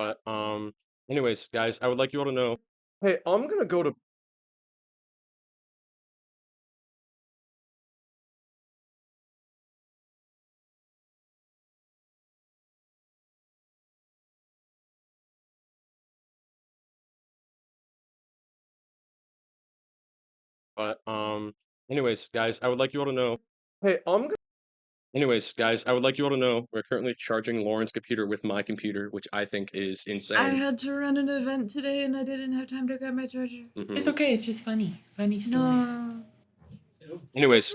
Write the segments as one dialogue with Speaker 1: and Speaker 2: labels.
Speaker 1: But anyways, guys, I would like you all to know. Hey, I'm gonna go to. But anyways, guys, I would like you all to know. Hey, I'm gonna. Anyways, guys, I would like you all to know we're currently charging Lauren's computer with my computer, which I think is
Speaker 2: I
Speaker 1: insane.
Speaker 2: had to run an event today and I didn't have time to grab my charger.
Speaker 3: It's okay. It's just funny. Funny story.
Speaker 2: No.
Speaker 1: Anyways,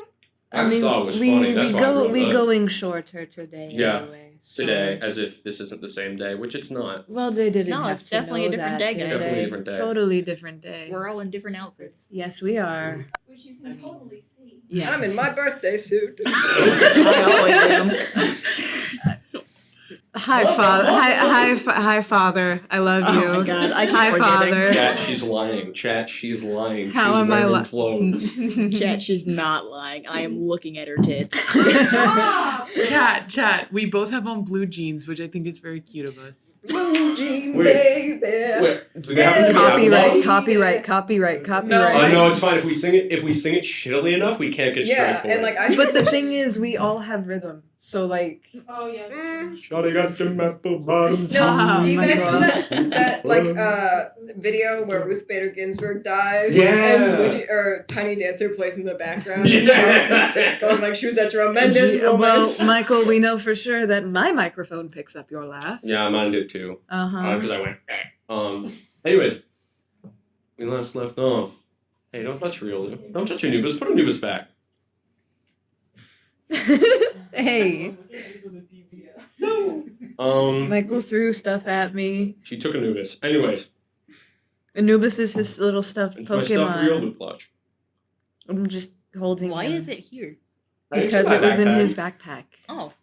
Speaker 2: I mean,
Speaker 1: thought it was
Speaker 2: we
Speaker 1: funny. That's why I brought it
Speaker 2: we
Speaker 1: up.
Speaker 2: going shorter today
Speaker 1: Yeah,
Speaker 2: anyway. So.
Speaker 1: today, as if this isn't the same day, which it's not.
Speaker 2: Well, they didn't
Speaker 3: No,
Speaker 2: have
Speaker 3: it's
Speaker 2: to
Speaker 3: definitely
Speaker 2: know
Speaker 3: a different
Speaker 2: that,
Speaker 3: day,
Speaker 2: did
Speaker 3: guys.
Speaker 1: Definitely a
Speaker 2: they?
Speaker 1: different day.
Speaker 2: Totally different day.
Speaker 3: We're all in different outfits.
Speaker 2: Yes, we are.
Speaker 4: Which you can totally see.
Speaker 2: Yes.
Speaker 5: I'm in my birthday suit.
Speaker 3: I always am.
Speaker 2: Hi, father. Hi, father. I love you.
Speaker 3: Oh my god, I keep
Speaker 2: Hi,
Speaker 3: forgetting.
Speaker 2: father.
Speaker 1: Chat, she's lying. Chat, she's lying.
Speaker 2: How
Speaker 1: she's
Speaker 2: am I
Speaker 1: wearing clothes.
Speaker 3: Chat, she's not lying. I am looking at her tits.
Speaker 6: Chat. We both have on blue jeans, which I think is very cute of us.
Speaker 5: Blue jean
Speaker 1: Wait,
Speaker 5: baby.
Speaker 1: Wait, do they happen to be Avalon?
Speaker 2: Copyright.
Speaker 1: No, it's fine. If we sing it shittily enough, we can't get
Speaker 5: Yeah,
Speaker 1: straight for
Speaker 5: and
Speaker 1: it.
Speaker 5: like I
Speaker 2: But the thing is, we all have rhythm. So like,
Speaker 4: Oh yeah.
Speaker 1: Shawty got them apple bottoms.
Speaker 2: Oh
Speaker 5: do you
Speaker 2: my
Speaker 5: guys know
Speaker 2: gosh.
Speaker 5: that video where Ruth Bader Ginsburg dies?
Speaker 1: Yeah.
Speaker 5: And or Tiny Dancer plays in the background.
Speaker 1: Yeah.
Speaker 5: Going like she was a tremendous woman.
Speaker 2: well, Michael, we know for sure that my microphone picks up your laugh.
Speaker 1: Yeah, mine did too.
Speaker 2: Uh-huh.
Speaker 1: Because I went. Anyways, we last left off. Hey, don't touch Real. Don't touch Anubis. Put Anubis back.
Speaker 2: Hey, Michael threw stuff at me.
Speaker 1: She took Anubis. Anyways,
Speaker 2: Anubis is his little stuffed
Speaker 1: it's my stuffed Real
Speaker 2: Pokemon.
Speaker 1: plush.
Speaker 2: I'm just holding
Speaker 3: Why
Speaker 2: him.
Speaker 3: is it here?
Speaker 2: Because
Speaker 1: It's
Speaker 2: it was in
Speaker 1: backpack.
Speaker 2: his backpack.
Speaker 3: Oh.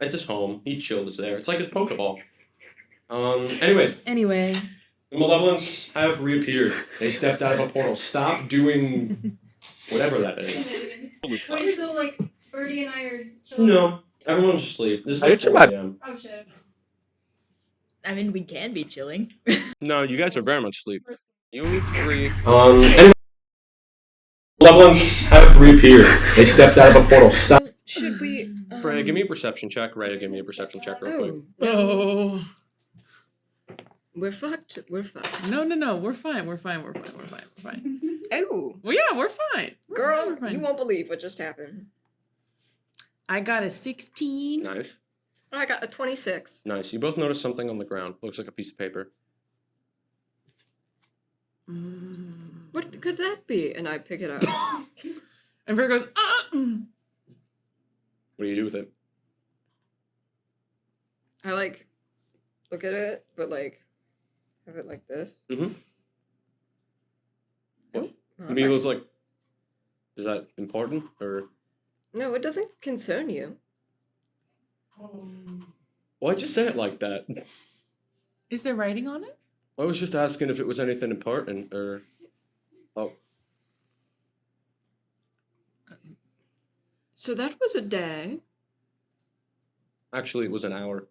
Speaker 1: It's his home. He chills there. It's like his Pokeball. Anyways,
Speaker 2: Anyway,
Speaker 1: the Malevolents have reappeared. They stepped out of a portal. Stop doing whatever that is.
Speaker 4: Wait, so like Birdie and I are chilling?
Speaker 1: No, everyone's asleep. This is
Speaker 7: I
Speaker 1: like
Speaker 7: get you
Speaker 1: 4 a.m.
Speaker 4: Oh shit.
Speaker 3: I mean, we can be chilling.
Speaker 1: No, you guys are very much asleep. You 3. Anyway, Malevolents have reappeared. They stepped out of a portal. Stop.
Speaker 5: Should we?
Speaker 1: Freya, give me a perception check. Rhea, give me a perception check real quick.
Speaker 5: Oh,
Speaker 6: Oh.
Speaker 5: we're fucked. We're fucked.
Speaker 6: No. We're fine. We're fine.
Speaker 5: Oh,
Speaker 6: Well, yeah, we're fine.
Speaker 5: girl,
Speaker 6: We're fine.
Speaker 5: you won't believe what just happened.
Speaker 6: I got a 16.
Speaker 1: Nice.
Speaker 5: I got a 26.
Speaker 1: Nice. You both notice something on the ground. Looks like a piece of paper.
Speaker 5: What could that be? And I pick it up.
Speaker 6: And Freya goes,
Speaker 1: What do you do with it?
Speaker 5: I like look at it, but like have it like this.
Speaker 1: Mm-hmm.
Speaker 5: Oh,
Speaker 1: Milo's like, is that important? Or
Speaker 5: no, it doesn't concern you.
Speaker 1: why'd you say it like that?
Speaker 6: Is there writing on it?
Speaker 1: I was just asking if it was anything important, or... Oh,
Speaker 5: So that was a day.
Speaker 1: actually, it was an hour.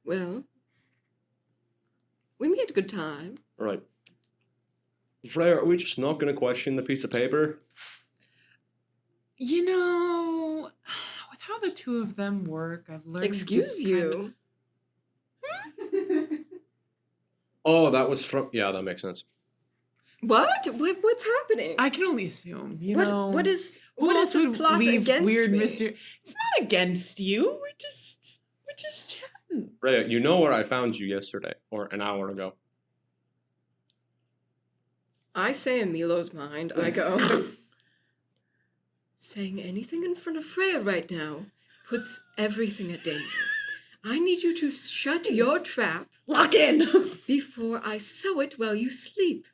Speaker 5: Well, we made a good time.
Speaker 1: Right. Freya, are we just not going to question the piece of paper?
Speaker 6: You know, with how the two of them work, I've learned.
Speaker 5: Excuse you.
Speaker 1: Oh, that was from... Yeah, that makes sense.
Speaker 5: What? What's happening?
Speaker 6: I can only assume. You know.
Speaker 5: what is
Speaker 6: Who
Speaker 5: what is
Speaker 6: else
Speaker 5: this
Speaker 6: would
Speaker 5: plot
Speaker 6: leave
Speaker 5: against
Speaker 6: weird
Speaker 5: me?
Speaker 6: mystery? It's not against you. We're just chatting.
Speaker 1: Freya, you know where I found you yesterday, or an hour ago.
Speaker 5: I say in Milo's mind, I go, saying anything in front of Freya right now puts everything at danger. I need you to shut your trap
Speaker 6: Lock in.
Speaker 5: before I sew it while you sleep.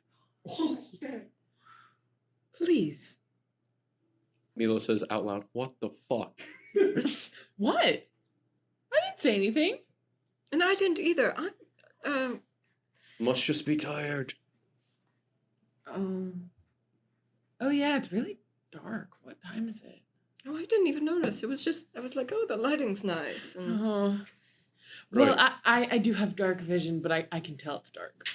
Speaker 5: Please.
Speaker 1: Milo says out loud, what the fuck?
Speaker 6: What? I didn't say anything.
Speaker 5: And I didn't either.
Speaker 1: Must just be tired.
Speaker 6: Oh yeah, it's really dark. What time is it?
Speaker 5: Oh, I didn't even notice. It was just, I was like, oh, the lighting's nice. And
Speaker 6: Well,
Speaker 1: Right.
Speaker 6: I do have dark vision, but I can tell it's dark.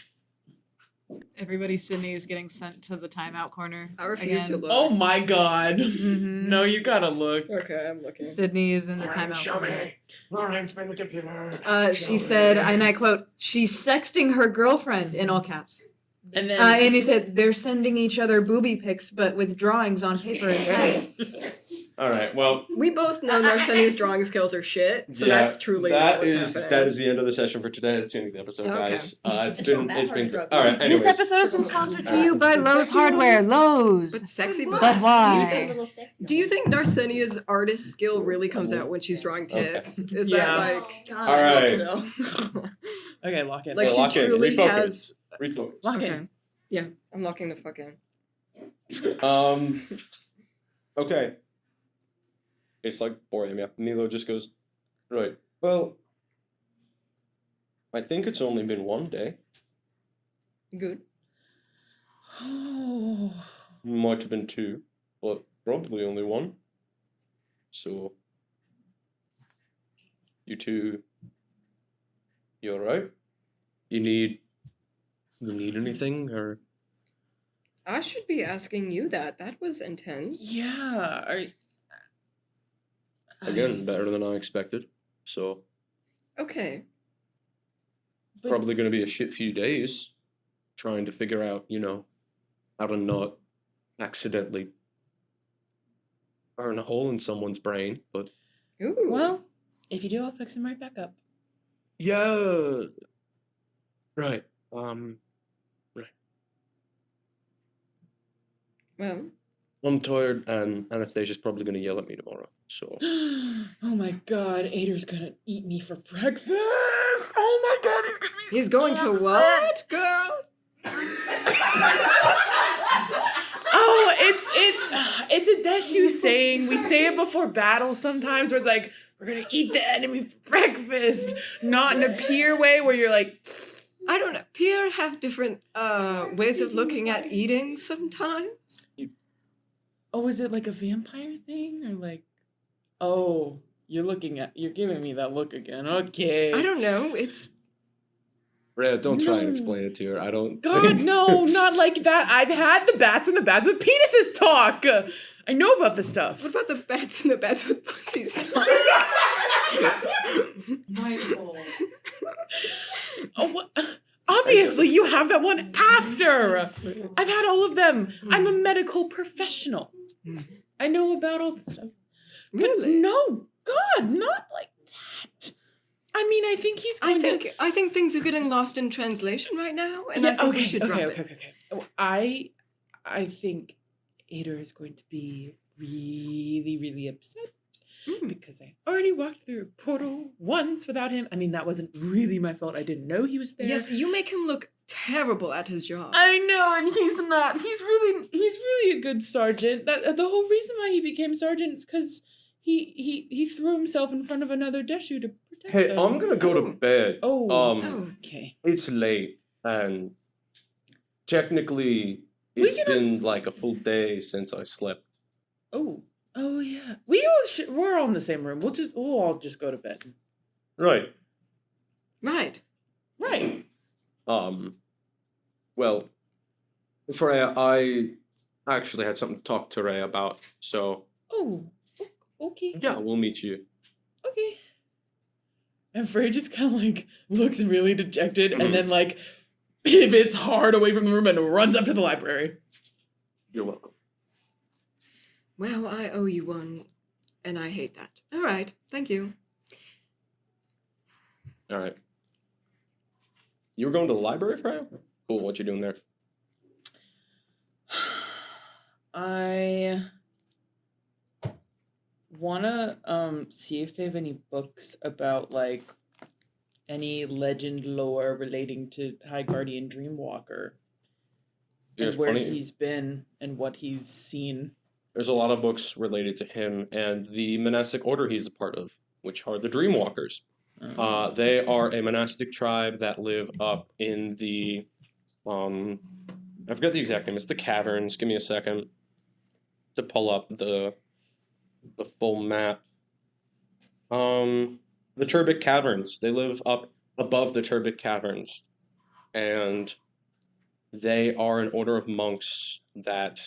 Speaker 7: Everybody, Sydney is getting sent to the timeout corner.
Speaker 5: I refuse to
Speaker 7: again.
Speaker 5: look.
Speaker 6: Oh my god.
Speaker 7: Mhm.
Speaker 6: No, you gotta look.
Speaker 5: Okay, I'm looking.
Speaker 7: Sydney is in the timeout corner.
Speaker 1: Lauren, spin the computer.
Speaker 2: She said, and I quote, she's sexting her girlfriend in all caps.
Speaker 6: And then
Speaker 2: And he said they're sending each other booby pics, but with drawings on paper and pen.
Speaker 1: All right. Well,
Speaker 5: We both know Narcenia's drawing skills are shit, so
Speaker 1: yeah,
Speaker 5: that's truly not what's happening.
Speaker 1: that is the end of the session for today. That's the end of the episode,
Speaker 5: Okay.
Speaker 1: guys.
Speaker 4: It's not that
Speaker 1: It's
Speaker 4: hard
Speaker 1: been
Speaker 4: to
Speaker 1: great.
Speaker 4: draw
Speaker 1: All right.
Speaker 4: these.
Speaker 1: Anyways,
Speaker 7: This episode has been sponsored to you by Lowe's Hardware.
Speaker 5: But
Speaker 7: Lowe's.
Speaker 5: sexy,
Speaker 7: But
Speaker 5: but
Speaker 7: why?
Speaker 5: do you think Narcenia's artist skill really comes out when she's drawing tits? Is
Speaker 6: Yeah.
Speaker 5: that like?
Speaker 4: God,
Speaker 1: All
Speaker 4: I
Speaker 1: right.
Speaker 4: hope so.
Speaker 6: okay, lock in.
Speaker 5: Like
Speaker 1: Yeah,
Speaker 5: she
Speaker 1: lock in,
Speaker 5: truly
Speaker 1: refocus.
Speaker 5: has.
Speaker 1: refocus.
Speaker 6: Lock
Speaker 5: Okay.
Speaker 6: in.
Speaker 5: Yeah, I'm locking the fuck in.
Speaker 1: Okay. It's like 4 a.m. Yeah. Milo just goes, right. Well, I think it's only been one day.
Speaker 5: Good.
Speaker 6: Oh.
Speaker 1: Might have been 2, but probably only 1. So, you two, you alright? You need anything, or?
Speaker 5: I should be asking you that. That was intense.
Speaker 6: Yeah.
Speaker 1: Again, better than I expected. So,
Speaker 5: Okay.
Speaker 6: But-
Speaker 1: probably going to be a shit few days trying to figure out, how to not accidentally burn a hole in someone's brain. But
Speaker 5: Ooh.
Speaker 6: Well, if you do, I'll fix him right back up.
Speaker 1: yeah, right.
Speaker 5: Well,
Speaker 1: I'm tired, and Anastasia's probably going to yell at me tomorrow. So,
Speaker 6: Oh my god, Ader's gonna eat me for breakfast! Oh my god, he's gonna be
Speaker 5: he's going to what, girl?
Speaker 6: Oh, it's a Deshu saying. We say it before battle sometimes where it's like, we're gonna eat the enemy for breakfast. Not in a peer way where you're like,
Speaker 5: I don't know. Pierre have different ways of looking at eating sometimes.
Speaker 6: oh, is it like a vampire thing? Or like, oh, you're giving me that look again. Okay.
Speaker 5: I don't know. It's
Speaker 1: Rhea, don't try and
Speaker 6: No.
Speaker 1: explain it to her. I don't.
Speaker 6: God, no, not like that. I've had the bats and the bats with penises talk. I know about this stuff.
Speaker 5: what about the bats and the bats with pussies?
Speaker 7: Michael.
Speaker 6: Oh, obviously, you have that one after. I've had all of them. I'm a medical professional. I know about all this stuff. But
Speaker 5: Really?
Speaker 6: no, God, not like that. I mean, I think he's going to.
Speaker 5: I think things are getting lost in translation right now, and I think we should drop it.
Speaker 6: Okay. Oh, I think Ader is going to be really, really upset because I already walked through a portal once without him. I mean, that wasn't really my fault. I didn't know he was there.
Speaker 5: Yes, you make him look terrible at his job.
Speaker 6: I know, and he's not. He's really a good sergeant. That the whole reason why he became sergeant is because he threw himself in front of another Deshu to protect
Speaker 1: Hey,
Speaker 6: them.
Speaker 1: I'm gonna go to bed.
Speaker 5: Oh.
Speaker 6: Okay.
Speaker 1: It's late, and technically,
Speaker 6: We
Speaker 1: it's
Speaker 6: can-
Speaker 1: been like a full day since I slept.
Speaker 6: Oh yeah. We're all in the same room. We'll all just go to bed.
Speaker 1: Right.
Speaker 5: Right.
Speaker 6: Right.
Speaker 1: Well, Freya, I actually had something to talk to Ray about, so
Speaker 6: Oh. Okay.
Speaker 1: yeah, we'll meet you.
Speaker 6: Okay. And Frey just kind of like looks really dejected and then like pivots hard away from the room and runs up to the library.
Speaker 1: You're welcome.
Speaker 5: Well, I owe you one, and I hate that. All right. Thank you.
Speaker 1: All right. You were going to the library, Freya? Cool. What you doing there?
Speaker 6: I wanna see if they have any books about like any legend lore relating to High Guardian Dreamwalker
Speaker 1: There's
Speaker 6: and where
Speaker 1: plenty.
Speaker 6: he's been and what he's seen.
Speaker 1: There's a lot of books related to him and the monastic order he's a part of, which are the Dreamwalkers. They are a monastic tribe that live up in the, I forget the exact name. It's the caverns. Give me a second to pull up the full map. the Turbic Caverns. They live up above the Turbic Caverns, and they are an order of monks that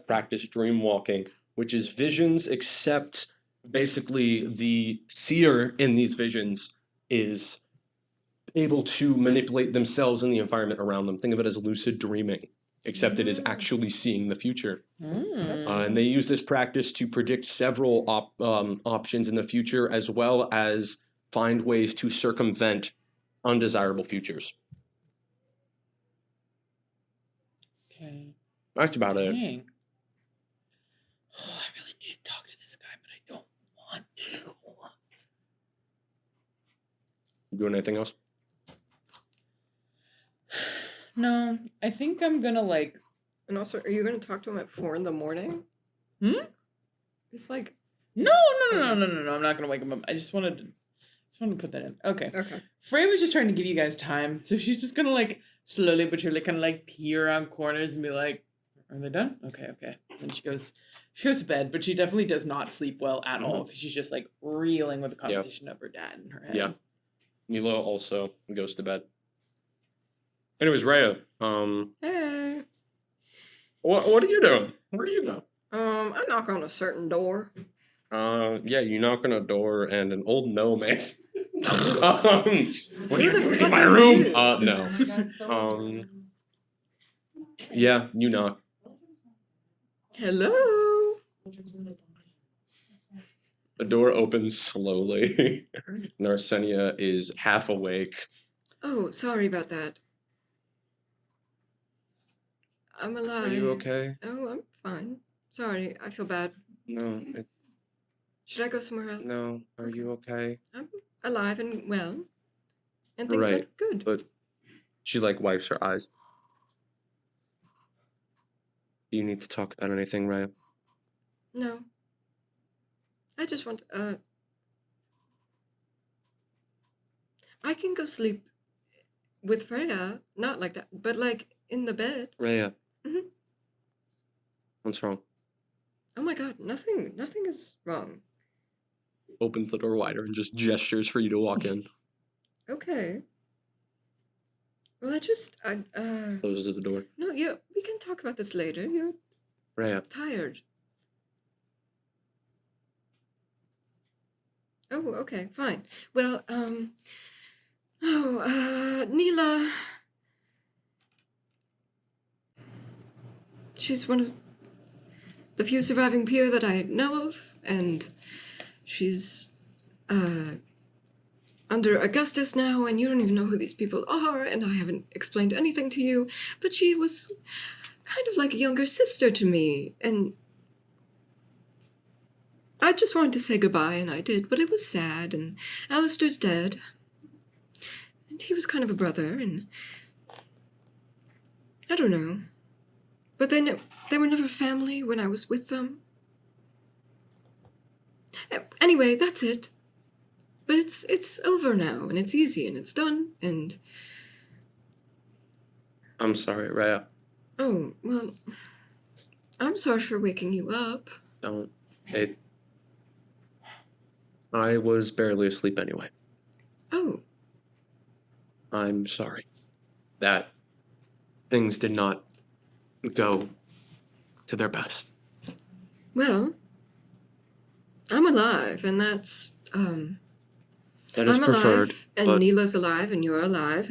Speaker 1: practice dream walking, which is visions, except basically the seer in these visions is able to manipulate themselves and the environment around them. Think of it as lucid dreaming, except it is actually seeing the future. And they use this practice to predict several options in the future, as well as find ways to circumvent undesirable futures.
Speaker 6: Okay.
Speaker 1: That's about it.
Speaker 6: Dang. Oh, I really need to talk to this guy, but I don't want to.
Speaker 1: You doing anything else?
Speaker 6: No, I think I'm gonna like.
Speaker 5: And also, are you going to talk to him at 4 a.m? It's like,
Speaker 6: No. I'm not gonna wake him up. I just wanted to put that in. Okay.
Speaker 5: okay.
Speaker 6: Frey was just trying to give you guys time, so she's just gonna like slowly but surely kind of like peer around corners and be like, "Are they done? Okay." And she goes to bed, but she definitely does not sleep well at all because she's just like reeling with the conversation of her dad in her head.
Speaker 1: Yeah. Milo also goes to bed. Anyways, Rhea,
Speaker 5: Hey.
Speaker 1: what are you doing? Where do you go?
Speaker 5: I knock on a certain door.
Speaker 1: Yeah, you knock on a door and an old gnome is. What are you
Speaker 5: Who the
Speaker 1: doing in
Speaker 5: fuck
Speaker 1: my
Speaker 5: are
Speaker 1: room?
Speaker 5: you?
Speaker 1: No. Yeah, you knock.
Speaker 5: Hello.
Speaker 1: The door opens slowly. Narsenia is half awake.
Speaker 5: Oh, sorry about that. I'm alive.
Speaker 1: Are you okay?
Speaker 5: Oh, I'm fine. Sorry, I feel bad.
Speaker 1: No,
Speaker 5: Should I go somewhere else?
Speaker 1: no. Are you okay?
Speaker 5: I'm alive and well. And things
Speaker 1: Right,
Speaker 5: went good.
Speaker 1: but she like wipes her eyes. Do you need to talk about anything, Rhea?
Speaker 5: No. I just want, I can go sleep with Freya. Not like that, but like in the bed.
Speaker 1: Rhea.
Speaker 5: Mhm.
Speaker 1: What's wrong?
Speaker 5: Oh my god, nothing is wrong.
Speaker 1: Opens the door wider and just gestures for you to walk in.
Speaker 5: Okay. Well,
Speaker 1: Closes the door.
Speaker 5: no, we can talk about this later. You're
Speaker 1: Rhea.
Speaker 5: tired. Oh, okay, fine. Well, Neela. She's one of the few surviving peer that I know of, and she's, under Augustus now, and you don't even know who these people are, and I haven't explained anything to you, but she was kind of like a younger sister to me, and I just wanted to say goodbye, and I did, but it was sad, and Alistair's dead, and he was kind of a brother, and I don't know, but they were never family when I was with them. Anyway, that's it. But it's over now, and it's easy, and it's done, and...
Speaker 1: I'm sorry, Rhea.
Speaker 5: Oh, well, I'm sorry for waking you up.
Speaker 1: Don't. I was barely asleep anyway.
Speaker 5: Oh,
Speaker 1: I'm sorry that things did not go to their best.
Speaker 5: well, I'm alive, and that's,
Speaker 1: That is
Speaker 5: I'm
Speaker 1: preferred,
Speaker 5: alive, and
Speaker 1: but
Speaker 5: Neela's alive, and you're alive,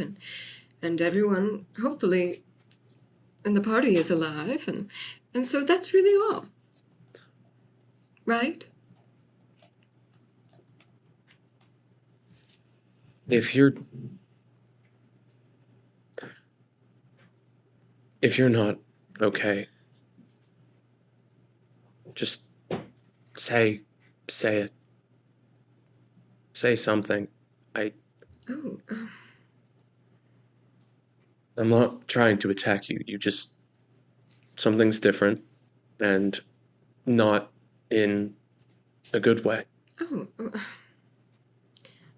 Speaker 5: and everyone, hopefully, in the party is alive, and so that's really all. Right?
Speaker 1: if you're not okay, just say it. Say something.
Speaker 5: Oh,
Speaker 1: I'm not trying to attack you. Something's different and not in a good way.
Speaker 5: oh,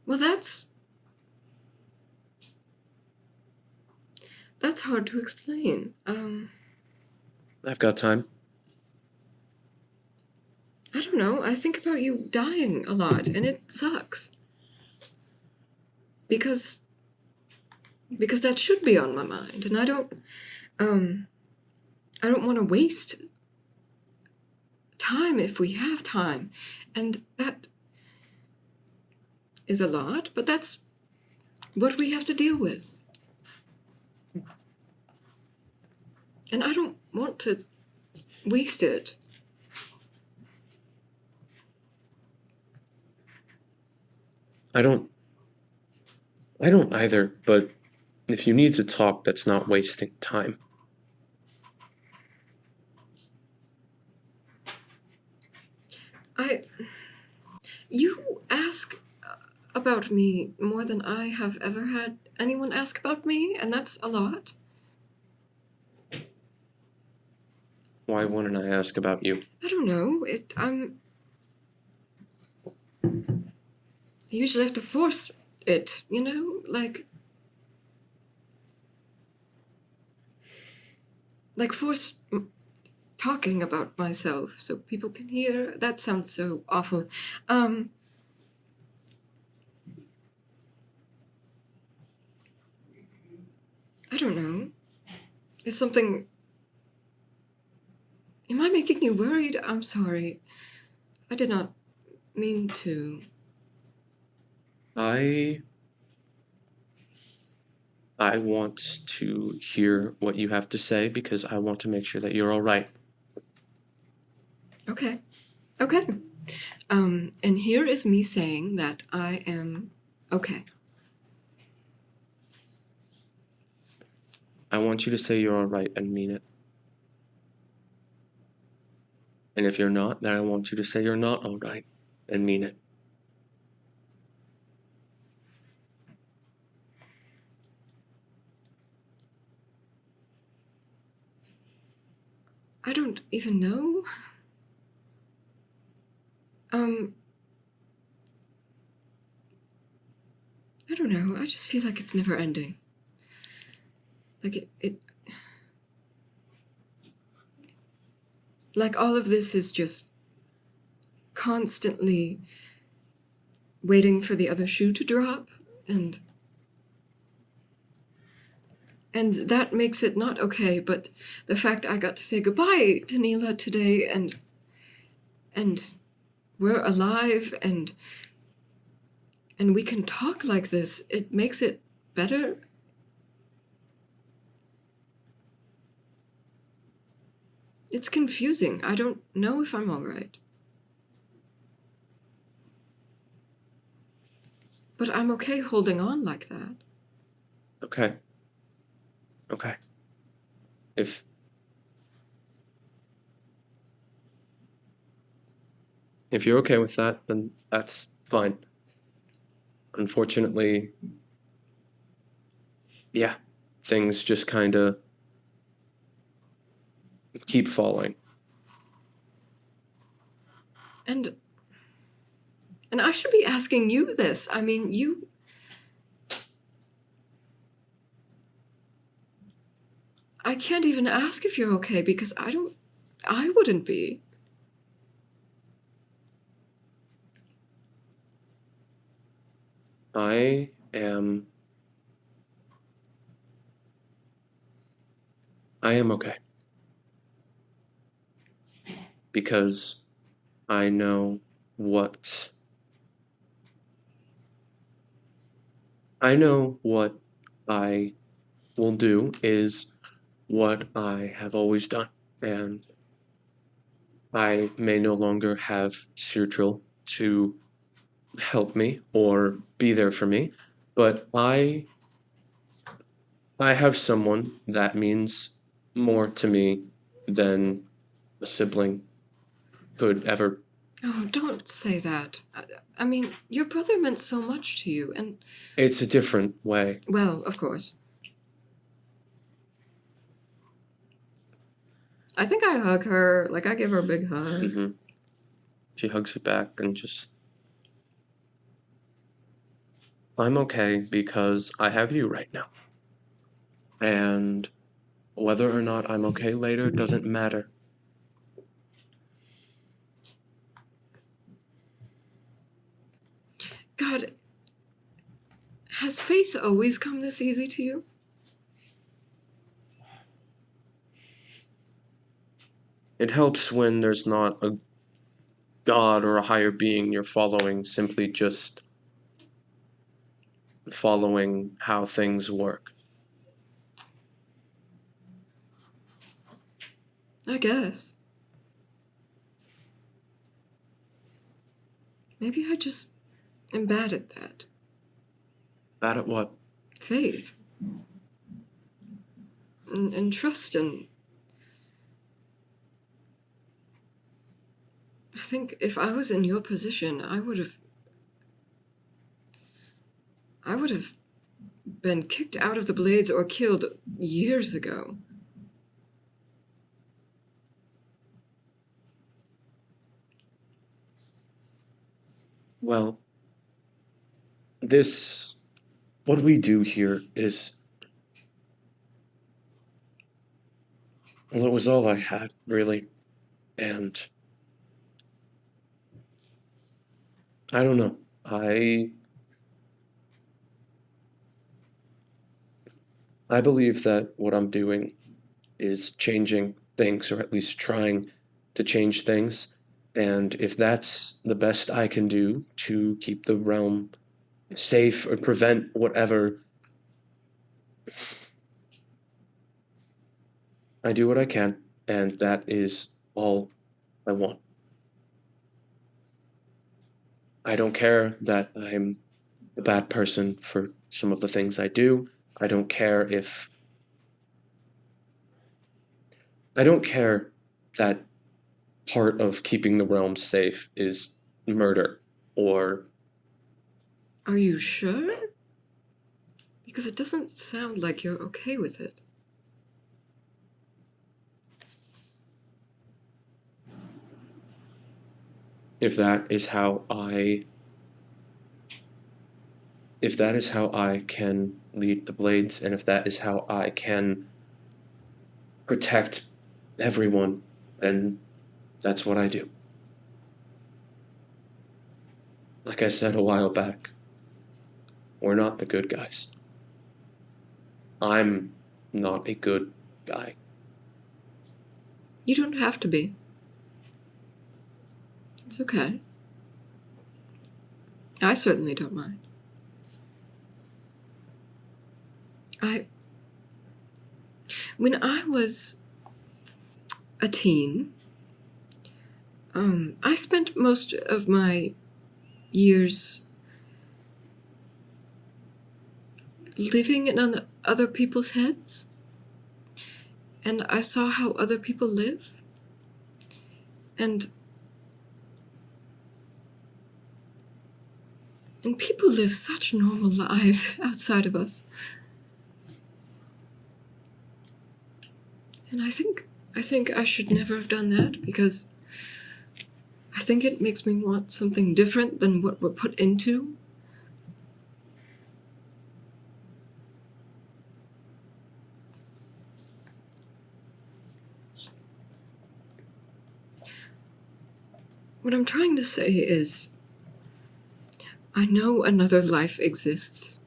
Speaker 5: well, that's hard to explain.
Speaker 1: I've got time.
Speaker 5: I don't know. I think about you dying a lot, and it sucks. Because that should be on my mind, and I don't want to waste time if we have time, and that is a lot, but that's what we have to deal with. And I don't want to waste it.
Speaker 1: I don't either, but if you need to talk, that's not wasting time.
Speaker 5: You ask about me more than I have ever had anyone ask about me, and that's a lot.
Speaker 1: Why wouldn't I ask about you?
Speaker 5: I don't know. I usually have to force it, you know? Like force talking about myself so people can hear. That sounds so awful. I don't know. Is something... Am I making you worried? I'm sorry. I did not mean to.
Speaker 1: I want to hear what you have to say because I want to make sure that you're all right.
Speaker 5: Okay. And here is me saying that I am okay.
Speaker 1: I want you to say you're all right and mean it. And if you're not, then I want you to say you're not all right and mean it.
Speaker 5: I don't even know. I don't know. I just feel like it's never ending. Like like all of this is just constantly waiting for the other shoe to drop, and that makes it not okay, but the fact I got to say goodbye to Neela today, and we're alive, and we can talk like this, it makes it better. It's confusing. I don't know if I'm all right. But I'm okay holding on like that.
Speaker 1: Okay. If you're okay with that, then that's fine. Unfortunately, yeah, things just kind of keep falling.
Speaker 5: And I should be asking you this. I mean, I can't even ask if you're okay because I wouldn't be.
Speaker 1: I am okay. Because I know what I will do is what I have always done. And I may no longer have Sirtril to help me or be there for me, but I have someone that means more to me than a sibling could ever.
Speaker 5: Oh, don't say that. I mean, your brother meant so much to you, and...
Speaker 1: It's a different way.
Speaker 5: Well, of course. I think I hug her, like I give her a big hug.
Speaker 1: Mm-hmm. She hugs you back and just... I'm okay because I have you right now. And whether or not I'm okay later doesn't matter.
Speaker 5: God, has faith always come this easy to you?
Speaker 1: It helps when there's not a god or a higher being you're following, simply just following how things work.
Speaker 5: I guess. Maybe I just am bad at that.
Speaker 1: Bad at what?
Speaker 5: Faith. And trust and I think if I was in your position, I would have been kicked out of the Blades or killed years ago.
Speaker 1: Well, what we do here is, well, it was all I had, really. And I don't know. I believe that what I'm doing is changing things, or at least trying to change things. And if that's the best I can do to keep the realm safe or prevent whatever, I do what I can, and that is all I want. I don't care that I'm a bad person for some of the things I do. I don't care that part of keeping the realm safe is murder or.
Speaker 5: Are you sure? Because it doesn't sound like you're okay with it.
Speaker 1: If that is how I can lead the Blades, and if that is how I can protect everyone, then that's what I do. Like I said a while back, we're not the good guys. I'm not a good guy.
Speaker 5: You don't have to be. It's okay. I certainly don't mind. When I was a teen, I spent most of my years living in other people's heads, and I saw how other people live, and people live such normal lives outside of us. And I think I should never have done that, because I think it makes me want something different than what we're put into. What I'm trying to say is, I know another life exists.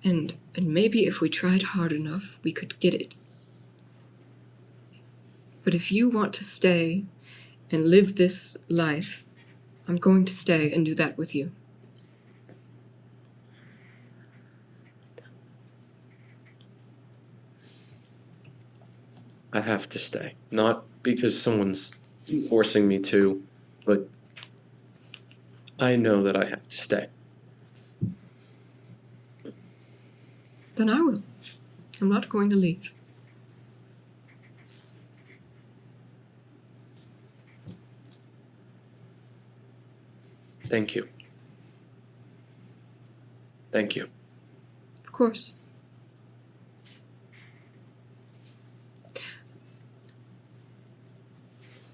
Speaker 5: And maybe if we tried hard enough, we could get it. But if you want to stay and live this life, I'm going to stay and do that with you.
Speaker 1: I have to stay. Not because someone's forcing me to, but I know that I have to stay.
Speaker 5: Then I will. I'm not going to leave.
Speaker 1: Thank you. Thank you.
Speaker 5: Of course.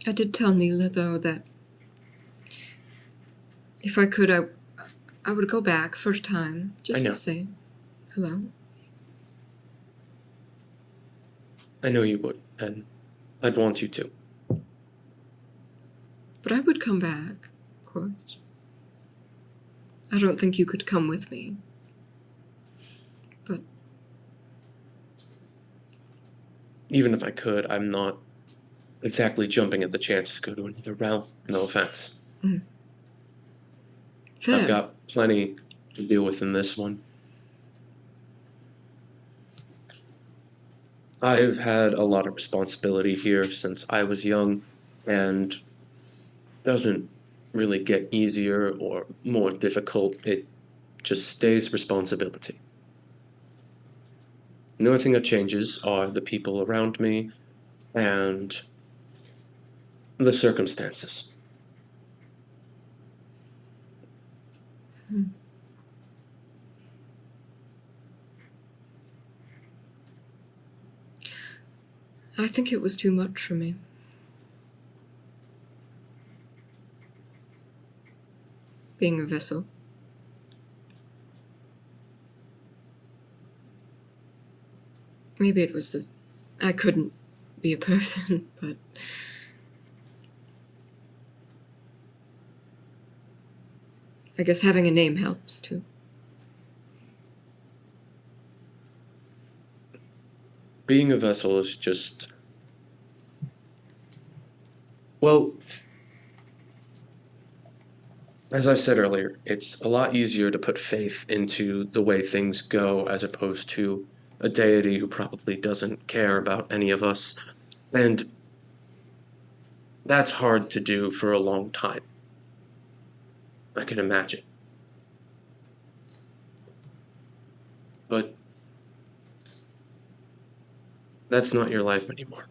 Speaker 5: I did tell Neela, though, that if I could, I would go back for a time, just
Speaker 1: I know.
Speaker 5: to say hello.
Speaker 1: I know you would, and I'd want you to.
Speaker 5: But I would come back, of course. I don't think you could come with me. But
Speaker 1: Even if I could, I'm not exactly jumping at the chance to go to another realm. No offense.
Speaker 5: fair.
Speaker 1: I've got plenty to deal with in this one. I've had a lot of responsibility here since I was young, and it doesn't really get easier or more difficult. It just stays responsibility. The only thing that changes are the people around me and the circumstances.
Speaker 5: I think it was too much for me. Being a vessel. Maybe it was I couldn't be a person, but I guess having a name helps too.
Speaker 1: Being a vessel is just, well, as I said earlier, it's a lot easier to put faith into the way things go as opposed to a deity who probably doesn't care about any of us. And that's hard to do for a long time. I can imagine. But that's not your life anymore.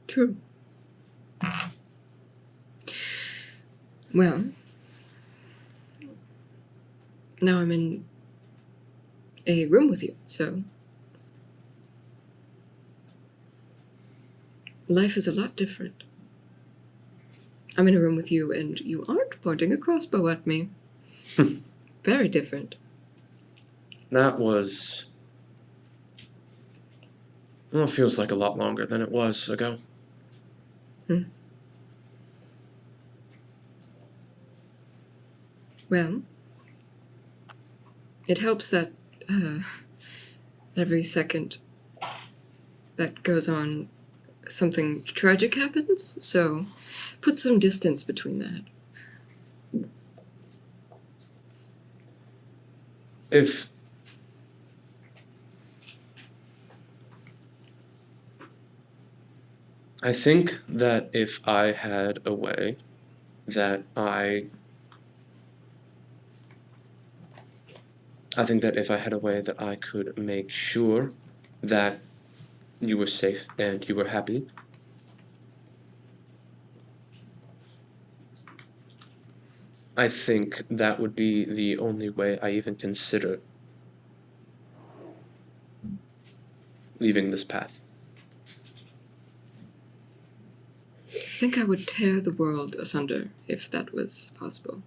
Speaker 5: True. Well, now I'm in a room with you, so life is a lot different. I'm in a room with you, and you aren't pointing a crossbow at me. Very different.
Speaker 1: That was, well, it feels like a lot longer than it was ago.
Speaker 5: Well, it helps that every second that goes on, something tragic happens, so put some distance between that.
Speaker 1: If I think that if I had a way that I think that if I had a way that I could make sure that you were safe and you were happy, I think that would be the only way I even consider leaving this path.
Speaker 5: I think I would tear the world asunder if that was possible.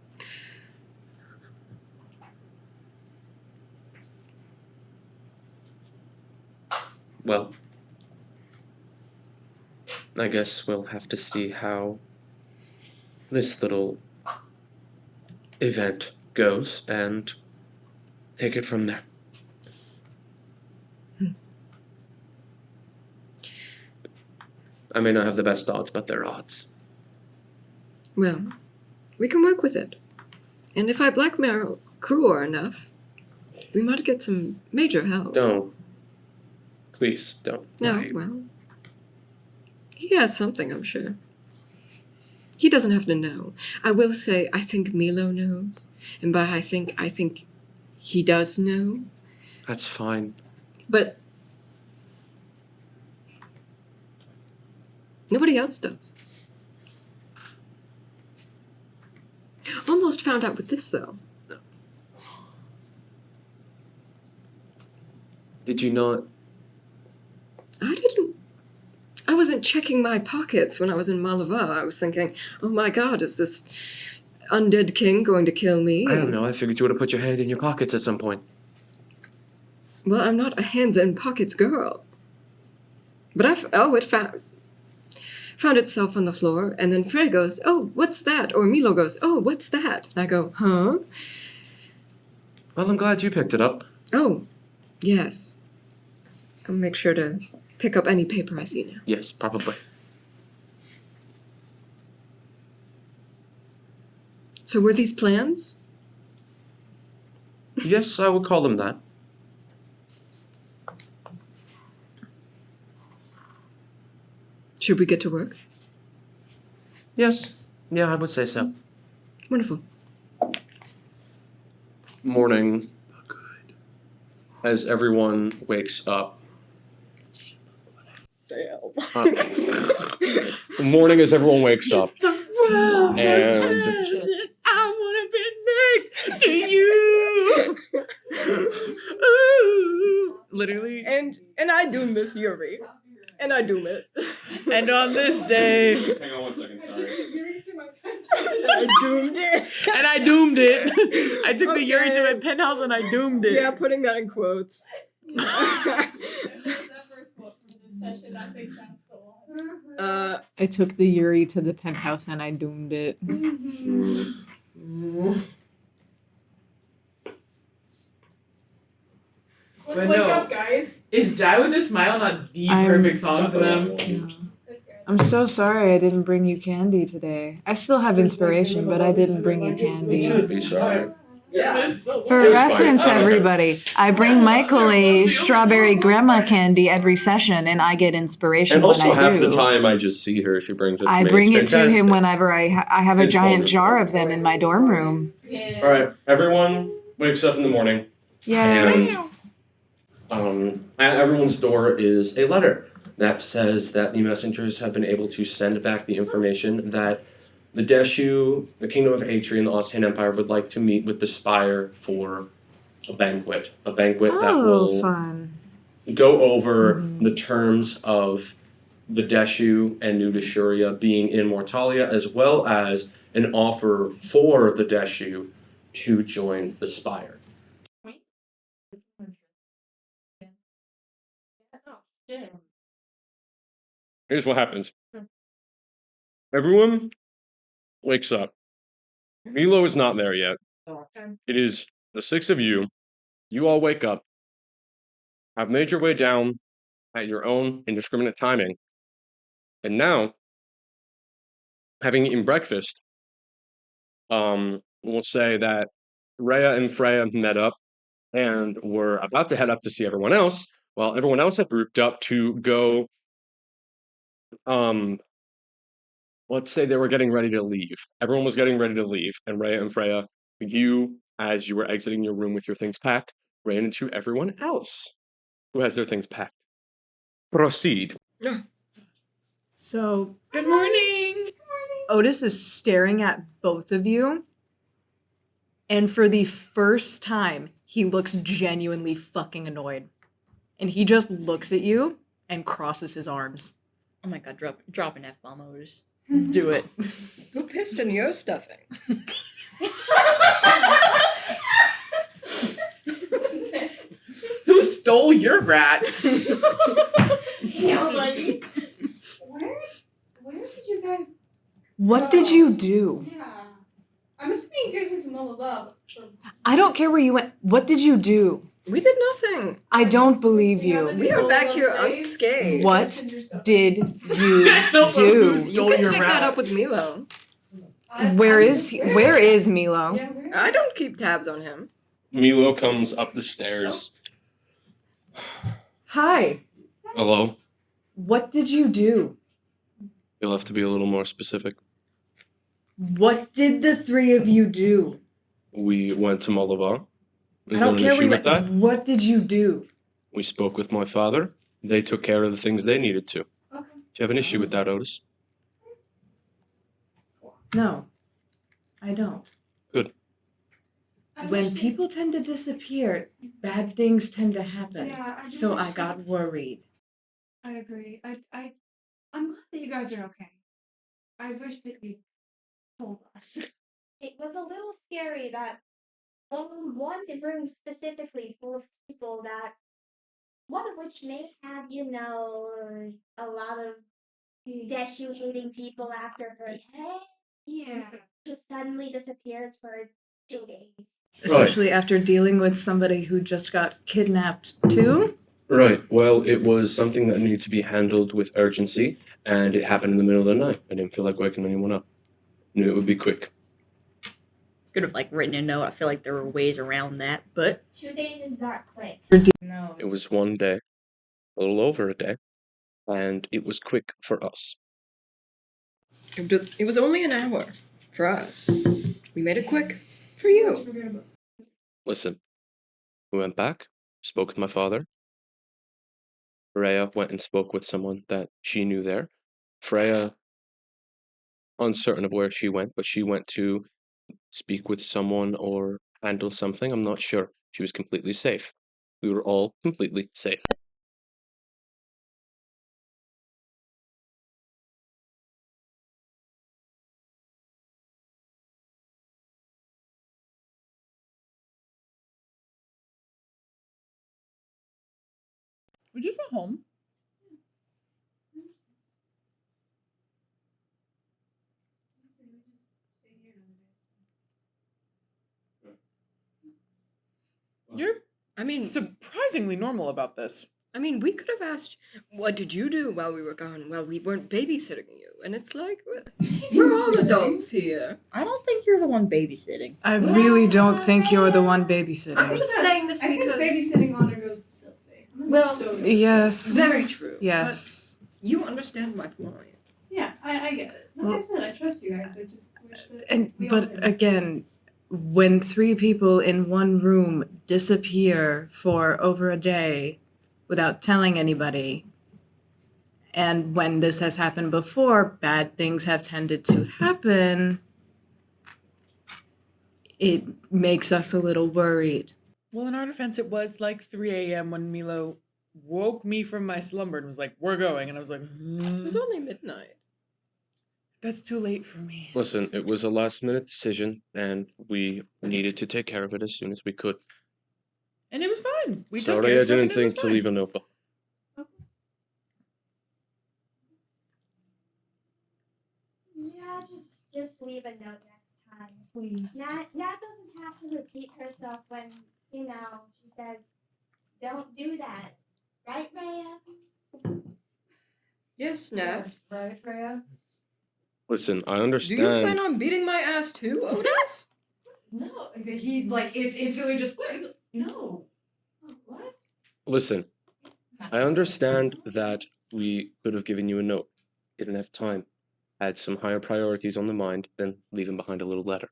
Speaker 1: Well, I guess we'll have to see how this little event goes and take it from there. I may not have the best odds, but they're odds.
Speaker 5: Well, we can work with it. And if I blackmail Kruor enough, we might get some major help.
Speaker 1: Don't. Please, don't.
Speaker 5: No, well, he has something, I'm sure. He doesn't have to know. I will say, I think Milo knows. And by I think he does know.
Speaker 1: That's fine.
Speaker 5: But nobody else does. Almost found out with this, though.
Speaker 1: Did you not?
Speaker 5: I wasn't checking my pockets when I was in Malava. I was thinking, oh my god, is this undead king going to kill me?
Speaker 1: I don't know. I figured you would have put your head in your pockets at some point.
Speaker 5: Well, I'm not a hands in pockets girl. But found itself on the floor, and then Frey goes, "Oh, what's that?" Or Milo goes, "Oh, what's that?" And I go, "Huh?"
Speaker 1: Well, I'm glad you picked it up.
Speaker 5: Oh, yes. I'll make sure to pick up any paper I see now.
Speaker 1: Yes, probably.
Speaker 5: So were these plans?
Speaker 1: Yes, I would call them that.
Speaker 5: Should we get to work?
Speaker 1: Yes. Yeah, I would say so.
Speaker 5: Wonderful.
Speaker 1: Morning. As everyone wakes up.
Speaker 3: Sail.
Speaker 1: Morning as everyone wakes up. And
Speaker 3: I want to be next to you. Ooh.
Speaker 6: Literally.
Speaker 3: And I doom this Yuri. And I doom it.
Speaker 6: And on this day,
Speaker 1: hang on 1 second, sorry.
Speaker 3: I doomed it.
Speaker 6: and I doomed it. I took the Yuri to
Speaker 3: Okay.
Speaker 6: my penthouse and I doomed it.
Speaker 3: Yeah, putting that in quotes. I took the Yuri to the penthouse and I doomed it.
Speaker 4: Let's
Speaker 6: But
Speaker 4: wake
Speaker 6: no.
Speaker 4: up, guys.
Speaker 6: Is Die with a Smile not the
Speaker 3: I'm-
Speaker 6: perfect song for them?
Speaker 4: That's good.
Speaker 7: I'm so sorry I didn't bring you candy today. I still have inspiration, but I didn't bring you candy.
Speaker 1: You should be sorry.
Speaker 7: For
Speaker 1: It's
Speaker 7: reference,
Speaker 1: fine.
Speaker 7: everybody, I bring Michael a strawberry grandma candy every session, and I get inspiration
Speaker 1: And also
Speaker 7: when I
Speaker 1: half
Speaker 7: do.
Speaker 1: the time I just see her, she brings it to
Speaker 7: I
Speaker 1: me.
Speaker 7: bring it
Speaker 1: It's
Speaker 7: to him
Speaker 1: fantastic.
Speaker 7: whenever I have a
Speaker 1: It's
Speaker 7: giant
Speaker 1: wonderful.
Speaker 7: jar of them in my dorm room.
Speaker 4: Yeah.
Speaker 1: Alright, everyone wakes up in the morning.
Speaker 7: Yay!
Speaker 1: And at everyone's door is a letter that says that the messengers have been able to send back the information that the Deshu, the Kingdom of Atri, and the Ostian Empire would like to meet with the Spire for a banquet. A banquet that
Speaker 7: Oh,
Speaker 1: will
Speaker 7: fun.
Speaker 1: go over the terms of the Deshu and New Deshuria being in Mortalia, as well as an offer for the Deshu to join the Spire. Here's what happens. Everyone wakes up. Milo is not there yet. It is the 6 of you. You all wake up, have made your way down at your own indiscriminate timing, and now, having eaten breakfast, we'll say that Rhea and Freya met up and were about to head up to see everyone else, while everyone else had grouped up to go, let's say they were getting ready to leave. Everyone was getting ready to leave, and Rhea and Freya, you, as you were exiting your room with your things packed, ran into everyone else who has their things packed. Proceed.
Speaker 2: So
Speaker 6: Good morning.
Speaker 2: Otis is staring at both of you, and for the first time, he looks genuinely fucking annoyed. And he just looks at you and crosses his arms.
Speaker 3: Oh my god, drop an F-bomb, Otis.
Speaker 2: Do it.
Speaker 5: Who pissed in your stuffing?
Speaker 6: Who stole your rat?
Speaker 4: Nobody. Where did you guys?
Speaker 7: What did you do?
Speaker 4: Yeah. I'm assuming you guys went to Mullava.
Speaker 7: I don't care where you went. What did you do?
Speaker 5: We did nothing.
Speaker 7: I don't believe you.
Speaker 5: We are back here unscathed.
Speaker 7: What did you
Speaker 6: No,
Speaker 7: do?
Speaker 5: You
Speaker 6: Stole
Speaker 5: can
Speaker 6: your
Speaker 5: check
Speaker 6: rat.
Speaker 5: that up with Milo.
Speaker 7: Where is he? Where is Milo?
Speaker 4: Yeah, where?
Speaker 5: I don't keep tabs on him.
Speaker 1: Milo comes up the stairs.
Speaker 7: Hi.
Speaker 1: Hello?
Speaker 7: What did you do?
Speaker 1: You'll have to be a little more specific.
Speaker 7: What did the three of you do?
Speaker 1: We went to Mullava. Is
Speaker 7: I don't
Speaker 1: there
Speaker 7: care
Speaker 1: an
Speaker 7: where
Speaker 1: issue
Speaker 7: you
Speaker 1: with
Speaker 7: went.
Speaker 1: that?
Speaker 7: What did you do?
Speaker 1: We spoke with my father. They took care of the things they needed to. Do
Speaker 4: Okay.
Speaker 1: you have an issue with that, Otis?
Speaker 7: No, I don't.
Speaker 4: I
Speaker 7: When
Speaker 4: wish that-
Speaker 7: people tend to disappear, bad things tend to happen.
Speaker 4: Yeah, I do
Speaker 7: So
Speaker 4: wish
Speaker 7: I
Speaker 4: that-
Speaker 7: got worried.
Speaker 4: I agree. I'm glad that you guys are okay. I wish that you told us.
Speaker 8: It was a little scary that one room specifically full of people that one of which may have, a lot of Deshu hating people after her head
Speaker 4: Yeah.
Speaker 8: just suddenly disappears for 2 days.
Speaker 2: Especially after dealing with somebody who just got kidnapped too.
Speaker 1: Right. Well, it was something that needed to be handled with urgency, and it happened in the middle of the night. I didn't feel like waking anyone up. Knew it would be quick.
Speaker 9: Could have like written a note. I feel like there were ways around that, but
Speaker 8: 2 days is not quick.
Speaker 7: No.
Speaker 1: It was one day, a little over a day, and it was quick for us.
Speaker 5: It was only an hour for us. We made it quick for you.
Speaker 1: Listen, we went back, spoke with my father. Freya went and spoke with someone that she knew there. Freya, uncertain of where she went, but she went to speak with someone or handle something. I'm not sure. She was completely safe. We were all completely safe.
Speaker 6: We just went home. You're
Speaker 5: I mean,
Speaker 6: surprisingly normal about this.
Speaker 5: we could have asked, what did you do while we were gone? Well, we weren't babysitting you. And it's like, we're all adults here.
Speaker 9: I don't think you're the one babysitting.
Speaker 7: I really don't think you're the one
Speaker 5: I'm
Speaker 7: babysitting.
Speaker 5: just saying this because...
Speaker 4: babysitting honor goes to Sylphie.
Speaker 5: Well,
Speaker 7: Yes.
Speaker 5: very true.
Speaker 7: Yes.
Speaker 5: You understand my point.
Speaker 4: Yeah, I get it. Like I said, I trust you guys. I just wish that
Speaker 7: And
Speaker 4: we all
Speaker 7: but
Speaker 4: did.
Speaker 7: again, when 3 people in one room disappear for over a day without telling anybody, and when this has happened before, bad things have tended to happen, it makes us a little worried.
Speaker 6: Well, in our defense, it was like 3 a.m. when Milo woke me from my slumber and was like, "We're going," and I was like,
Speaker 5: It was only midnight.
Speaker 6: "That's too late for me."
Speaker 1: Listen, it was a last-minute decision, and we needed to take care of it as soon as we could.
Speaker 6: And it was fine. We took care
Speaker 1: Sorry,
Speaker 6: of
Speaker 1: I
Speaker 6: stuff and
Speaker 1: didn't
Speaker 6: it was
Speaker 1: think to
Speaker 6: fine.
Speaker 1: leave a note behind.
Speaker 8: Yeah, just leave a note next time.
Speaker 4: Please.
Speaker 8: Nat doesn't have to repeat herself when, she says, don't do that. Right, Rhea?
Speaker 5: Yes, Nat.
Speaker 4: Yes, right, Freya?
Speaker 1: Listen, I
Speaker 5: Do you
Speaker 1: understand.
Speaker 5: plan on beating my ass too, Otis?
Speaker 4: No, he like it's instantly just no. Oh, what?
Speaker 1: Listen, I understand that we could have given you a note. Didn't have time. Had some higher priorities on the mind than leaving behind a little letter.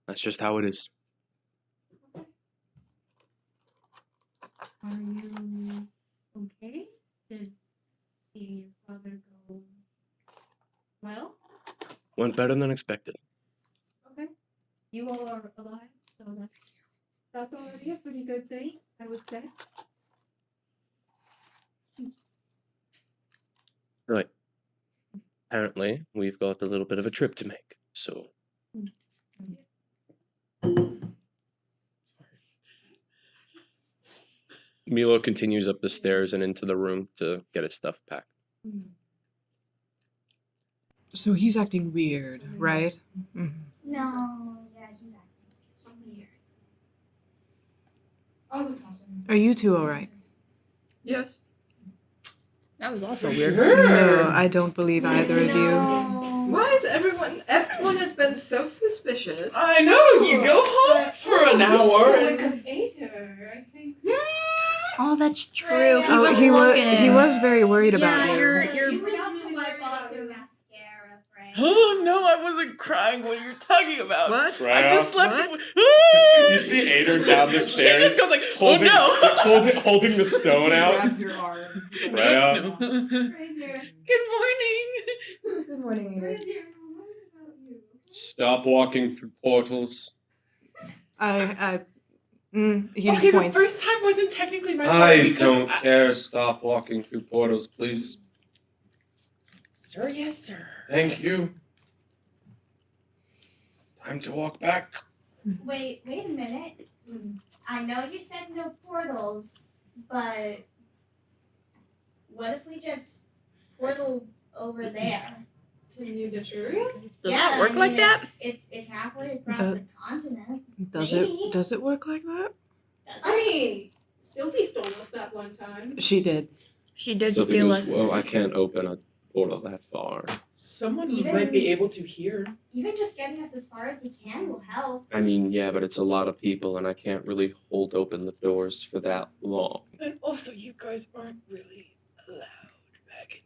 Speaker 1: That's just how it is.
Speaker 4: Are you okay? Did seeing your father go well?
Speaker 1: Went better than expected.
Speaker 4: Okay. You all are alive, so that's already a pretty good thing, I would say.
Speaker 1: Right. Apparently, we've got a little bit of a trip to make, so. Milo continues up the stairs and into the room to get his stuff packed.
Speaker 7: So he's acting weird, right? Mhm.
Speaker 8: No, yeah, he's acting
Speaker 4: So weird. I'll go talk to him.
Speaker 7: Are you two all right?
Speaker 5: Yes.
Speaker 9: That was also weird.
Speaker 7: No, I don't believe either of you.
Speaker 5: Why is everyone has been so suspicious?
Speaker 6: I know, you go home for an hour.
Speaker 4: Like an her, I think.
Speaker 9: Oh, that's true. He
Speaker 7: Oh,
Speaker 9: was
Speaker 7: he
Speaker 9: looking.
Speaker 7: was very worried about
Speaker 9: Yeah,
Speaker 7: you.
Speaker 9: you're-
Speaker 8: You forgot to wipe off your mascara, Frank.
Speaker 6: Oh no, I wasn't crying. What are you talking about?
Speaker 5: What?
Speaker 6: I just slept.
Speaker 5: What?
Speaker 1: You see Ader down the
Speaker 6: She
Speaker 1: stairs,
Speaker 6: just goes like,
Speaker 1: holding,
Speaker 6: "Oh no!"
Speaker 1: holding the stone out.
Speaker 7: Grabs your arm.
Speaker 1: Freya.
Speaker 6: Good morning.
Speaker 7: Good morning, Ada.
Speaker 1: Stop walking through portals.
Speaker 7: He
Speaker 6: Okay,
Speaker 7: points.
Speaker 6: the first time wasn't technically my fault
Speaker 1: I
Speaker 6: because
Speaker 1: don't care. Stop walking through portals, please.
Speaker 6: Sir, yes, sir.
Speaker 1: Thank you. Time to walk back.
Speaker 8: Wait a minute. I know you said no portals, but what if we just portal over there?
Speaker 4: To the new area?
Speaker 9: Does that work like that?
Speaker 8: It's halfway across
Speaker 7: Does-
Speaker 8: the continent.
Speaker 7: Does
Speaker 8: Maybe.
Speaker 7: it? Does it work like that?
Speaker 4: I mean, Sylvie stole us that one time.
Speaker 7: She did.
Speaker 9: She did
Speaker 1: Sophie
Speaker 9: steal
Speaker 1: goes,
Speaker 9: us.
Speaker 1: well, I can't open a portal that far.
Speaker 6: Someone
Speaker 8: Even-
Speaker 6: might be able to hear.
Speaker 8: Even just getting us as far as he can will help.
Speaker 1: I mean, yeah, but it's a lot of people, and I can't really hold open the doors for that long.
Speaker 6: And also, you guys aren't really allowed back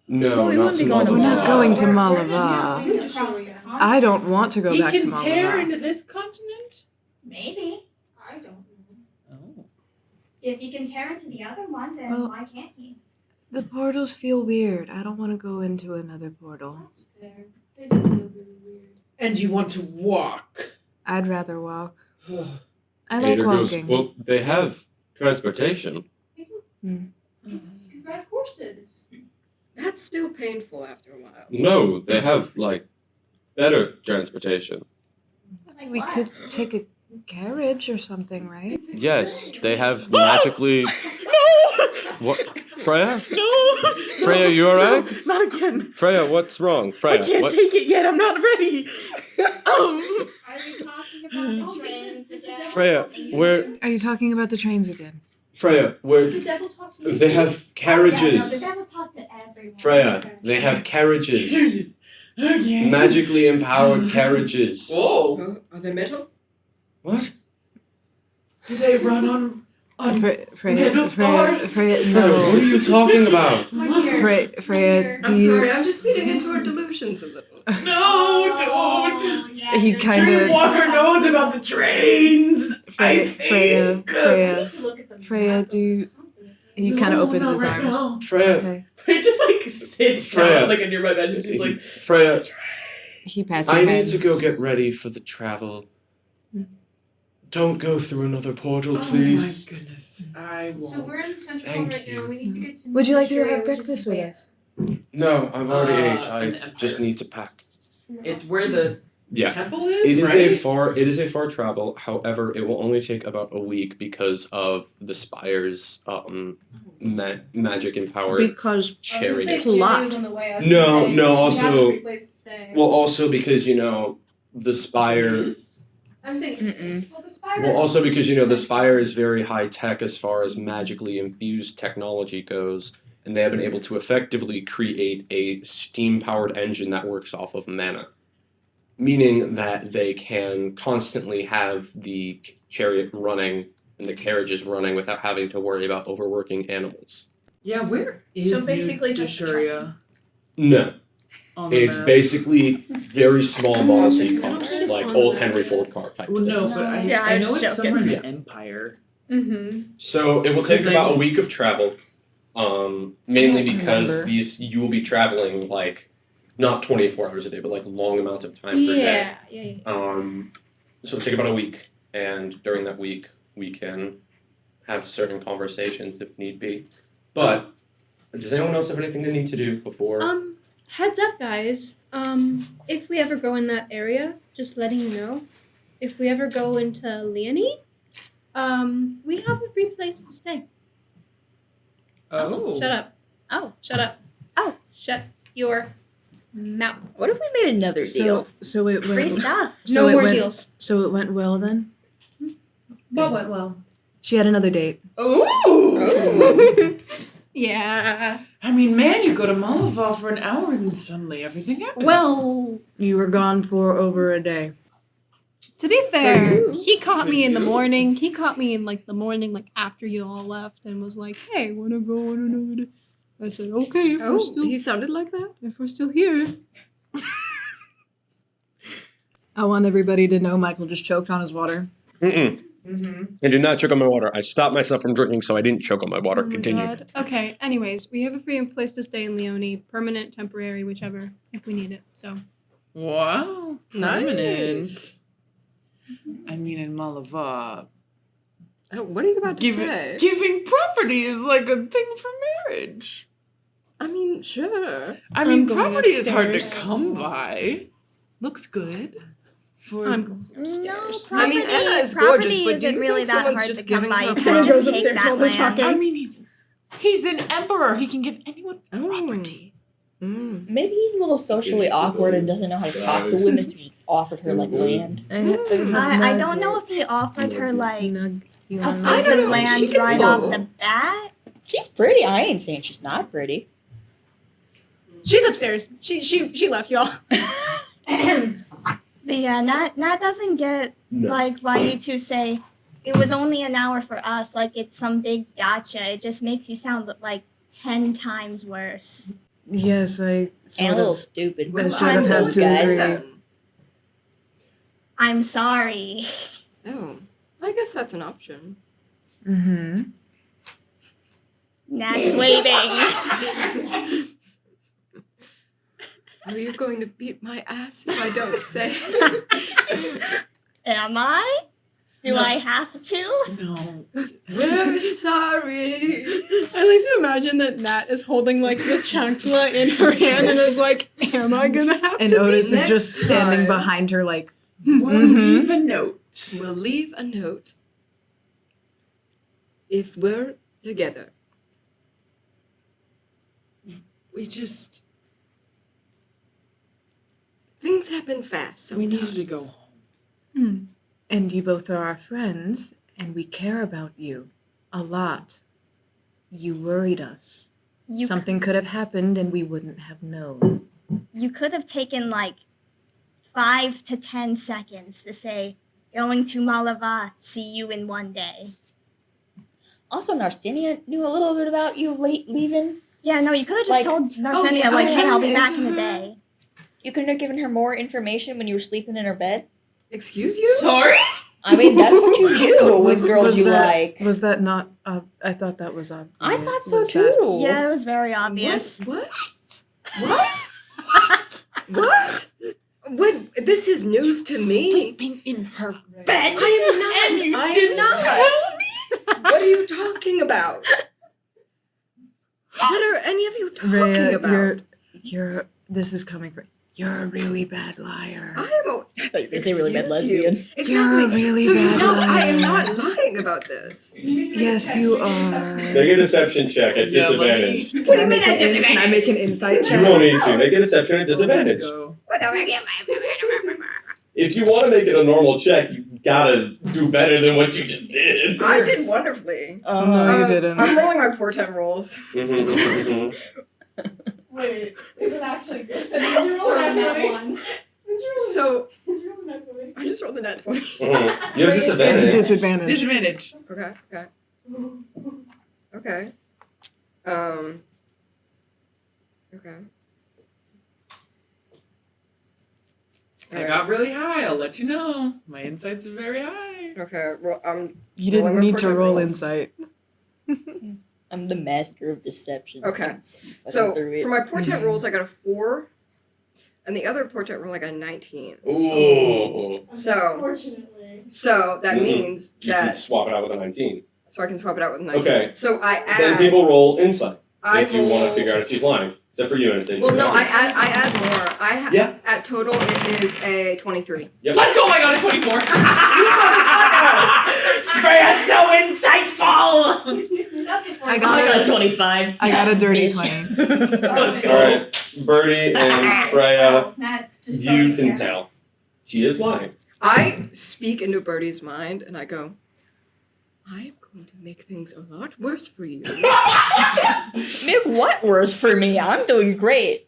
Speaker 6: in.
Speaker 1: No,
Speaker 9: Well, we
Speaker 1: not
Speaker 9: wouldn't
Speaker 1: to
Speaker 9: be going to
Speaker 7: We're not
Speaker 1: Malabar.
Speaker 7: going to
Speaker 8: We're
Speaker 7: Malabar.
Speaker 8: going across the continent.
Speaker 7: I don't want to go
Speaker 6: He
Speaker 7: back to
Speaker 6: can tear
Speaker 7: Malabar.
Speaker 6: into this continent?
Speaker 8: Maybe.
Speaker 4: I don't know.
Speaker 6: Oh.
Speaker 8: If he can tear into the other one, then
Speaker 7: Well-
Speaker 8: why can't he?
Speaker 7: The portals feel weird. I don't want to go into another portal.
Speaker 4: That's fair. They do feel really weird.
Speaker 6: And you want to walk.
Speaker 7: I'd rather walk.
Speaker 6: Oh,
Speaker 7: I like
Speaker 1: Ada goes,
Speaker 7: walking.
Speaker 1: well, they have transportation.
Speaker 4: You
Speaker 7: Hmm.
Speaker 4: could ride horses.
Speaker 5: That's still painful after a while.
Speaker 1: No, they have, like, better transportation.
Speaker 8: Like
Speaker 7: We
Speaker 8: what?
Speaker 7: could take a carriage or something, right?
Speaker 1: Yes, they have magically. What? Freya?
Speaker 6: no!
Speaker 1: Freya, you alright?
Speaker 6: Not again.
Speaker 1: Freya, what's wrong? Freya,
Speaker 6: I can't
Speaker 1: what?
Speaker 6: take it yet. I'm not ready.
Speaker 8: Are we talking about the trains again?
Speaker 1: Freya, where?
Speaker 7: Are you talking about the trains again?
Speaker 1: Freya, where?
Speaker 4: The devil talks to you.
Speaker 1: They have
Speaker 8: Oh, yeah, no, the
Speaker 1: carriages.
Speaker 8: devil talked to everyone.
Speaker 1: Freya, they have carriages.
Speaker 6: Okay.
Speaker 1: Magically empowered carriages.
Speaker 6: Whoa.
Speaker 5: Are they metal?
Speaker 1: What?
Speaker 6: Do they run on
Speaker 7: Freya,
Speaker 6: Middle bars?
Speaker 7: Freya,
Speaker 1: Freya, what are
Speaker 7: no.
Speaker 1: you talking about?
Speaker 4: My dear.
Speaker 7: Freya,
Speaker 5: I'm
Speaker 7: do you?
Speaker 5: sorry, I'm just feeding into her delusions a little.
Speaker 6: No, don't.
Speaker 8: Oh, yeah,
Speaker 7: He
Speaker 8: you're
Speaker 7: kinda-
Speaker 6: Dreamwalker knows about the trains. I
Speaker 7: Freya,
Speaker 6: think.
Speaker 7: Freya,
Speaker 4: Look at the
Speaker 7: Freya,
Speaker 4: map of
Speaker 7: do
Speaker 4: the continent.
Speaker 7: he kind of
Speaker 6: No,
Speaker 7: opens
Speaker 6: not
Speaker 7: his
Speaker 6: right
Speaker 7: arms?
Speaker 6: now.
Speaker 1: Freya,
Speaker 7: Okay.
Speaker 6: He just like sits
Speaker 1: Freya.
Speaker 6: down like a nearby bed and just like
Speaker 1: Freya,
Speaker 7: He pats
Speaker 1: I
Speaker 7: your
Speaker 1: need
Speaker 7: head.
Speaker 1: to go get ready for the travel. Don't go through another portal,
Speaker 6: Oh
Speaker 1: please.
Speaker 6: my goodness. I won't.
Speaker 4: So we're in Central
Speaker 1: Thank
Speaker 4: right
Speaker 1: you.
Speaker 4: now. We need to get to.
Speaker 7: Would you like to
Speaker 4: Nigeria,
Speaker 7: have
Speaker 4: which is
Speaker 7: breakfast with
Speaker 4: where?
Speaker 7: us?
Speaker 1: No, I've already ate.
Speaker 6: an
Speaker 1: I
Speaker 6: empire.
Speaker 1: just need to pack.
Speaker 6: It's where the
Speaker 1: Yeah.
Speaker 6: temple is,
Speaker 1: It is
Speaker 6: right?
Speaker 1: it is a far travel. However, it will only take about a week because of the spire's magic empowered
Speaker 7: Because
Speaker 4: I was gonna say
Speaker 1: chariot.
Speaker 4: Tuesday
Speaker 7: Plot.
Speaker 4: was on the way. I was
Speaker 1: No,
Speaker 4: gonna say,
Speaker 1: no,
Speaker 4: we have a
Speaker 1: also-
Speaker 4: free place to stay.
Speaker 1: Well, also because the spire.
Speaker 4: I'm saying.
Speaker 9: Mm-mm.
Speaker 4: Well, the spire.
Speaker 1: Well,
Speaker 4: is-
Speaker 1: also because the spire is very high tech as far as magically infused technology goes, and they have been able to effectively create a steam powered engine that works off of mana, meaning that they can constantly have the chariot running and the carriages running without having to worry about overworking animals.
Speaker 6: Yeah, where is
Speaker 9: So basically
Speaker 6: New
Speaker 9: just a
Speaker 6: Dashuria
Speaker 1: No,
Speaker 6: on the
Speaker 1: it's
Speaker 6: map?
Speaker 1: basically very small Model T
Speaker 4: I don't
Speaker 1: cars,
Speaker 4: think it's
Speaker 1: like
Speaker 4: on
Speaker 1: old
Speaker 4: the
Speaker 1: Henry
Speaker 4: map.
Speaker 1: Ford car type
Speaker 6: Well, no,
Speaker 1: things.
Speaker 6: but I,
Speaker 9: Yeah,
Speaker 6: I
Speaker 9: I
Speaker 6: know
Speaker 9: was
Speaker 6: it's
Speaker 9: just
Speaker 6: somewhere in
Speaker 1: joking.
Speaker 6: the Empire.
Speaker 9: Mm-hmm.
Speaker 1: So it will take
Speaker 6: Because
Speaker 1: about
Speaker 6: I-
Speaker 1: a week of travel, mainly
Speaker 7: don't
Speaker 1: because
Speaker 7: remember.
Speaker 1: you will be traveling like not 24 hours a day, but like long amounts of time per day.
Speaker 9: Yeah.
Speaker 1: So it'll take about a week, and during that week we can have certain conversations if need be. But does anyone else have anything they need to do before?
Speaker 10: Heads up, guys. If we ever go in that area, just letting you know. If we ever go into Leonie, we have a free place to stay.
Speaker 6: Oh.
Speaker 10: Shut up.
Speaker 9: Oh.
Speaker 10: Shut up.
Speaker 9: Oh.
Speaker 10: Shut your mouth.
Speaker 9: What if we made another deal?
Speaker 7: So it
Speaker 9: Free
Speaker 7: went.
Speaker 9: stuff.
Speaker 7: So
Speaker 10: No
Speaker 7: it
Speaker 10: more
Speaker 7: went-
Speaker 10: deals.
Speaker 7: So it went well then.
Speaker 6: What went well?
Speaker 7: She had another date.
Speaker 6: Ooh.
Speaker 10: Yeah.
Speaker 6: I mean, man, you go to Malaval for an hour and suddenly everything happens.
Speaker 10: Well,
Speaker 7: You were gone for over a day.
Speaker 10: to be fair,
Speaker 5: you.
Speaker 10: he caught
Speaker 6: For
Speaker 10: me in the
Speaker 6: you.
Speaker 10: morning. He caught me in like the morning, like after you all left, and was like, "Hey, wanna go on another?" I said, "Okay, if we're
Speaker 5: Oh,
Speaker 10: still
Speaker 5: he sounded like that?
Speaker 10: if we're still here."
Speaker 7: I want everybody to know Michael just choked on his water.
Speaker 1: Mm-mm.
Speaker 6: Mm-hmm.
Speaker 1: I did not choke on my water. I stopped myself from drinking, so I didn't choke on my water.
Speaker 10: Oh my
Speaker 1: Continue.
Speaker 10: God. Okay. Anyways, we have a free place to stay in Leone, permanent, temporary, whichever, if we need it. So
Speaker 6: Wow.
Speaker 5: Nice.
Speaker 6: Permanent. I mean, in Malaval,
Speaker 5: Oh, what are you about to say?
Speaker 6: giving property is like a thing for marriage.
Speaker 5: I mean, sure.
Speaker 6: I mean,
Speaker 10: I'm going
Speaker 6: property is hard to
Speaker 10: upstairs.
Speaker 6: come by. Looks good. For
Speaker 10: I'm going
Speaker 8: No,
Speaker 10: upstairs.
Speaker 5: I mean,
Speaker 8: property-
Speaker 5: Anna is
Speaker 8: property
Speaker 5: gorgeous, but do
Speaker 8: isn't
Speaker 5: you
Speaker 8: really
Speaker 5: think
Speaker 8: that
Speaker 5: someone's
Speaker 8: hard
Speaker 5: just
Speaker 8: to come
Speaker 5: giving
Speaker 8: by.
Speaker 5: her
Speaker 8: You
Speaker 5: property?
Speaker 8: kind of just
Speaker 10: Goes
Speaker 8: take
Speaker 10: upstairs
Speaker 8: that
Speaker 10: while we're
Speaker 8: land.
Speaker 10: talking.
Speaker 6: I mean, he's He's an emperor. He can give anyone property.
Speaker 9: Maybe he's a little socially awkward and doesn't know how to talk to women, so just offered her like land.
Speaker 8: I don't know if he offered her like a
Speaker 5: I
Speaker 8: piece
Speaker 5: don't
Speaker 8: of
Speaker 5: know,
Speaker 8: land
Speaker 5: she could
Speaker 8: right
Speaker 5: go.
Speaker 8: off the bat.
Speaker 9: She's pretty. I ain't saying she's not pretty.
Speaker 10: She's upstairs. She left, y'all.
Speaker 8: But yeah, that doesn't get like why you two say it was only an hour for us, like it's some big gotcha. It just makes you sound like 10 times worse.
Speaker 7: Yes, I
Speaker 9: And a
Speaker 7: sort
Speaker 9: little
Speaker 7: of.
Speaker 9: stupid.
Speaker 7: I sort of have to
Speaker 9: guys.
Speaker 7: agree.
Speaker 8: I'm sorry.
Speaker 5: Oh, I guess that's an option.
Speaker 7: Mm-hmm.
Speaker 8: Nat's waving.
Speaker 5: Are you going to beat my ass if I don't say?
Speaker 8: Am I? Do
Speaker 6: No.
Speaker 8: I have to?
Speaker 6: No.
Speaker 5: We're sorry.
Speaker 10: I like to imagine that Nat is holding like the chancla in her hand and is like, "Am I gonna have
Speaker 7: And
Speaker 10: to?"
Speaker 7: Otis is
Speaker 5: next
Speaker 7: just standing
Speaker 5: time.
Speaker 7: behind her like,
Speaker 6: We'll leave a note.
Speaker 5: We'll leave a note. If we're together.
Speaker 6: We just.
Speaker 5: Things happen fast.
Speaker 6: We
Speaker 5: Sometimes.
Speaker 6: needed to go home.
Speaker 7: and you both are our friends, and we care about you a lot. You worried us.
Speaker 8: You
Speaker 7: Something could have happened and we wouldn't have known.
Speaker 8: you could have taken like 5 to 10 seconds to say, going to Malava, see you in one day.
Speaker 9: Also, Narcinia knew a little bit about you leaving.
Speaker 8: Yeah, no, you could have just
Speaker 9: Like-
Speaker 8: told Narcinia,
Speaker 5: yeah,
Speaker 8: like,
Speaker 5: I
Speaker 8: hey, I'll be
Speaker 5: ran
Speaker 8: back
Speaker 5: into
Speaker 8: in a
Speaker 5: her.
Speaker 8: day.
Speaker 9: You couldn't have given her more information when you were sleeping in her bed.
Speaker 5: Excuse you?
Speaker 6: Sorry?
Speaker 9: I mean, that's what you do with girls you
Speaker 7: that,
Speaker 9: like.
Speaker 7: Was that not? I thought that was obvious.
Speaker 9: I thought so
Speaker 7: Was
Speaker 9: too.
Speaker 7: that-
Speaker 8: Yeah, it was very obvious.
Speaker 5: What? What? What? This is news to me.
Speaker 6: Sleeping in her bed.
Speaker 5: I am not. I am not. What are you talking about? What are any of you talking
Speaker 7: Rhea,
Speaker 5: about?
Speaker 7: you're. This is coming from. You're a really bad liar.
Speaker 5: I am a.
Speaker 9: I thought you were gonna say really bad
Speaker 5: Excuse you.
Speaker 9: lesbian.
Speaker 5: Exactly.
Speaker 7: You're a really
Speaker 5: so
Speaker 7: bad
Speaker 5: no, I am
Speaker 7: liar.
Speaker 5: not lying about this.
Speaker 7: Yes, you are.
Speaker 1: Make a deception check at
Speaker 6: Yeah, let me-
Speaker 1: disadvantage.
Speaker 7: What do you mean at disadvantage? Can I make an insight
Speaker 1: You
Speaker 7: check?
Speaker 1: won't need to. Make a deception at disadvantage.
Speaker 6: Let's go.
Speaker 1: If you want to make it a normal check, you gotta do better than what you just did.
Speaker 5: I did wonderfully.
Speaker 7: No, you didn't.
Speaker 5: I'm rolling my portent rolls.
Speaker 1: Mhm,
Speaker 4: Wait, is it actually good? Did you roll that one?
Speaker 5: So I just rolled the net 20.
Speaker 1: mhm. You have
Speaker 7: It's
Speaker 1: disadvantage.
Speaker 7: disadvantage.
Speaker 6: Disadvantage.
Speaker 5: Okay. Okay. Okay.
Speaker 6: I got really high. I'll let you know. My insights are very high.
Speaker 5: Okay. Well,
Speaker 7: You
Speaker 5: rolling
Speaker 7: didn't
Speaker 5: my
Speaker 7: need to
Speaker 5: portent
Speaker 7: roll
Speaker 5: rolls.
Speaker 7: insight.
Speaker 9: I'm the master of deception.
Speaker 5: Okay.
Speaker 9: I can see if I
Speaker 5: So
Speaker 9: can through it.
Speaker 5: for my portent rolls, I got a 4, and the other portent roll I got a 19.
Speaker 1: Ooh.
Speaker 5: So
Speaker 4: Unfortunately.
Speaker 5: that
Speaker 1: Mhm.
Speaker 5: means
Speaker 1: You can
Speaker 5: that
Speaker 1: swap it out with a 19.
Speaker 5: so I can swap it out with a 19.
Speaker 1: Okay.
Speaker 5: So I add.
Speaker 1: Then people roll insight
Speaker 5: I
Speaker 1: if you want to
Speaker 5: roll-
Speaker 1: figure out if she's lying. Except for you, Anastasia.
Speaker 5: Well, no, I add more.
Speaker 1: Yeah.
Speaker 5: At total it is a 23.
Speaker 1: Yep.
Speaker 6: Let's go! I got a 24. Freya's so insightful.
Speaker 7: I
Speaker 9: I
Speaker 7: got
Speaker 9: got
Speaker 7: a
Speaker 9: 25.
Speaker 7: I got a dirty
Speaker 9: Bitch.
Speaker 7: 20.
Speaker 6: Let's go.
Speaker 1: All right, Birdie and Freya,
Speaker 4: Nat just
Speaker 1: you
Speaker 4: doesn't
Speaker 1: can
Speaker 4: care.
Speaker 1: tell. She is lying.
Speaker 5: I speak into Birdie's mind and I go, I am going to make things a lot worse for you.
Speaker 9: Make what worse for me? I'm doing great.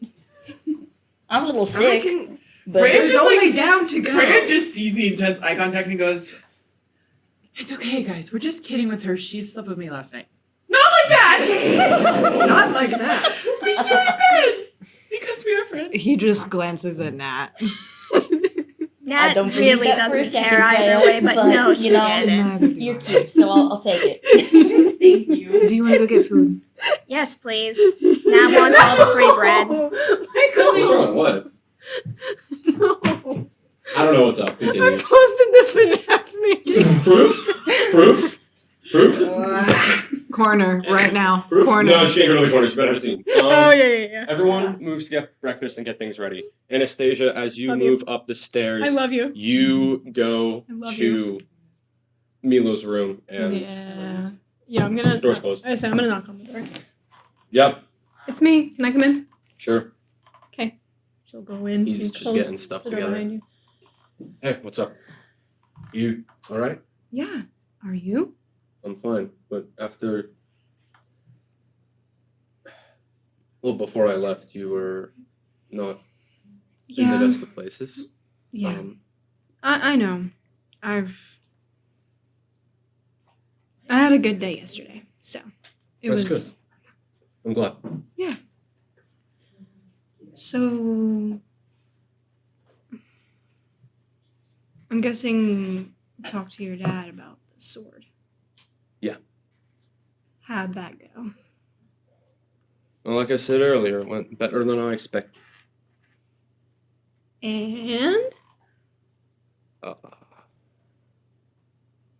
Speaker 9: I'm a little
Speaker 5: I
Speaker 9: sick.
Speaker 5: can.
Speaker 9: But
Speaker 6: Freya
Speaker 5: There's
Speaker 6: just,
Speaker 5: only
Speaker 6: like-
Speaker 5: down to go.
Speaker 6: Freya just sees the intense eye contact and goes, "It's okay, guys. We're just kidding with her. She slept with me last night." Not like that.
Speaker 5: Not like that.
Speaker 6: We shared a bed because we are friends.
Speaker 7: He just glances at Nat.
Speaker 8: Nat
Speaker 9: don't believe
Speaker 8: really
Speaker 9: that for a
Speaker 8: doesn't
Speaker 9: second,
Speaker 8: care either
Speaker 9: Freya,
Speaker 8: way, but no,
Speaker 9: you
Speaker 8: she
Speaker 9: know,
Speaker 8: didn't.
Speaker 7: Neither do
Speaker 9: You're
Speaker 7: I.
Speaker 9: cute, so I'll take it.
Speaker 4: Thank you.
Speaker 7: Do you want to go get food?
Speaker 8: Yes, please. Nat wants all the free bread.
Speaker 1: What's wrong? What? I don't know what's up. Continue.
Speaker 7: posted the FNAF
Speaker 1: Proof? Proof? Proof?
Speaker 7: corner right now.
Speaker 1: Proof?
Speaker 7: Corner.
Speaker 1: No, she can't go to the corner. She better have a scene.
Speaker 10: yeah.
Speaker 1: Everyone moves to get breakfast and get things ready. Anastasia, as you
Speaker 10: Love you.
Speaker 1: move up the stairs,
Speaker 10: I love you.
Speaker 1: you go
Speaker 10: I love
Speaker 1: to Milo's room and
Speaker 7: Yeah.
Speaker 10: Yeah, I'm gonna.
Speaker 1: Door's closed.
Speaker 10: I said I'm gonna knock on the door.
Speaker 1: Yep.
Speaker 10: It's me. Can I come in?
Speaker 1: Sure.
Speaker 10: Okay. She'll go in.
Speaker 1: He's
Speaker 10: and
Speaker 1: just
Speaker 10: close
Speaker 1: getting stuff
Speaker 10: the door
Speaker 1: together.
Speaker 10: behind you.
Speaker 1: Hey, what's up? You all right?
Speaker 10: Yeah. Are you?
Speaker 1: I'm fine, but after. Well, before I left, you were not in the
Speaker 10: Yeah.
Speaker 1: best of places.
Speaker 10: Yeah. I know. I had a good day yesterday, so it
Speaker 1: That's
Speaker 10: was.
Speaker 1: good. I'm glad.
Speaker 10: Yeah. So I'm guessing you talked to your dad about the sword.
Speaker 1: Yeah.
Speaker 10: How'd that go?
Speaker 1: Well, like I said earlier, it went better than I expected.
Speaker 10: And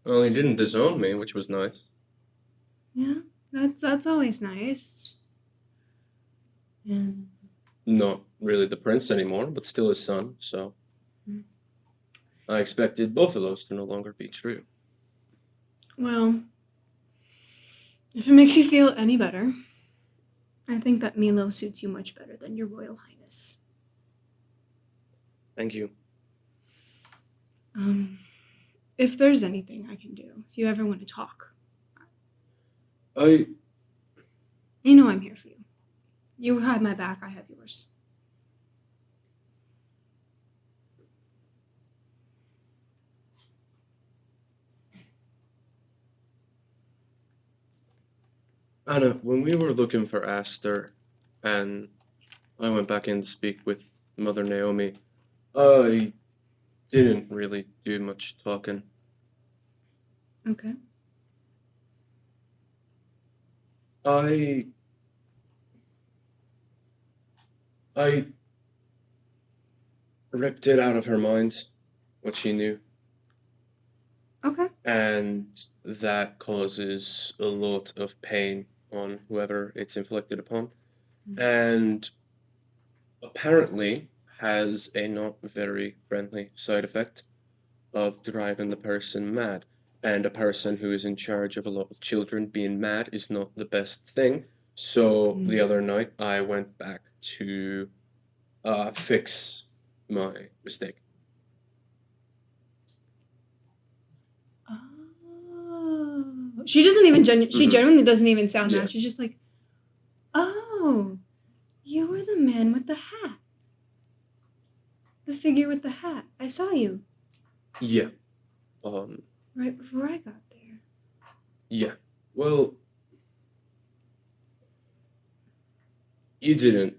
Speaker 1: Well, he didn't disown me, which was nice.
Speaker 10: yeah, that's always nice. And
Speaker 1: Not really the prince anymore, but still his son, so.
Speaker 10: Mm.
Speaker 1: I expected both of those to no longer be true.
Speaker 10: well, if it makes you feel any better, I think that Milo suits you much better than your Royal Highness.
Speaker 1: Thank you.
Speaker 10: If there's anything I can do, if you ever want to talk,
Speaker 1: I
Speaker 10: you know I'm here for you. You have my back, I have yours.
Speaker 1: Anna, when we were looking for Aster, and I went back in to speak with Mother Naomi, I didn't really do much talking.
Speaker 10: Okay.
Speaker 1: I ripped it out of her mind, what she knew,
Speaker 10: Okay.
Speaker 1: and that causes a lot of pain on whoever it's inflicted upon, and apparently has a not very friendly side effect of driving the person mad. And a person who is in charge of a lot of children being mad is not the best thing. So the other night I went back to fix my mistake.
Speaker 10: Oh. She doesn't even she
Speaker 1: Mhm.
Speaker 10: genuinely doesn't even sound
Speaker 1: Yeah.
Speaker 10: mad. She's just like, "Oh, you were the man with the hat. The figure with the hat. I saw you
Speaker 1: Yeah.
Speaker 10: right before I got there."
Speaker 1: Yeah. Well, you didn't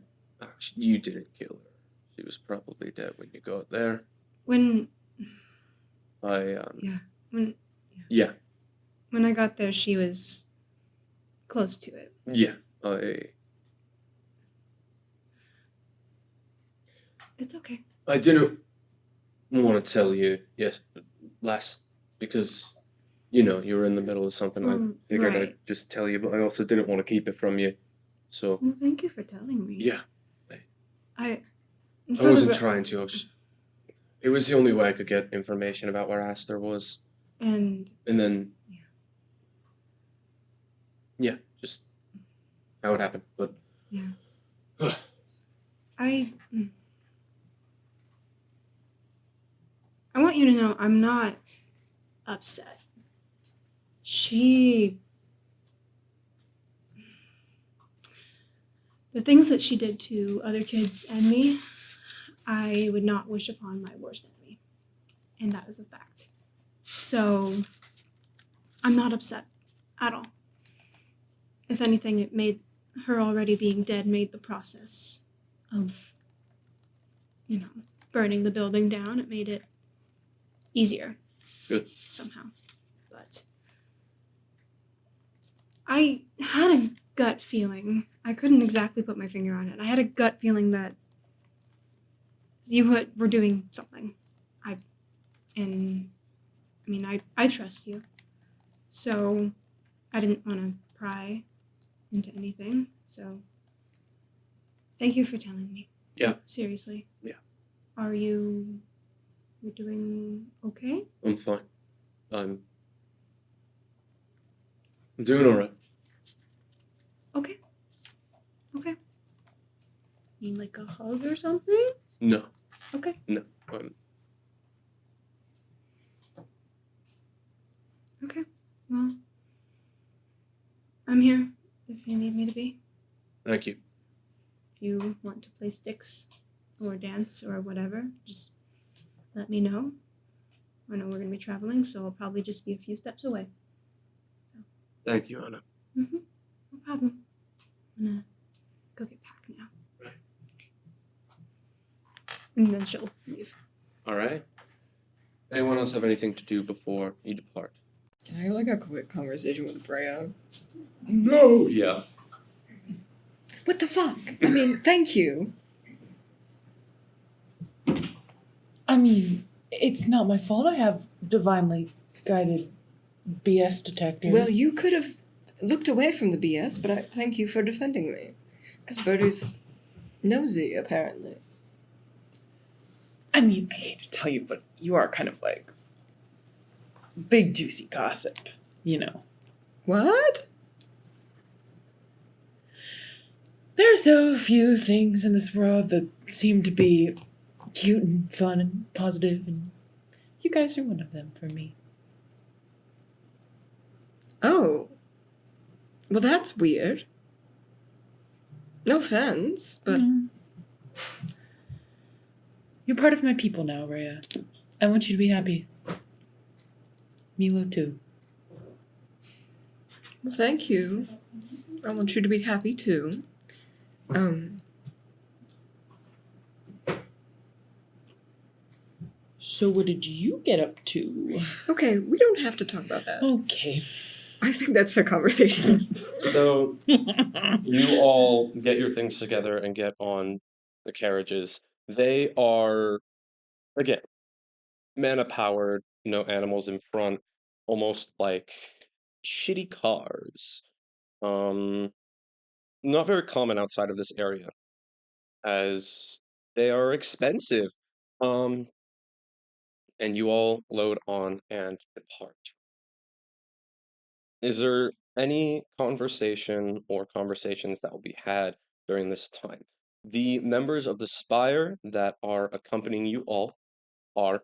Speaker 1: kill her. She was probably dead when you got there.
Speaker 10: When
Speaker 1: I
Speaker 10: Yeah. When I got there, she was close to it.
Speaker 1: Yeah.
Speaker 10: It's okay.
Speaker 1: I didn't want to tell you last because you were in the middle of something. I figured
Speaker 10: right.
Speaker 1: I'd just tell you, but I also didn't want to keep it from you. So
Speaker 10: Well, thank you for telling me.
Speaker 1: yeah,
Speaker 10: I
Speaker 1: wasn't trying to. It was the only way I could get information about where Aster was,
Speaker 10: And
Speaker 1: then just how it happened. But
Speaker 10: yeah. I want you to know I'm not upset. The things that she did to other kids and me, I would not wish upon my worst enemy. And that is a fact. So I'm not upset at all. If anything, it made her already being dead made the process of, burning the building down, it made it easier.
Speaker 1: Good.
Speaker 10: Somehow. But I had a gut feeling. I couldn't exactly put my finger on it. I had a gut feeling that you were doing something. I trust you. So I didn't want to pry into anything. So thank you for telling me.
Speaker 1: Yeah.
Speaker 10: Seriously.
Speaker 1: Yeah.
Speaker 10: Are you doing okay?
Speaker 1: I'm fine. I'm I'm doing all right.
Speaker 10: Okay. Need like a hug or something?
Speaker 1: No.
Speaker 10: Okay.
Speaker 1: No.
Speaker 10: Okay. Well, I'm here if you need me to be.
Speaker 1: Thank you.
Speaker 10: If you want to play sticks or dance or whatever, just let me know. I know we're going to be traveling, so I'll probably just be a few steps away.
Speaker 1: Thank you, Anna.
Speaker 10: Mm-hmm. No problem. I'm going to go get packed now.
Speaker 1: Right.
Speaker 10: And then she'll leave.
Speaker 1: All right. Anyone else have anything to do before you depart?
Speaker 5: Can I have like a quick conversation with Freya?
Speaker 1: No. Yeah.
Speaker 5: What the fuck? I mean, thank you.
Speaker 6: I mean, it's not my fault I have divinely guided BS detectors.
Speaker 5: Well, you could have looked away from the BS, but I thank you for defending me. Because Birdie's nosy, apparently.
Speaker 6: I mean, I hate to tell you, but you are kind of like big juicy gossip, you know.
Speaker 5: What?
Speaker 6: There are so few things in this world that seem to be cute and fun and positive, and you guys are one of them for me.
Speaker 5: Oh. Well, that's weird. No offense, but...
Speaker 6: You're part of my people now, Rhea. I want you to be happy. Milo, too.
Speaker 5: Well, thank you. I want you to be happy, too.
Speaker 6: So what did you get up to?
Speaker 5: Okay, we don't have to talk about that.
Speaker 6: Okay.
Speaker 5: I think that's a conversation.
Speaker 1: So you all get your things together and get on the carriages. They are, again, mana-powered, no animals in front, almost like shitty cars. Not very common outside of this area, as they are expensive. And you all load on and depart. Is there any conversation or conversations that will be had during this time? The members of the Spire that are accompanying you all are.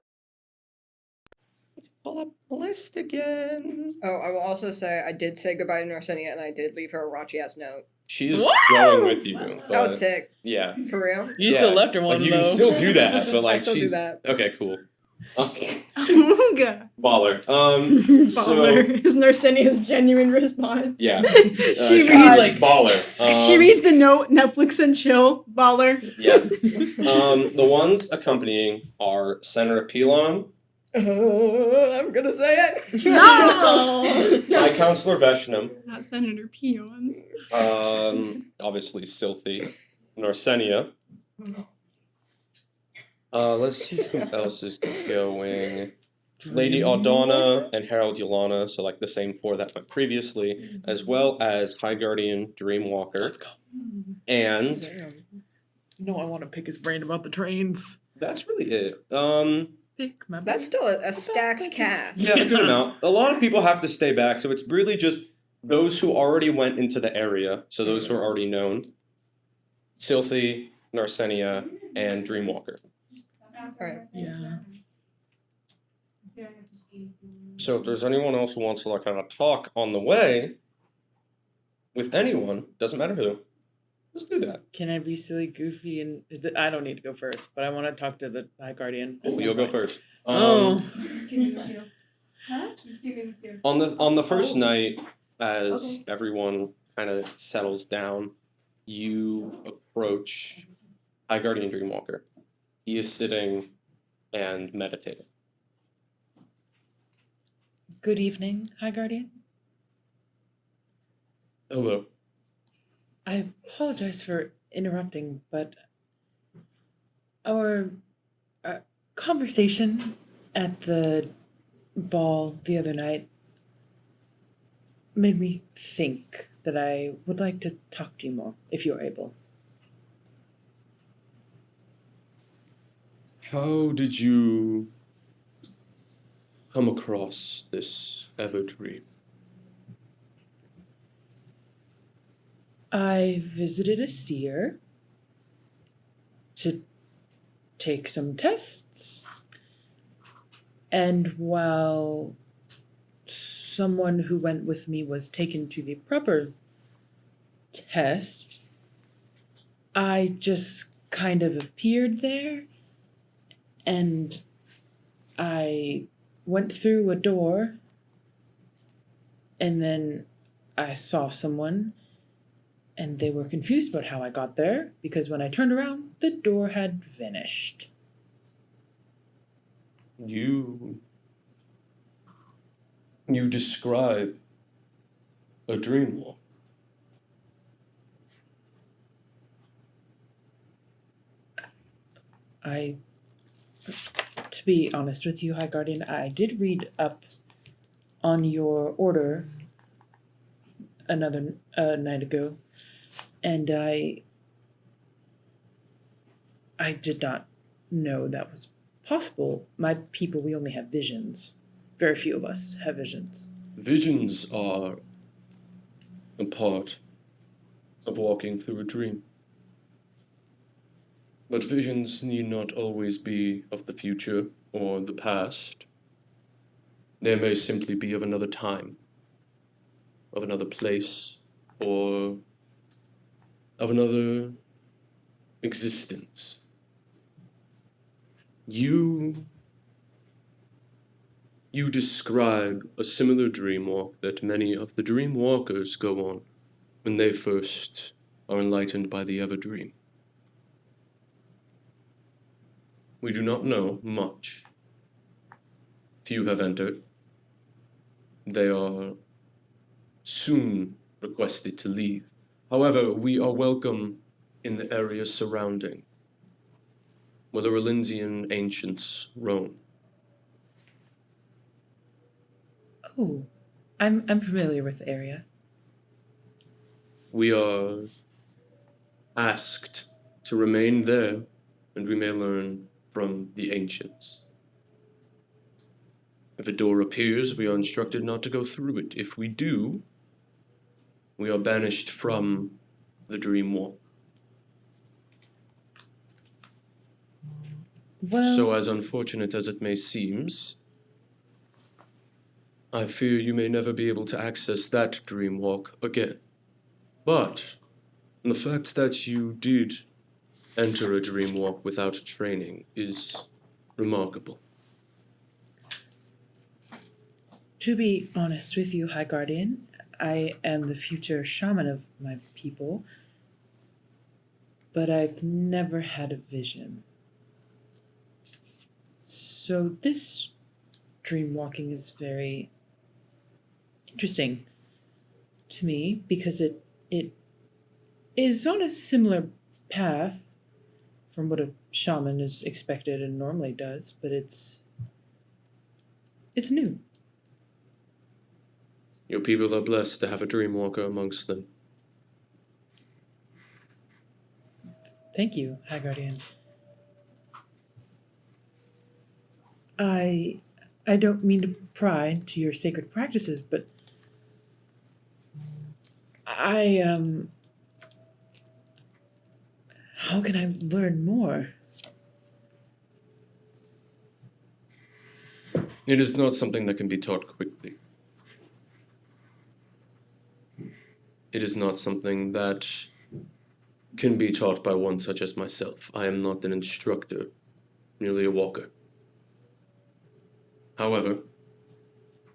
Speaker 1: Pull up the list again.
Speaker 5: Oh, I will also say I did say goodbye to Narcenia, and I did leave her a raunchy-ass note.
Speaker 1: She's going with you.
Speaker 5: That was sick.
Speaker 1: Yeah.
Speaker 5: For real?
Speaker 6: You still left her one,
Speaker 1: like, you
Speaker 6: though.
Speaker 1: can still do that, but like
Speaker 5: I still do
Speaker 1: she's
Speaker 5: that.
Speaker 1: okay. Cool.
Speaker 2: Ooga.
Speaker 1: Baller.
Speaker 2: Baller is Narcenia's genuine response.
Speaker 1: Yeah.
Speaker 2: She
Speaker 1: She's
Speaker 2: reads
Speaker 1: like baller.
Speaker 2: she reads the note, Netflix and chill, baller.
Speaker 1: Yeah. The ones accompanying are Senator Pilon,
Speaker 5: I'm gonna say it.
Speaker 2: No.
Speaker 1: High Counselor Veshnam,
Speaker 10: Not Senator Peon.
Speaker 1: obviously Silthy, Narcenia. Let's see who else is going. Lady Aldana and Harold Yolana, so like the same four that went previously, as well as High Guardian Dreamwalker.
Speaker 6: Let's go.
Speaker 1: And
Speaker 6: No, I want to pick his brain about the trains.
Speaker 1: that's really it.
Speaker 6: Pick my brain.
Speaker 5: That's still a stacked cast.
Speaker 1: Yeah, a good amount. A lot of people have to stay back, so it's really just those who already went into the area, so those who are already known. Silthy, Narcenia, and Dreamwalker.
Speaker 5: Alright.
Speaker 6: Yeah.
Speaker 1: So if there's anyone else who wants to like kind of talk on the way with anyone, doesn't matter who, let's do that.
Speaker 6: Can I be silly, goofy, and I don't need to go first, but I want to talk to the High Guardian.
Speaker 1: Oh, you'll go first.
Speaker 6: Oh.
Speaker 1: On the first night, as everyone kind of settles down, you approach High Guardian Dreamwalker. He is sitting and meditating.
Speaker 6: Good evening, High Guardian.
Speaker 1: Hello.
Speaker 6: I apologize for interrupting, but our conversation at the ball the other night made me think that I would like to talk to you more, if you're able.
Speaker 1: How did you come across this Evertree?
Speaker 6: I visited a seer to take some tests. And while someone who went with me was taken to the proper test, I just kind of appeared there, and I went through a door, and then I saw someone, and they were confused about how I got there, because when I turned around, the door had vanished.
Speaker 1: You describe a dream walk.
Speaker 6: To be honest with you, High Guardian, I did read up on your order another night ago, and I did not know that was possible. My people, we only have visions. Very few of us have visions.
Speaker 1: Visions are a part of walking through a dream. But visions need not always be of the future or the past. They may simply be of another time, of another place, or of another existence. You describe a similar dream walk that many of the dream walkers go on when they first are enlightened by the Everdream. We do not know much. Few have entered. They are soon requested to leave. However, we are welcome in the areas surrounding, where the Relinzian ancients roam.
Speaker 6: Oh, I'm familiar with the area.
Speaker 1: We are asked to remain there, and we may learn from the ancients. If a door appears, we are instructed not to go through it. If we do, we are banished from the dream walk.
Speaker 6: Well,
Speaker 1: So as unfortunate as it may seem, I fear you may never be able to access that dream walk again. But the fact that you did enter a dream walk without training is remarkable.
Speaker 6: to be honest with you, High Guardian, I am the future shaman of my people, but I've never had a vision. So this dream walking is very interesting to me because it is on a similar path from what a shaman is expected and normally does, but it's new.
Speaker 1: Your people are blessed to have a dream walker amongst them.
Speaker 6: Thank you, High Guardian. I don't mean to pry into your sacred practices, but how can I learn more?
Speaker 1: It is not something that can be taught quickly. It is not something that can be taught by one such as myself. I am not an instructor, merely a walker. However,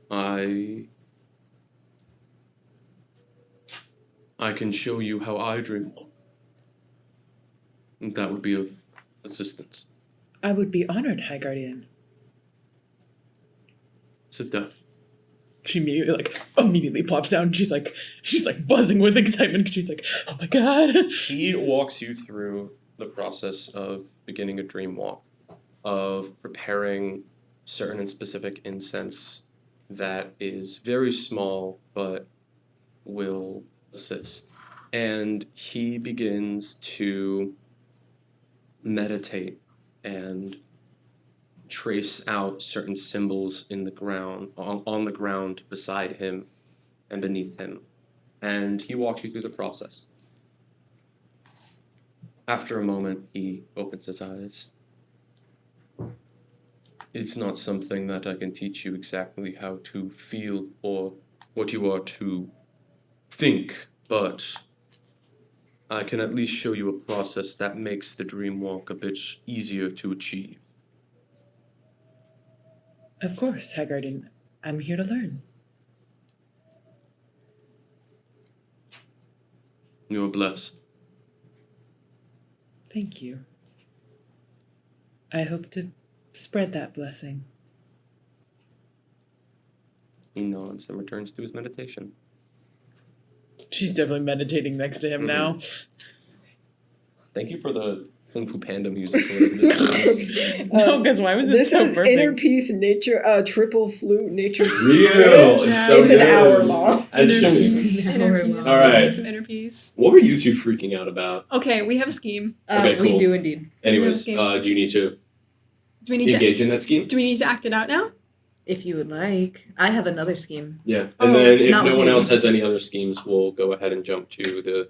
Speaker 1: I can show you how I dream walk. And that would be of assistance.
Speaker 6: I would be honored, High Guardian.
Speaker 1: Sit down.
Speaker 6: She immediately plops down. She's like buzzing with excitement because she's like, oh my god.
Speaker 1: He walks you through the process of beginning a dream walk, of preparing certain and specific incense that is very small but will assist. And he begins to meditate and trace out certain symbols in the ground, on the ground beside him and beneath him. And he walks you through the process. After a moment, he opens his eyes. It's not something that I can teach you exactly how to feel or what you are to think, but I can at least show you a process that makes the dream walk a bit easier to achieve.
Speaker 6: Of course, Haggard, I'm here to learn.
Speaker 1: You are blessed.
Speaker 6: Thank you. I hope to spread that blessing.
Speaker 1: He nods and returns to his meditation.
Speaker 6: She's definitely meditating next to him now.
Speaker 1: Thank you for the Kung Fu Panda music. Or whatever this is.
Speaker 6: No, because why was it
Speaker 5: This
Speaker 6: so
Speaker 5: is
Speaker 6: perfect?
Speaker 5: inner peace nature, triple flute nature.
Speaker 1: Real. It's so
Speaker 5: It's an
Speaker 1: good.
Speaker 5: hour long.
Speaker 1: As it should be.
Speaker 2: Inner peace.
Speaker 1: All right.
Speaker 2: Some inner peace.
Speaker 1: What were you two freaking out about?
Speaker 2: Okay, we have a scheme.
Speaker 1: Okay, cool.
Speaker 3: We do indeed.
Speaker 1: Anyways,
Speaker 2: game.
Speaker 1: do you need to
Speaker 2: Do we need
Speaker 1: engage in that scheme?
Speaker 2: to act it out now?
Speaker 3: If you would like. I have another scheme.
Speaker 1: Yeah.
Speaker 2: Oh,
Speaker 1: And then if
Speaker 3: not
Speaker 1: no
Speaker 3: with
Speaker 1: one
Speaker 3: you.
Speaker 1: else has any other schemes, we'll go ahead and jump to the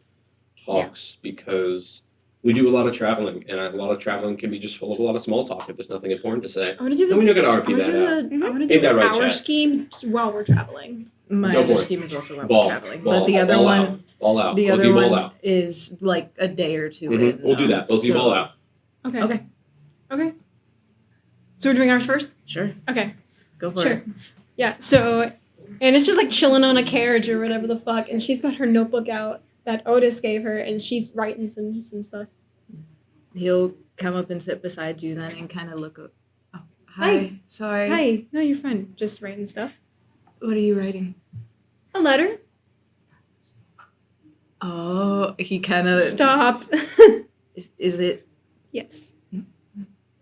Speaker 1: talks because we do a lot of traveling, and a lot of traveling can be just full of a lot of small talk if there's nothing important to say.
Speaker 4: I want to do the.
Speaker 1: And we know gotta
Speaker 4: I
Speaker 1: RP
Speaker 4: want
Speaker 1: that
Speaker 4: to
Speaker 1: out.
Speaker 4: do the. I want to
Speaker 1: Ain't
Speaker 4: do
Speaker 1: that right,
Speaker 4: our
Speaker 1: Chad?
Speaker 4: scheme while we're traveling.
Speaker 3: My
Speaker 1: Go
Speaker 3: other
Speaker 1: for it.
Speaker 3: scheme is also while
Speaker 1: Ball,
Speaker 3: we're traveling.
Speaker 1: ball,
Speaker 3: But the other
Speaker 1: ball
Speaker 3: one
Speaker 1: out. Ball out.
Speaker 3: the
Speaker 1: Both of
Speaker 3: other
Speaker 1: you ball
Speaker 3: one
Speaker 1: out.
Speaker 3: is like a day or two
Speaker 1: Mhm.
Speaker 3: in.
Speaker 1: We'll do that. Both of you
Speaker 3: so-
Speaker 1: ball out.
Speaker 4: Okay.
Speaker 3: Okay.
Speaker 4: Okay. So we're doing ours first.
Speaker 3: Sure.
Speaker 4: Okay.
Speaker 3: Go for
Speaker 4: Sure.
Speaker 3: it.
Speaker 4: Yeah. So, and it's just like chilling on a carriage or whatever the fuck, and she's got her notebook out that Otis gave her, and she's writing some stuff.
Speaker 3: He'll come up and sit beside you then and kind of look up. Oh, hi.
Speaker 4: Hi.
Speaker 3: Sorry.
Speaker 4: Hi. No, you're fine. Just writing stuff.
Speaker 3: What are you writing?
Speaker 4: A letter.
Speaker 3: Oh, he kind of.
Speaker 4: Stop.
Speaker 3: Is it?
Speaker 4: Yes.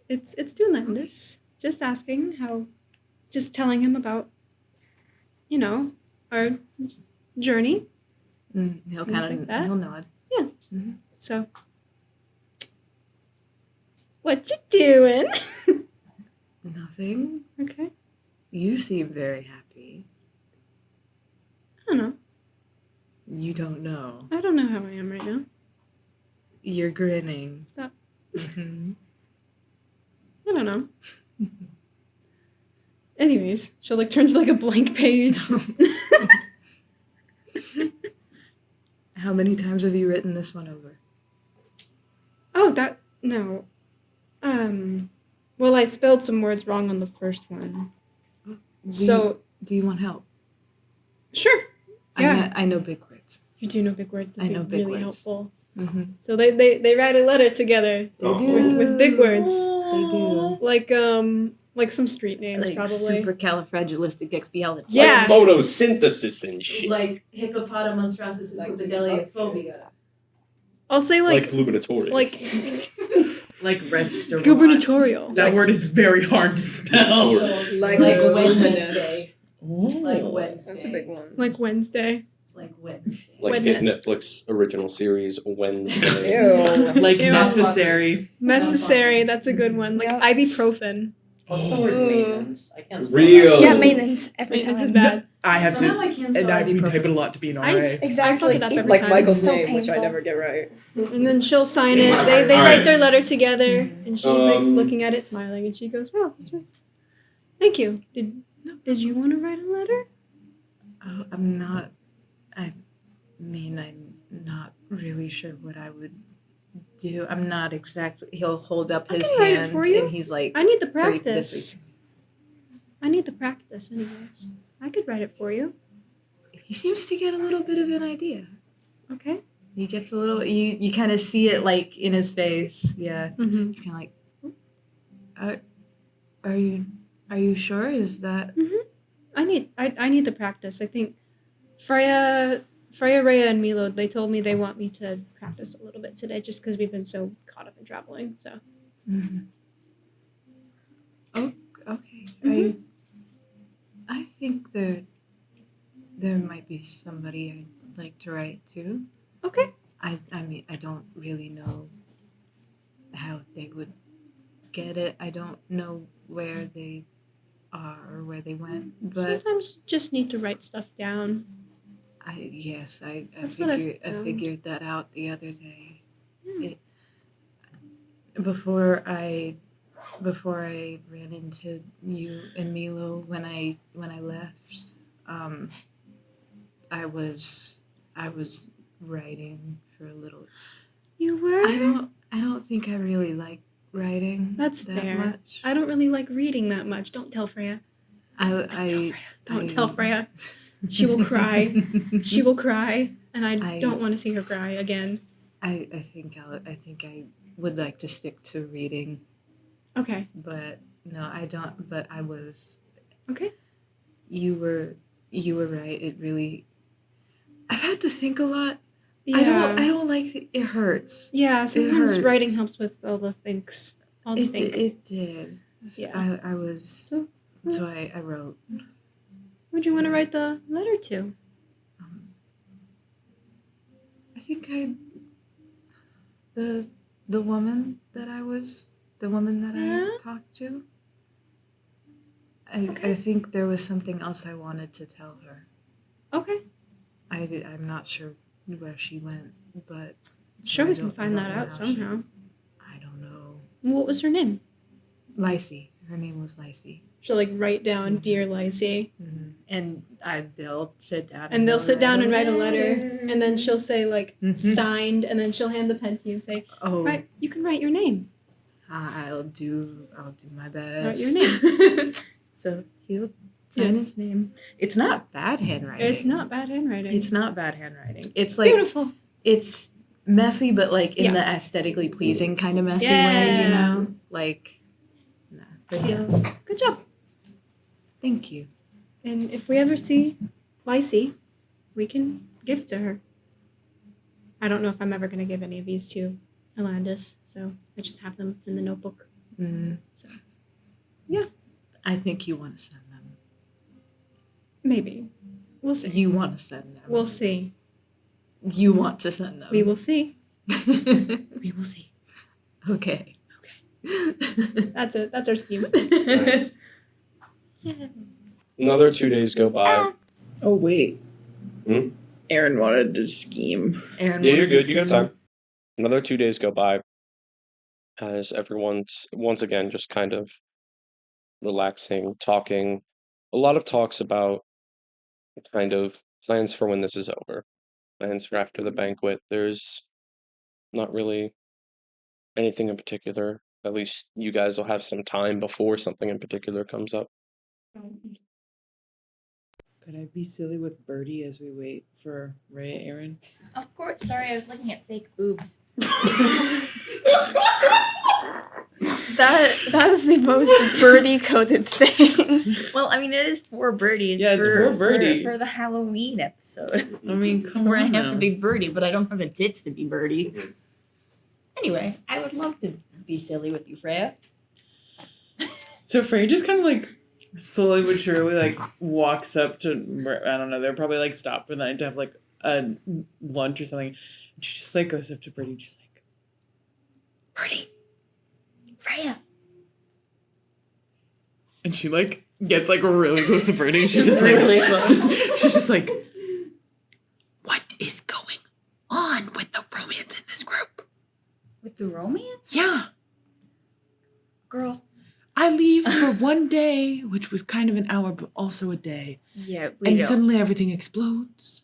Speaker 4: It's to Landis. Just asking how, just telling him about, our journey.
Speaker 3: He'll
Speaker 4: Things
Speaker 3: kind of.
Speaker 4: like that?
Speaker 3: He'll nod.
Speaker 4: So, what you doing?
Speaker 3: Nothing.
Speaker 4: Okay.
Speaker 3: You seem very happy.
Speaker 4: I don't know.
Speaker 3: You don't know.
Speaker 4: I don't know how I am right now.
Speaker 3: You're grinning.
Speaker 4: Stop.
Speaker 3: Mhm.
Speaker 4: I don't know. Anyways, she'll turn to a blank page.
Speaker 3: How many times have you written this one over?
Speaker 4: Oh, no. Well, I spelled some words wrong on the first one. So,
Speaker 3: do you want help?
Speaker 4: sure. Yeah.
Speaker 3: I know big words.
Speaker 4: You do know big words.
Speaker 3: I
Speaker 4: That'd
Speaker 3: know
Speaker 4: be
Speaker 3: big
Speaker 4: really
Speaker 3: words.
Speaker 4: helpful.
Speaker 3: Mm-hmm.
Speaker 4: So they write a letter together
Speaker 3: They
Speaker 1: Oh.
Speaker 3: do
Speaker 4: with big words.
Speaker 3: They do.
Speaker 4: Like some street names
Speaker 3: Like
Speaker 4: probably.
Speaker 3: supercalifragilisticexpialidocious.
Speaker 4: Yeah.
Speaker 1: Like photosynthesis and shit.
Speaker 3: Like hippopotamonstrosisquipedaliaphobia.
Speaker 4: I'll say
Speaker 1: Like gubernatorius.
Speaker 6: Like register.
Speaker 4: gubernatorial.
Speaker 6: That word is very hard to spell.
Speaker 5: Like
Speaker 3: Wednesday.
Speaker 6: Ooh.
Speaker 3: Like Wednesday.
Speaker 5: That's a big one.
Speaker 4: Like Wednesday.
Speaker 3: Like Wednesday.
Speaker 1: Like
Speaker 4: When
Speaker 1: hit Netflix original series Wednesday.
Speaker 5: Ew.
Speaker 6: Like
Speaker 4: Ew.
Speaker 6: necessary.
Speaker 4: Necessary. That's a good one. Like
Speaker 8: Yep.
Speaker 4: ibuprofen.
Speaker 9: Maintenance. I can't spell
Speaker 1: Real.
Speaker 8: Yeah, maintenance every
Speaker 4: Maintenance
Speaker 8: time.
Speaker 4: is bad.
Speaker 6: I have
Speaker 3: Somehow
Speaker 6: to.
Speaker 3: I can't
Speaker 6: And
Speaker 3: spell
Speaker 6: we type it a
Speaker 3: ibuprofen.
Speaker 6: lot to be an RA.
Speaker 4: I fuck
Speaker 8: Exactly.
Speaker 4: it up every
Speaker 5: Like
Speaker 4: time.
Speaker 5: Michael's
Speaker 8: So
Speaker 5: name, which I
Speaker 8: painful.
Speaker 5: never get right.
Speaker 4: And then she'll sign it.
Speaker 1: Yeah,
Speaker 4: They
Speaker 1: alright.
Speaker 4: write their letter together, and she's
Speaker 1: Um,
Speaker 4: looking at it, smiling, and she goes, "Well, this was. Thank you. Did you want to write a letter?"
Speaker 3: Oh, I'm not. I mean, I'm not really sure what I would do. I'm not exactly. He'll hold up
Speaker 4: I
Speaker 3: his
Speaker 4: can write it
Speaker 3: hand
Speaker 4: for you.
Speaker 3: and he's like,
Speaker 4: I need the
Speaker 3: Three- this
Speaker 4: practice. I need the practice, anyways. I could write it for you.
Speaker 3: he seems to get a little bit of an idea.
Speaker 4: Okay.
Speaker 3: He gets a little. You kind of see it like in his face. Yeah,
Speaker 4: Mm-hmm.
Speaker 3: he's kind of like, are you sure? Is that?
Speaker 4: I need the practice. I think Freya, Rhea, and Milo, they told me they want me to practice a little bit today just because we've been so caught up in traveling. So
Speaker 3: Mhm. Oh, okay.
Speaker 4: Mhm.
Speaker 3: I think there might be somebody I'd like to write to.
Speaker 4: okay.
Speaker 3: I mean, I don't really know how they would get it. I don't know where they are or where they went, but
Speaker 4: Sometimes just need to write stuff down.
Speaker 3: I
Speaker 4: That's what I
Speaker 3: figured I
Speaker 4: found.
Speaker 3: figured that out the other day.
Speaker 4: Yeah.
Speaker 7: before I ran into you and Milo when I left, I was writing for a little.
Speaker 4: You were?
Speaker 7: I don't think I really like writing.
Speaker 4: That's
Speaker 7: that
Speaker 4: fair.
Speaker 7: much.
Speaker 4: I don't really like reading that much. Don't tell Freya. Don't tell Freya. She will cry. She will cry, and I don't want to see her cry again.
Speaker 7: I think I would like to stick to reading,
Speaker 4: Okay.
Speaker 7: but no, I don't. But I was.
Speaker 4: Okay.
Speaker 7: You were right. It really. I've had to think a lot.
Speaker 4: Yeah.
Speaker 7: I don't like it. Hurts.
Speaker 4: Yeah, sometimes
Speaker 7: hurts.
Speaker 4: writing helps with all the things. All the
Speaker 7: It did.
Speaker 4: Yeah.
Speaker 7: I was. So I wrote.
Speaker 4: Who'd you want to write the letter to?
Speaker 7: I think the woman that I talked to. I think there was something else I wanted to tell her.
Speaker 4: Okay.
Speaker 7: I'm not sure where she went, but
Speaker 4: Sure, we can find that out somehow.
Speaker 7: I don't know.
Speaker 4: What was her name?
Speaker 7: Lacey. Her name was Lacey.
Speaker 4: She'll like write down, "Dear Lacey,"
Speaker 7: and they'll sit down.
Speaker 4: And they'll sit down and write a letter, and then she'll say like signed, and then she'll hand the pen to you and say,
Speaker 7: "Oh,
Speaker 4: right, you can write your name."
Speaker 7: I'll do my best.
Speaker 4: Write your name.
Speaker 7: So he'll sign his name. It's not bad handwriting.
Speaker 4: It's not bad handwriting.
Speaker 7: It's not bad handwriting. It's like
Speaker 4: beautiful.
Speaker 7: It's messy, but like in the aesthetically pleasing kind of messy way, you know? Like, nah. But
Speaker 4: yeah. Good job.
Speaker 7: Thank you.
Speaker 4: And if we ever see Lacey, we can give it to her. I don't know if I'm ever going to give any of these to Elandis, so I just have them in the notebook. So, yeah.
Speaker 7: I think you want to send them.
Speaker 4: Maybe. We'll see.
Speaker 7: You want to send them.
Speaker 4: We'll see.
Speaker 7: You want to send them.
Speaker 4: We will see. We will see.
Speaker 7: Okay.
Speaker 4: That's it. That's our scheme.
Speaker 1: Nice. Another 2 days go by.
Speaker 6: Oh, wait.
Speaker 1: Hmm?
Speaker 6: Aaron wanted to scheme.
Speaker 1: Yeah, you're good. You got time. Another 2 days go by as everyone's once again just kind of relaxing, talking. A lot of talks about kind of plans for when this is over, plans for after the banquet. There's not really anything in particular. At least you guys will have some time before something in particular comes up.
Speaker 6: Could I be silly with Birdie as we wait for Rhea, Aaron?
Speaker 9: Of course. Sorry, I was looking at fake boobs. That is the most Birdie coded thing. Well, I mean, it is for Birdie.
Speaker 6: It's for Birdie.
Speaker 9: For the Halloween episode.
Speaker 6: I mean, come
Speaker 9: where
Speaker 6: on
Speaker 9: I have
Speaker 6: now.
Speaker 9: to be Birdie, but I don't have the tits to be Birdie. Anyway, I would love to be silly with you, Freya.
Speaker 6: So Freya just kind of like slowly but surely like walks up to, I don't know, they're probably like stopped for the night to have like a lunch or something. And she just like goes up to Birdie, just like, Birdie,
Speaker 9: Freya.
Speaker 6: and she like gets like really close to Birdie. And she's just like,
Speaker 9: Really close.
Speaker 6: she's just like, what is going on with the romance in this group?
Speaker 9: With the romance?
Speaker 6: Yeah.
Speaker 9: Girl.
Speaker 6: I leave for one day, which was kind of an hour, but also a day.
Speaker 9: Yeah,
Speaker 6: and suddenly everything explodes.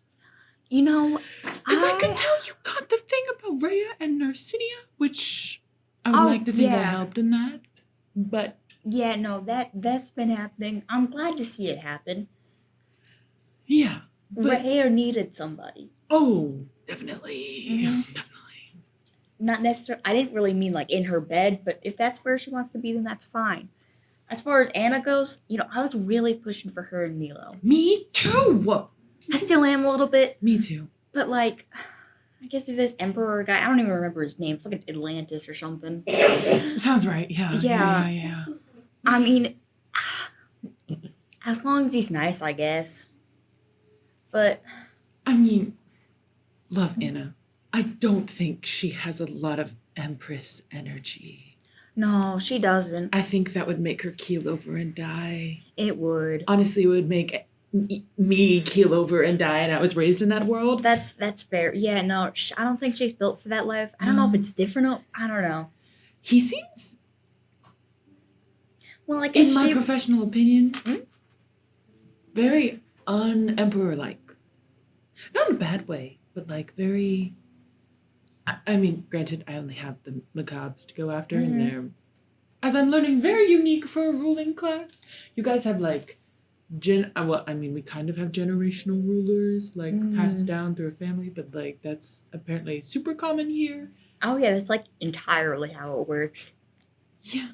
Speaker 9: You know,
Speaker 6: Because I could tell you got the thing about Rhea and Narcinia, which I would like to think I helped in that. But
Speaker 9: yeah, no, that's been happening. I'm glad to see it happen.
Speaker 6: yeah. But,
Speaker 9: Rhea needed somebody.
Speaker 6: oh, definitely. Definitely.
Speaker 9: Not necessarily, I didn't really mean like in her bed, but if that's where she wants to be, then that's fine. As far as Anna goes, you know, I was really pushing for her and Milo.
Speaker 6: Me too.
Speaker 9: I still am a little bit.
Speaker 6: Me too.
Speaker 9: But like, I guess if this Emperor guy, I don't even remember his name, fucking Atlantis or something.
Speaker 6: Sounds right. Yeah.
Speaker 9: Yeah. I mean, as long as he's nice, I guess. But
Speaker 6: I mean, love Anna. I don't think she has a lot of Empress energy.
Speaker 9: no, she doesn't.
Speaker 6: I think that would make her keel over and die.
Speaker 9: It would.
Speaker 6: Honestly, it would make me keel over and die, and I was raised in that world.
Speaker 9: That's fair. Yeah, no, I don't think she's built for that life. I don't know if it's different. I don't know.
Speaker 6: he seems,
Speaker 9: Well, I
Speaker 6: in
Speaker 9: guess
Speaker 6: my
Speaker 9: she.
Speaker 6: professional opinion, very un-emperor-like. Not in a bad way, but like very. I mean, granted, I only have the macabres to go after, and they're, as I'm learning, very unique for a ruling class. You guys have like, well, I mean, we kind of have generational rulers, like passed down through a family, but like that's apparently super common here.
Speaker 9: Oh yeah, that's like entirely how it works.
Speaker 6: Yeah,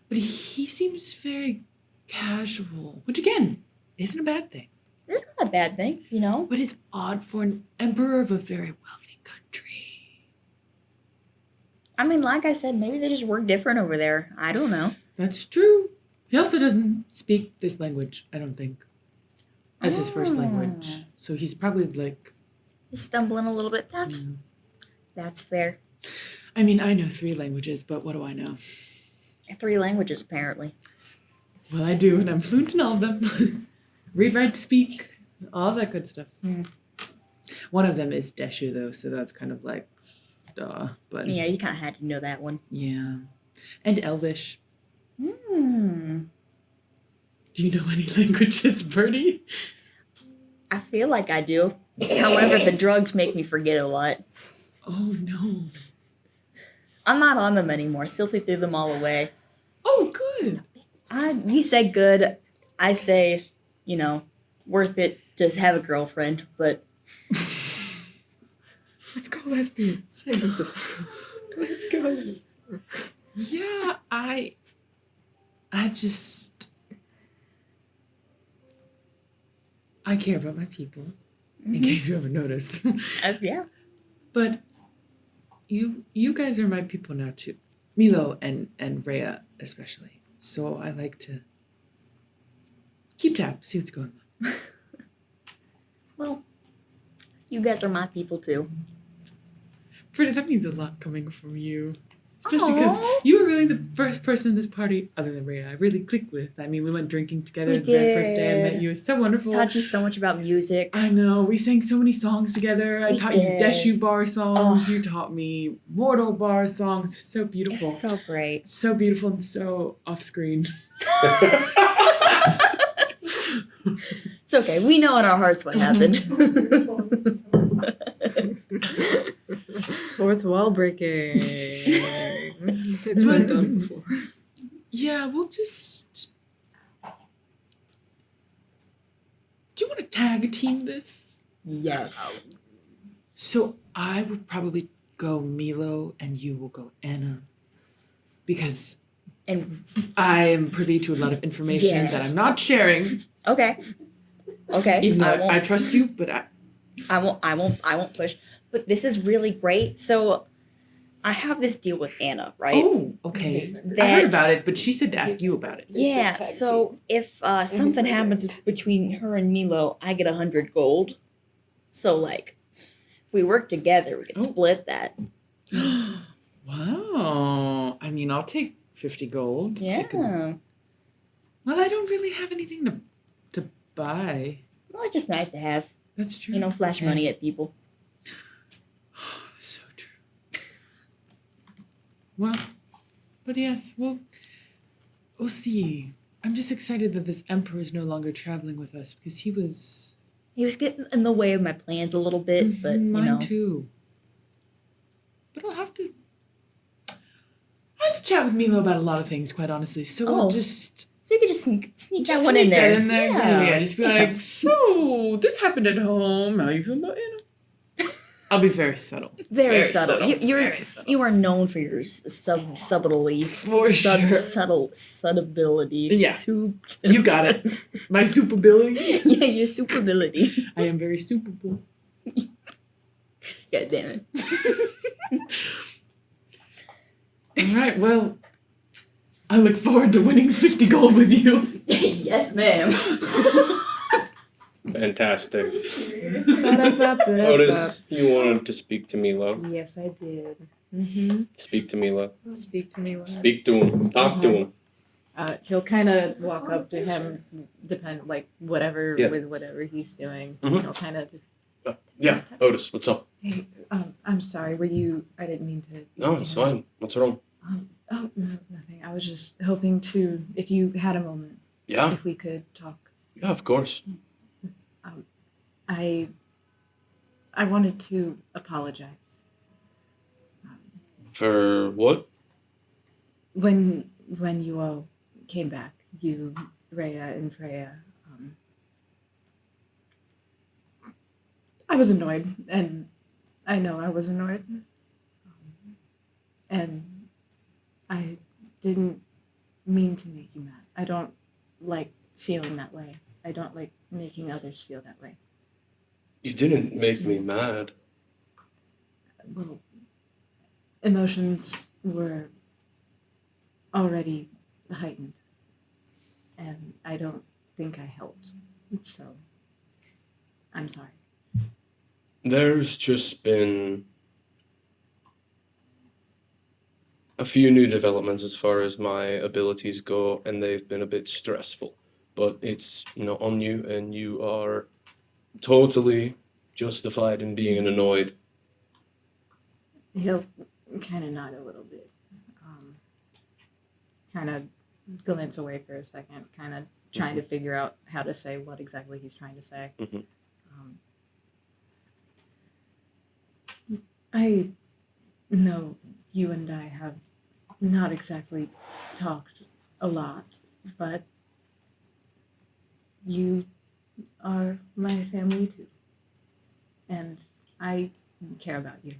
Speaker 6: but he seems very casual, which again isn't a bad thing.
Speaker 9: It's not a bad thing, you know.
Speaker 6: But it's odd for an emperor of a very wealthy country.
Speaker 9: I mean, like I said, maybe they just work different over there. I don't know.
Speaker 6: That's true. He also doesn't speak this language, I don't think, as his first language. So he's probably like...
Speaker 9: He's stumbling a little bit. That's fair.
Speaker 6: I mean, I know 3 languages, but what do I know?
Speaker 9: 3 languages, apparently.
Speaker 6: Well, I do, and I'm fluent in all of them. Read, write, speak, all that good stuff. One of them is Deshu, though, so that's kind of like, duh. But
Speaker 9: Yeah, you kind of had to know that one.
Speaker 6: yeah. And Elvish.
Speaker 9: Hmm.
Speaker 6: Do you know any languages, Birdie?
Speaker 9: I feel like I do. However, the drugs make me forget a lot.
Speaker 6: Oh, no.
Speaker 9: I'm not on them anymore. Silky threw them all away.
Speaker 6: Oh, good.
Speaker 9: You say good. I say, you know, worth it to have a girlfriend, but...
Speaker 5: Let's go, lesbian. Say this. Let's go.
Speaker 6: Yeah, I just... I care about my people, in case you haven't noticed.
Speaker 9: Yeah.
Speaker 6: But you guys are my people now, too. Milo and Rhea, especially. So I like to keep tabs, see what's going on.
Speaker 9: Well, you guys are my people, too.
Speaker 6: Britta, that means a lot coming from you. Especially because you were really the first person in this party, other than Rhea, I really clicked with. I mean, we went drinking together the very first day I met you. It was so wonderful.
Speaker 9: Taught you so much about music.
Speaker 6: I know. We sang so many songs together. I taught you Deshu bar songs.
Speaker 9: Oh.
Speaker 6: You taught me Mortal bar songs. It was so beautiful.
Speaker 9: It's so great.
Speaker 6: So beautiful and so off-screen.
Speaker 9: It's okay. We know in our hearts what happened.
Speaker 7: Fourth wall breaking.
Speaker 5: It's been done before.
Speaker 6: Yeah, we'll just... Do you want to tag team this?
Speaker 9: Yes.
Speaker 6: So I would probably go Milo and you will go Anna. Because
Speaker 9: And
Speaker 6: I am privy to a lot of information that I'm not sharing.
Speaker 9: okay.
Speaker 6: Even though I
Speaker 9: won't,
Speaker 6: trust you, but
Speaker 9: I won't push. But this is really great. So I have this deal with Anna, right?
Speaker 6: Oh, okay. I
Speaker 9: That-
Speaker 6: heard about it, but she said to ask you about it.
Speaker 9: Yeah, so if something happens between her and Milo, I get 100 gold. So, like, if we work together, we can split that.
Speaker 6: Wow. I mean, I'll take 50 gold.
Speaker 9: Yeah.
Speaker 6: Well, I don't really have anything to buy.
Speaker 9: Well, it's just nice to have,
Speaker 6: That's true.
Speaker 9: you know, flash
Speaker 6: Okay.
Speaker 9: money at people.
Speaker 6: So true. Well, but yes, we'll see. I'm just excited that this emperor is no longer traveling with us because he was...
Speaker 9: He was getting in the way of my plans a little bit, but, you
Speaker 6: Mine
Speaker 9: know.
Speaker 6: too. But I'll have to chat with Milo about a lot of things, quite honestly. So
Speaker 9: Oh.
Speaker 6: we'll just...
Speaker 9: So you could just sneak that
Speaker 6: Just
Speaker 9: one in
Speaker 6: sneak
Speaker 9: there.
Speaker 6: that in there. Yeah. Just be like, so this happened at home. How you feel about Anna? I'll be very subtle.
Speaker 9: Very subtle.
Speaker 6: Very subtle.
Speaker 9: You are known for your subtlety.
Speaker 6: For sure.
Speaker 9: Subtlety.
Speaker 6: Yeah.
Speaker 9: Soup.
Speaker 6: You got it. My soup ability.
Speaker 9: Yeah, your soup ability.
Speaker 6: I am very superable.
Speaker 9: God damn it.
Speaker 6: All right. Well, I look forward to winning 50 gold with you.
Speaker 9: Yes, ma'am.
Speaker 1: Fantastic. Otis, you wanted to speak to Milo.
Speaker 7: Yes, I did. Mm-hmm.
Speaker 1: Speak to Milo.
Speaker 7: Speak to me. What?
Speaker 1: Speak to him. Talk to him.
Speaker 7: He'll kind of walk up to him, whatever
Speaker 1: Yeah.
Speaker 7: with whatever he's doing.
Speaker 1: Mhm.
Speaker 7: He'll kind of just.
Speaker 1: Yeah, Otis, what's up?
Speaker 7: Hey, I'm sorry. I didn't mean to.
Speaker 1: No, it's fine. What's wrong?
Speaker 7: Oh, no, nothing. I was just hoping to, if you had a moment,
Speaker 1: Yeah,
Speaker 7: if we could talk.
Speaker 1: yeah, of course.
Speaker 7: I wanted to apologize.
Speaker 1: For what?
Speaker 7: When you all came back, you, Rhea and Freya, I was annoyed, and I know I was annoyed. And I didn't mean to make you mad. I don't like feeling that way. I don't like making others feel that way.
Speaker 1: You didn't make me mad.
Speaker 7: Well, emotions were already heightened, and I don't think I helped. So, I'm sorry.
Speaker 1: There's just been a few new developments as far as my abilities go, and they've been a bit stressful. But it's, on you, and you are totally justified in being annoyed.
Speaker 7: He'll kind of nod a little bit, kind of glance away for a second, kind of trying to figure out how to say what exactly he's trying to say.
Speaker 1: Mhm.
Speaker 7: I know you and I have not exactly talked a lot, but you are my family too. And I care about you.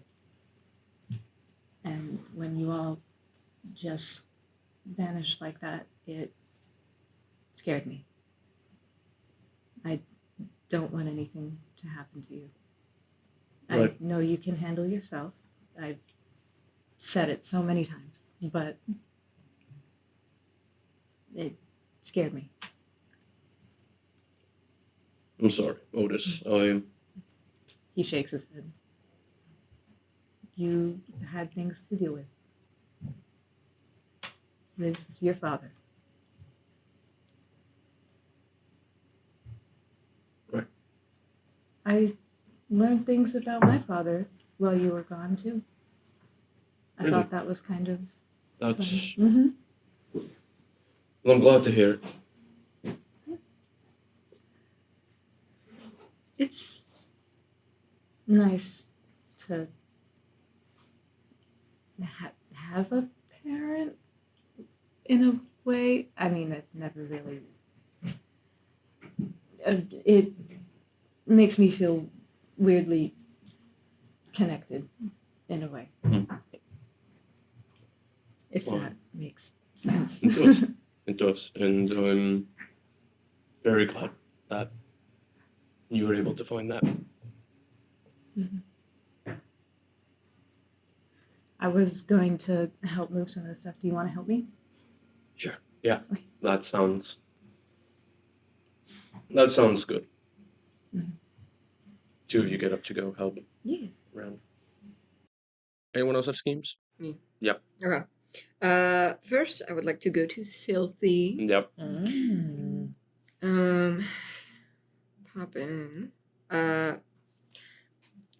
Speaker 7: And when you all just vanished like that, it scared me. I don't want anything to happen to you.
Speaker 1: Right.
Speaker 7: I know you can handle yourself. I've said it so many times, but it scared me.
Speaker 1: I'm sorry, Otis.
Speaker 7: He shakes his head. You had things to deal with your father.
Speaker 1: Right.
Speaker 7: I learned things about my father while you were gone too. I
Speaker 1: Really?
Speaker 7: thought that was kind of
Speaker 1: That's.
Speaker 7: Mm-hmm.
Speaker 1: Well, I'm glad to hear it.
Speaker 7: It's nice to have a parent in a way. I mean, it never really. It makes me feel weirdly connected in a way. If
Speaker 1: Well,
Speaker 7: that makes sense.
Speaker 1: It does. It does. And I'm very glad that you were able to find that.
Speaker 7: I was going to help move some of the stuff. Do you want to help me?
Speaker 1: Sure. Yeah.
Speaker 7: Okay.
Speaker 1: That sounds good.
Speaker 7: Mhm.
Speaker 1: Two of you get up to go help
Speaker 7: Yeah.
Speaker 1: around. Anyone else have schemes?
Speaker 5: Me.
Speaker 1: Yep.
Speaker 5: Okay. First, I would like to go to Silthy.
Speaker 1: Yep.
Speaker 5: Pop in.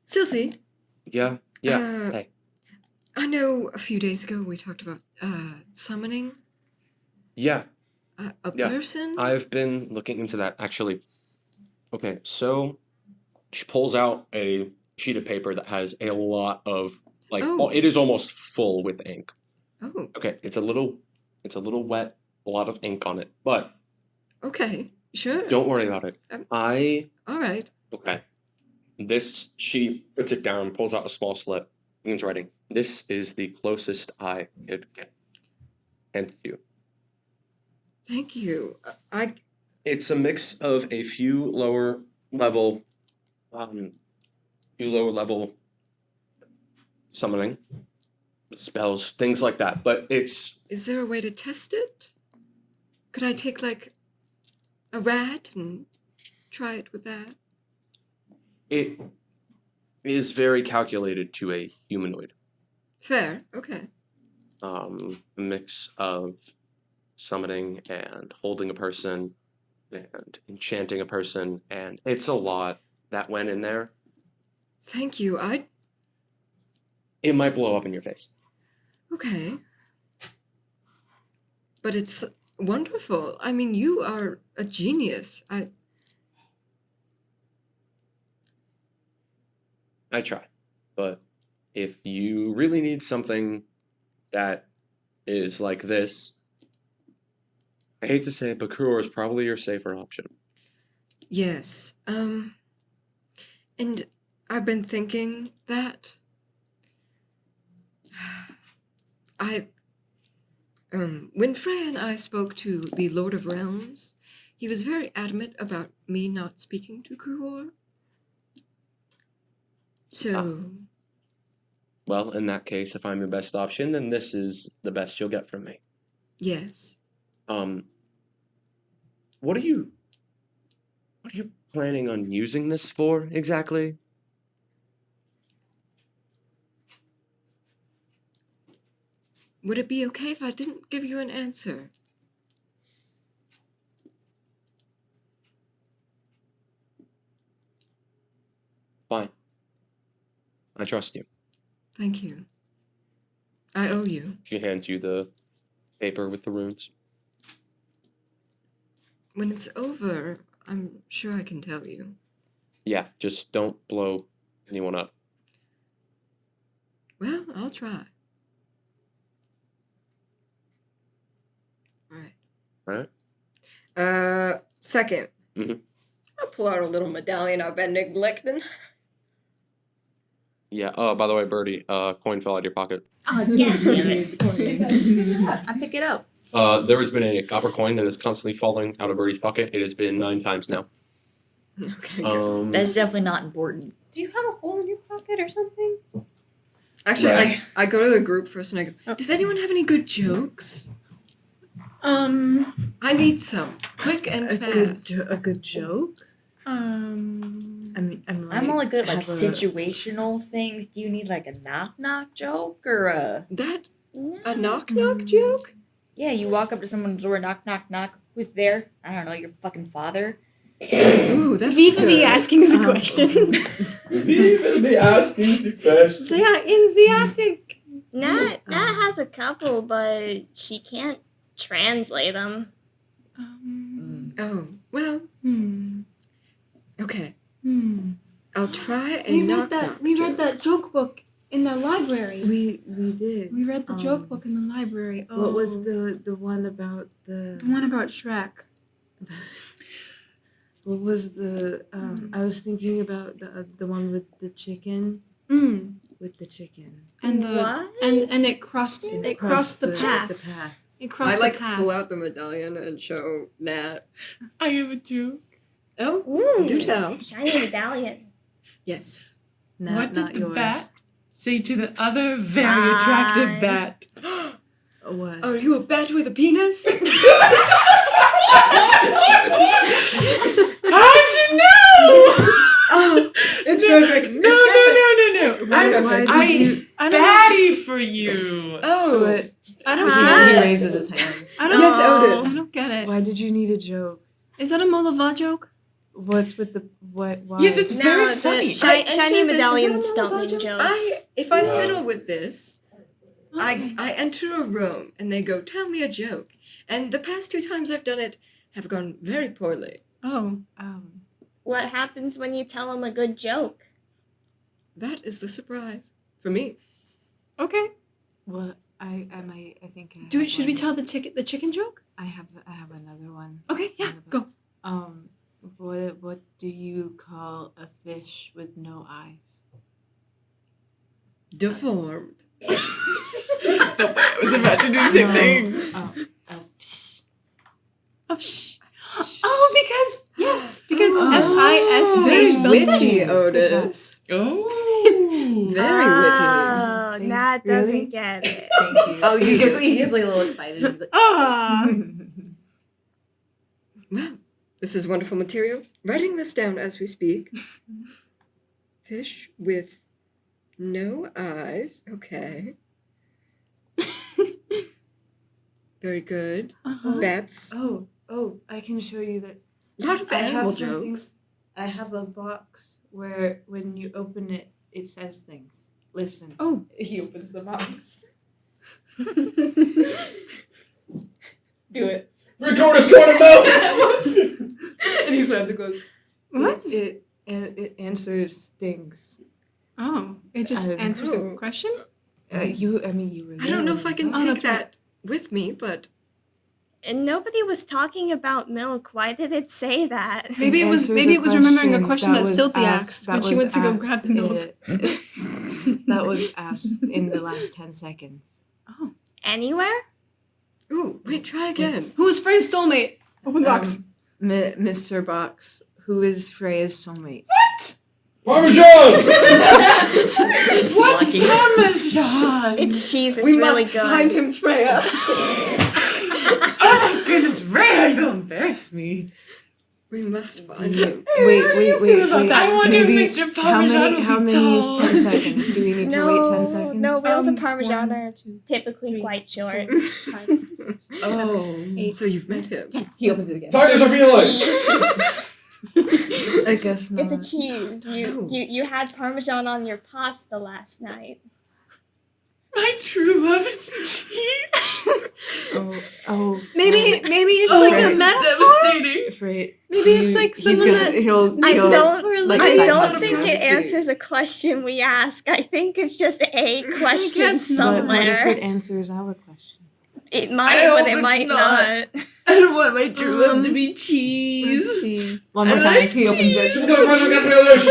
Speaker 5: Silthy.
Speaker 1: Yeah. Yeah. Hey.
Speaker 5: I know a few days ago we talked about summoning
Speaker 1: Yeah.
Speaker 5: a
Speaker 1: Yeah.
Speaker 5: person.
Speaker 1: I've been looking into that actually. Okay, so she pulls out a sheet of paper that has a lot of it is almost full with ink.
Speaker 5: Oh.
Speaker 1: Okay, it's a little wet, a lot of ink on it, but
Speaker 5: Okay. Sure.
Speaker 1: don't worry about it.
Speaker 5: All right.
Speaker 1: Okay. She puts it down, pulls out a small slip, begins writing. This is the closest I could get. And you.
Speaker 5: Thank you.
Speaker 1: It's a mix of a few lower level summoning spells, things like that. But it's
Speaker 5: Is there a way to test it? Could I take like a rat and try it with that?
Speaker 1: it is very calculated to a humanoid.
Speaker 5: Fair. Okay.
Speaker 1: A mix of summoning and holding a person and enchanting a person, and it's a lot that went in there.
Speaker 5: Thank you.
Speaker 1: It might blow up in your face.
Speaker 5: Okay. But it's wonderful. I mean, you are a genius.
Speaker 1: I try. But if you really need something that is like this, I hate to say it, but Kruor is probably your safer option.
Speaker 5: Yes. And I've been thinking that when Freya and I spoke to the Lord of Realms, he was very adamant about me not speaking to Kruor. So,
Speaker 1: Well, in that case, if I'm your best option, then this is the best you'll get from me.
Speaker 5: yes.
Speaker 1: What are you planning on using this for exactly?
Speaker 5: Would it be okay if I didn't give you an answer?
Speaker 1: Fine. I trust you.
Speaker 5: Thank you. I owe you.
Speaker 1: She hands you the paper with the runes.
Speaker 5: When it's over, I'm sure I can tell you.
Speaker 1: Yeah, just don't blow anyone up.
Speaker 5: Well, I'll try. All right. Second.
Speaker 1: Mhm.
Speaker 5: I'll pull out a little medallion I've been neglecting.
Speaker 1: Yeah. Oh, by the way, Birdie, coin fell out of your pocket.
Speaker 9: Oh, yeah, damn it. I pick it up.
Speaker 1: There has been a copper coin that is constantly falling out of Birdie's pocket. It has been 9 times now.
Speaker 5: Okay, good.
Speaker 9: That's definitely not important.
Speaker 4: Do you have a hole in your pocket or something?
Speaker 5: Actually,
Speaker 1: Right.
Speaker 5: I go to the group first and I go, does anyone have any good jokes? I need some. Quick and fast.
Speaker 7: A good joke? I mean,
Speaker 9: I'm only good at like
Speaker 7: have
Speaker 9: situational things. Do you need like a knock joke or a?
Speaker 5: A knock joke?
Speaker 9: Yeah, you walk up to someone's door, knock. Who's there? I don't know. Your fucking father.
Speaker 5: Ooh, that's
Speaker 10: Viva be
Speaker 5: good.
Speaker 10: asking the questions.
Speaker 1: Viva be asking the questions.
Speaker 10: Sehr asiatic.
Speaker 8: Nat has a couple, but she can't translate them.
Speaker 5: Oh, well, okay. I'll try a
Speaker 10: We
Speaker 5: knock
Speaker 10: read that. We read that joke book in the library.
Speaker 7: We did.
Speaker 10: We read the joke book in the library. Oh,
Speaker 7: What was the one about
Speaker 10: the one about Shrek?
Speaker 7: What was the I was thinking about the one with the chicken. With the chicken.
Speaker 10: And the
Speaker 8: What?
Speaker 10: and it crossed the path.
Speaker 7: The path.
Speaker 10: It crossed
Speaker 5: I
Speaker 10: the path.
Speaker 5: pull out the medallion and show Nat.
Speaker 6: I have a joke.
Speaker 5: Oh,
Speaker 8: Ooh,
Speaker 5: do tell.
Speaker 8: shiny medallion.
Speaker 5: Yes.
Speaker 6: What
Speaker 7: Not
Speaker 6: did the
Speaker 7: yours.
Speaker 6: bat say to the other very attractive
Speaker 8: Fine.
Speaker 6: bat?
Speaker 7: What?
Speaker 5: Are you a bat with a penis?
Speaker 6: How'd you know?
Speaker 5: Oh, it's perfect.
Speaker 6: No.
Speaker 7: Why
Speaker 6: I'm baddie for you.
Speaker 5: Oh,
Speaker 10: I don't
Speaker 8: Huh?
Speaker 10: get
Speaker 7: He
Speaker 10: it.
Speaker 7: raises his hand.
Speaker 10: I don't.
Speaker 5: Yes,
Speaker 10: I
Speaker 5: Otis.
Speaker 10: don't get it.
Speaker 7: Why did you need a joke?
Speaker 10: Is that a Molava joke?
Speaker 7: What's with the what? Why?
Speaker 6: Yes, it's very
Speaker 8: No,
Speaker 6: funny.
Speaker 8: the shiny
Speaker 5: entered this-
Speaker 8: medallions don't mean jokes.
Speaker 5: if I fiddle with this,
Speaker 10: Okay.
Speaker 5: I enter a room and they go, tell me a joke. And the past 2 times I've done it have gone very poorly.
Speaker 10: Oh.
Speaker 8: What happens when you tell them a good joke?
Speaker 5: That is the surprise for me.
Speaker 10: Okay.
Speaker 7: What? I think. I
Speaker 10: Do
Speaker 7: have
Speaker 10: should we
Speaker 7: one.
Speaker 10: tell the chicken joke?
Speaker 7: I have another one.
Speaker 10: Okay. Yeah. Go.
Speaker 7: What do you call a fish with no eyes?
Speaker 5: Deformed.
Speaker 6: I was about to do the same thing.
Speaker 7: Psh.
Speaker 10: Oh, shh. Oh, because FIS
Speaker 5: Very
Speaker 10: spells
Speaker 5: witty,
Speaker 10: fish.
Speaker 5: Otis.
Speaker 6: Oh.
Speaker 5: Very
Speaker 8: Oh,
Speaker 7: witty.
Speaker 8: Nat
Speaker 7: Really?
Speaker 8: doesn't get it.
Speaker 7: Thank you.
Speaker 5: Oh,
Speaker 7: he gets like a little excited. He's like,
Speaker 10: Ah.
Speaker 5: Well, this is wonderful material. Writing this down as we speak. Fish with no eyes. Okay. Very good.
Speaker 10: Uh-huh.
Speaker 5: Bats.
Speaker 7: oh, I can show you that.
Speaker 5: A lot of
Speaker 7: I
Speaker 5: animal
Speaker 7: have something.
Speaker 5: jokes.
Speaker 7: I have a box where when you open it, it says things. Listen.
Speaker 10: Oh.
Speaker 7: He opens the box.
Speaker 2: Do it.
Speaker 1: Recorder's going to melt!
Speaker 2: And he slams it close.
Speaker 7: What? It answers things.
Speaker 10: Oh, it just
Speaker 7: I
Speaker 10: answers a
Speaker 5: know.
Speaker 10: question?
Speaker 7: You were
Speaker 5: I don't know if I can
Speaker 10: Oh,
Speaker 5: take
Speaker 10: that's
Speaker 5: that with me, but
Speaker 8: And nobody was talking about milk. Why did it say that?
Speaker 10: Maybe it was remembering a question that Sylvie asked when she went to go grab the milk.
Speaker 7: That was asked in the last 10 seconds.
Speaker 10: Oh.
Speaker 8: Anywhere?
Speaker 5: ooh, wait, try again.
Speaker 10: Who is Frey's soulmate? Open box.
Speaker 7: Mr. Box, who is Freya's soulmate?
Speaker 1: Parmesan!
Speaker 6: What
Speaker 9: Lucky.
Speaker 6: Parmesan?
Speaker 8: It's cheese. It's
Speaker 5: We
Speaker 8: really
Speaker 5: must
Speaker 8: good.
Speaker 5: find him, Freya.
Speaker 6: Oh my goodness, Ray, you'll embarrass me.
Speaker 5: We must find him.
Speaker 7: Wait.
Speaker 6: I wonder if
Speaker 7: Maybe
Speaker 6: Mr. Parmesan will
Speaker 7: how
Speaker 6: be
Speaker 7: many is
Speaker 6: tall.
Speaker 7: 10 seconds? Do we need to wait 10 seconds?
Speaker 8: No, wheels of
Speaker 10: Um,
Speaker 8: Parmesan
Speaker 10: 1,
Speaker 8: are
Speaker 10: 2,
Speaker 8: typically
Speaker 10: 3,
Speaker 8: quite short.
Speaker 10: 4, 5, 6,
Speaker 6: Oh.
Speaker 10: 8.
Speaker 5: So you've met him.
Speaker 2: He opens it again.
Speaker 1: Tigers are feelings!
Speaker 7: I guess not.
Speaker 8: It's a cheese. You had Parmesan on your pasta last night.
Speaker 6: My true love is cheese.
Speaker 7: Oh.
Speaker 10: Maybe it's
Speaker 6: Oh,
Speaker 10: like
Speaker 7: Right.
Speaker 10: a
Speaker 6: it's
Speaker 10: metaphor.
Speaker 6: devastating.
Speaker 7: Afraid.
Speaker 10: Maybe it's like someone that
Speaker 7: he'll
Speaker 8: I don't.
Speaker 7: like,
Speaker 8: I
Speaker 7: cite
Speaker 8: don't
Speaker 7: something.
Speaker 8: think it
Speaker 5: privacy.
Speaker 8: answers a question we ask. I think it's just a question
Speaker 10: guess not.
Speaker 7: What if
Speaker 8: somewhere.
Speaker 7: it answers our question?
Speaker 8: It
Speaker 6: I
Speaker 8: might,
Speaker 6: hope
Speaker 8: but it
Speaker 6: it's
Speaker 8: might
Speaker 6: not.
Speaker 8: not.
Speaker 6: I don't want my true love to be
Speaker 7: Let's
Speaker 6: cheese.
Speaker 7: see. One more
Speaker 6: I
Speaker 7: time.
Speaker 6: like
Speaker 7: He opens
Speaker 1: Just
Speaker 7: it.
Speaker 1: go first, guess me others!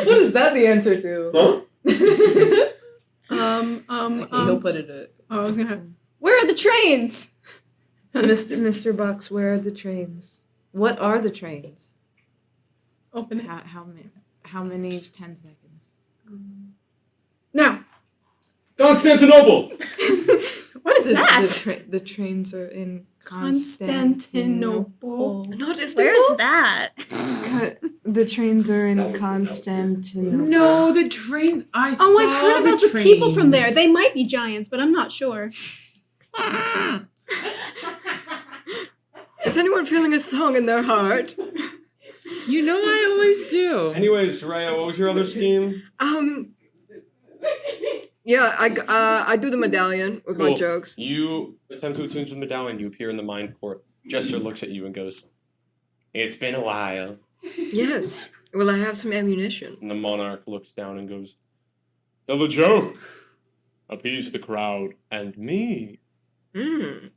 Speaker 2: What is that the answer to?
Speaker 1: Huh?
Speaker 2: He'll put it at.
Speaker 10: Oh, I was gonna. Where are the trains?
Speaker 7: Mr. Box, where are the trains? What are the trains?
Speaker 10: Open it
Speaker 7: How many is 10 seconds?
Speaker 10: now.
Speaker 1: Constantinople!
Speaker 10: What is that?
Speaker 7: The trains are in
Speaker 10: Constantinople.
Speaker 5: Not Istanbul?
Speaker 8: Where's that?
Speaker 7: The trains are in
Speaker 1: That was
Speaker 7: Constantinople.
Speaker 6: No, the trains. I saw
Speaker 10: Oh, I've heard about the
Speaker 6: trains.
Speaker 10: people from there. They might be giants, but I'm not sure.
Speaker 5: Is anyone feeling a song in their heart?
Speaker 6: You know I always do.
Speaker 1: Anyways, Raya, what was your other scheme?
Speaker 5: Yeah, I do the medallion with my
Speaker 1: Cool.
Speaker 5: jokes.
Speaker 1: You attempt to attune to the medallion. You appear in the mind court. Jester looks at you and goes, "It's been a while."
Speaker 5: Yes. Will I have some ammunition?
Speaker 1: And the monarch looks down and goes, "Tell the joke. Appease the crowd and me."
Speaker 5: Hmm.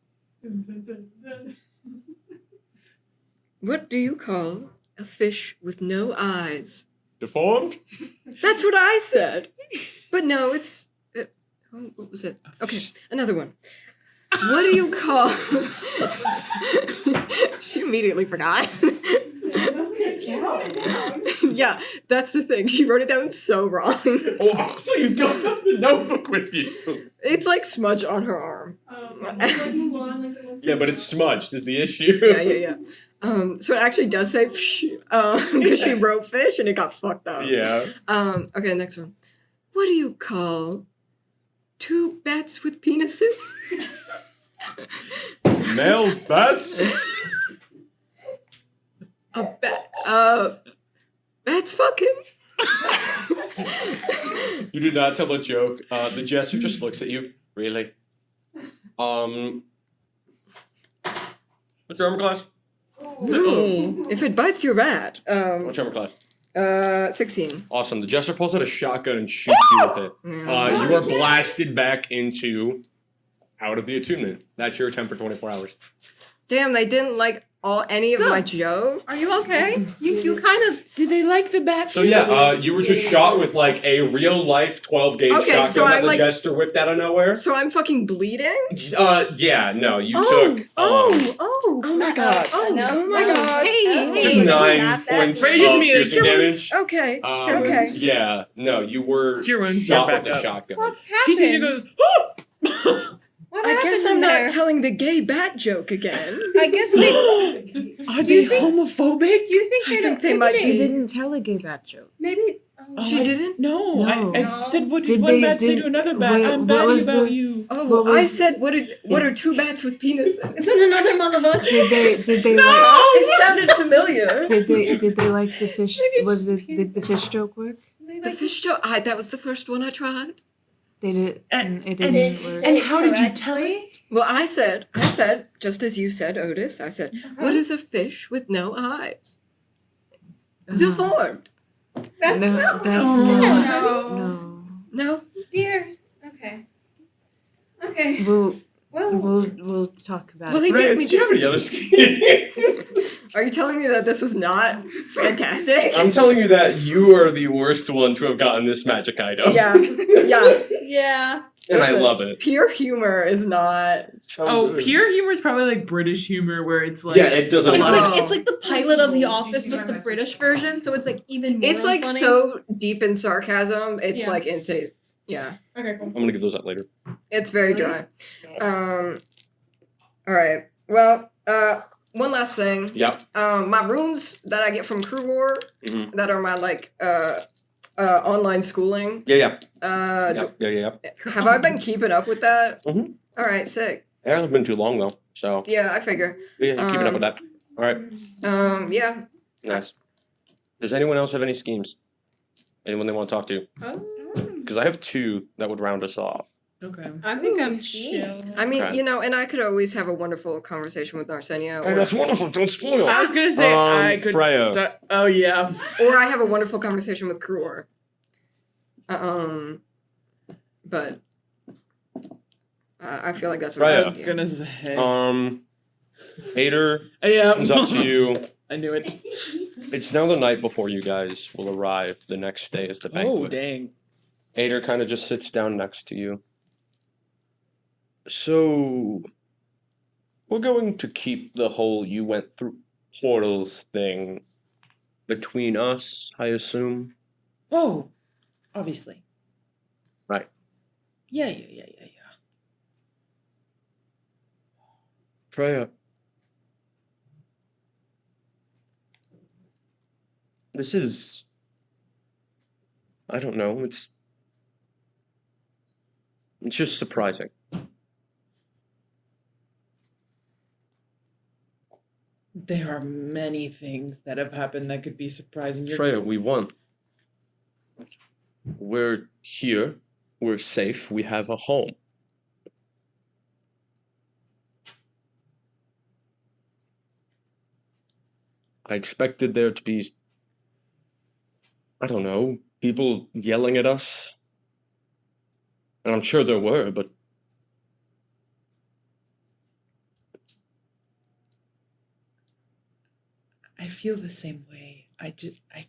Speaker 5: What do you call a fish with no eyes?
Speaker 1: Deformed?
Speaker 5: That's what I said. But no, it's... oh, what was it? Okay, another one. What do you call... She immediately forgot. Yeah, that's the thing. She wrote it down so wrong.
Speaker 1: Oh, so you don't have the notebook with you.
Speaker 5: It's like smudge on her arm.
Speaker 1: Yeah, but it's smudged is the issue.
Speaker 5: Yeah. So it actually does say fish, because she wrote fish and it got fucked up.
Speaker 1: Yeah.
Speaker 5: Okay, next one. What do you call two bats with penises?
Speaker 1: Male bats?
Speaker 5: A bat, bats fucking?
Speaker 1: You did not tell a joke. The jester just looks at you. Really? What's your armor class?
Speaker 5: Ooh, if it bites, you're rat.
Speaker 1: What's your armor class?
Speaker 5: 16.
Speaker 1: Awesome. The jester pulls out a shotgun and shoots you with it.
Speaker 5: Yeah.
Speaker 1: You are blasted back into out of the attunement. That's your attempt for 24 hours.
Speaker 5: Damn, they didn't like any of my jokes.
Speaker 10: Are you okay? You kind of.
Speaker 6: Did they like the bat?
Speaker 1: So yeah, you were just shot with like a real life 12 gauge
Speaker 5: Okay,
Speaker 1: shotgun
Speaker 5: so
Speaker 1: that
Speaker 5: I'm,
Speaker 1: the
Speaker 5: like-
Speaker 1: jester whipped out of nowhere.
Speaker 5: So I'm fucking bleeding?
Speaker 1: Yeah, no, you
Speaker 10: Oh
Speaker 1: took
Speaker 10: oh
Speaker 5: Oh my god.
Speaker 10: oh
Speaker 8: No,
Speaker 5: Oh my god.
Speaker 10: Hey,
Speaker 1: took
Speaker 10: hey.
Speaker 1: 9
Speaker 8: Not that
Speaker 1: points of
Speaker 6: Ray just made a
Speaker 1: piercing
Speaker 6: cure
Speaker 1: damage.
Speaker 5: Okay.
Speaker 1: Um,
Speaker 5: okay.
Speaker 1: Yeah, no, you were
Speaker 6: Cure wounds,
Speaker 1: shot
Speaker 6: you're
Speaker 1: with
Speaker 6: back
Speaker 1: a
Speaker 6: up.
Speaker 1: shotgun.
Speaker 6: She sees you goes, oh!
Speaker 10: What
Speaker 5: I guess
Speaker 10: happened
Speaker 5: I'm
Speaker 10: in
Speaker 5: not
Speaker 10: there?
Speaker 5: telling the gay bat joke again.
Speaker 10: I guess they.
Speaker 6: Are
Speaker 10: Do you
Speaker 6: they
Speaker 10: think-
Speaker 6: homophobic?
Speaker 10: Do you think
Speaker 5: I
Speaker 10: they
Speaker 5: think
Speaker 10: don't?
Speaker 5: they might
Speaker 7: She
Speaker 5: be.
Speaker 7: didn't tell a gay bat joke.
Speaker 10: Maybe.
Speaker 5: She didn't?
Speaker 6: No,
Speaker 7: No.
Speaker 6: I said, what did
Speaker 7: Did
Speaker 6: one
Speaker 7: they-
Speaker 6: bat say
Speaker 7: did-
Speaker 6: to another bat?
Speaker 7: wait,
Speaker 6: I'm
Speaker 7: what
Speaker 6: batty
Speaker 7: was
Speaker 6: about
Speaker 7: the-
Speaker 6: you.
Speaker 5: Oh,
Speaker 7: What
Speaker 5: I
Speaker 7: was-
Speaker 5: said, what are two bats with penises?
Speaker 10: Isn't another motherfucker?
Speaker 7: Did they
Speaker 6: No!
Speaker 7: like
Speaker 5: It sounded familiar.
Speaker 7: did they like the fish? Did the fish joke work?
Speaker 5: The fish joke? That was the first one I tried.
Speaker 7: They did.
Speaker 6: And-
Speaker 7: It
Speaker 8: Did
Speaker 7: didn't
Speaker 8: you
Speaker 7: work.
Speaker 8: say
Speaker 6: And
Speaker 8: it
Speaker 6: how did you
Speaker 8: correctly?
Speaker 6: tell me?
Speaker 5: Well, I said, just as you said, Otis, I said, what is a fish with no eyes? Deformed.
Speaker 8: That's
Speaker 7: No,
Speaker 8: not what
Speaker 7: that's
Speaker 8: you said.
Speaker 7: not.
Speaker 8: No.
Speaker 7: No.
Speaker 5: No?
Speaker 4: Dear. Okay. Okay.
Speaker 7: We'll talk about
Speaker 5: Well,
Speaker 7: it.
Speaker 5: he
Speaker 1: Freya,
Speaker 5: gave me
Speaker 1: did you have any other schemes?
Speaker 5: Are you telling me that this was not fantastic?
Speaker 1: I'm telling you that you are the worst one to have gotten this magic item.
Speaker 5: Yeah. Yeah.
Speaker 4: Yeah.
Speaker 1: And I
Speaker 5: Listen,
Speaker 1: love it.
Speaker 5: Pure humor is not.
Speaker 6: Oh, pure humor is probably like British humor where it's like
Speaker 1: Yeah, it doesn't
Speaker 5: It's
Speaker 1: exist.
Speaker 5: like-
Speaker 4: It's like the pilot of The Office with the British version, so it's like even more
Speaker 5: It's like
Speaker 4: funny.
Speaker 5: so deep in sarcasm. It's
Speaker 4: Yeah.
Speaker 5: like insane. Yeah.
Speaker 4: Okay, cool.
Speaker 1: I'm gonna give those out later.
Speaker 5: It's very dry. All right. Well, one last thing.
Speaker 1: Yeah.
Speaker 5: My runes that I get from Crew War,
Speaker 1: Mhm.
Speaker 5: that are my like online schooling.
Speaker 1: Yeah.
Speaker 5: Yeah. Have I been keeping up with that?
Speaker 1: Mhm.
Speaker 5: All right, sick.
Speaker 1: It hasn't been too long though, so
Speaker 5: Yeah, I figure.
Speaker 1: yeah, keeping up with that. All right,
Speaker 5: Yeah.
Speaker 1: nice. Does anyone else have any schemes? Anyone they want to talk to? Because I have two that would round us off.
Speaker 6: Okay.
Speaker 4: I think I'm
Speaker 8: Ooh,
Speaker 4: chill.
Speaker 5: I mean,
Speaker 1: Okay.
Speaker 5: you know, and I could always have a wonderful conversation with Narcenia,
Speaker 1: Hey, that's wonderful. Don't spoil.
Speaker 6: I was gonna say I could.
Speaker 1: Freya.
Speaker 6: Oh yeah.
Speaker 5: or I have a wonderful conversation with Crew War. But I feel like that's what
Speaker 1: Freya.
Speaker 6: I
Speaker 5: I
Speaker 6: was
Speaker 5: was
Speaker 6: gonna say.
Speaker 1: Hater,
Speaker 6: Yeah.
Speaker 1: it's up to you.
Speaker 6: I knew it.
Speaker 1: It's now the night before you guys will arrive. The next day is the
Speaker 6: Oh
Speaker 1: banquet.
Speaker 6: dang.
Speaker 1: Hater kind of just sits down next to you. So, we're going to keep the whole you went through portals thing between us, I assume.
Speaker 6: Oh, obviously.
Speaker 1: Right.
Speaker 6: Yeah.
Speaker 1: Freya. This is. I don't know, it's just surprising.
Speaker 6: There are many things that have happened that could be surprising.
Speaker 1: Freya, we won. We're here. We're safe. We have a home. I expected there to be, I don't know, people yelling at us. And I'm sure there were, but
Speaker 6: I feel the same way. I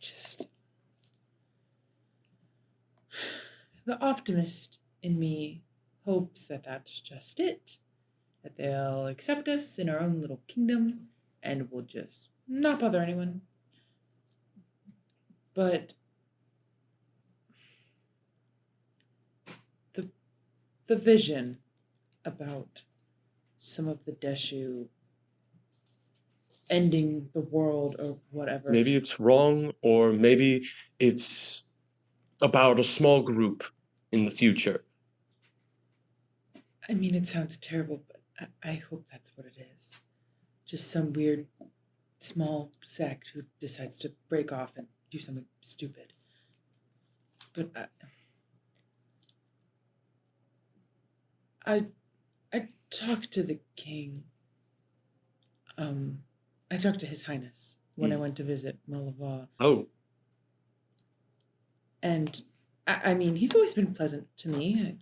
Speaker 6: just the optimist in me hopes that that's just it. That they'll accept us in our own little kingdom and we'll just not bother anyone. But the vision about some of the Deshu ending the world or whatever.
Speaker 1: maybe it's wrong, or maybe it's about a small group in the future.
Speaker 6: I mean, it sounds terrible, but I hope that's what it is. Just some weird, small sect who decides to break off and do something stupid. But I talked to the king. I talked to His Highness when I went to visit Malava.
Speaker 1: Oh,
Speaker 6: And I mean, he's always been pleasant to me.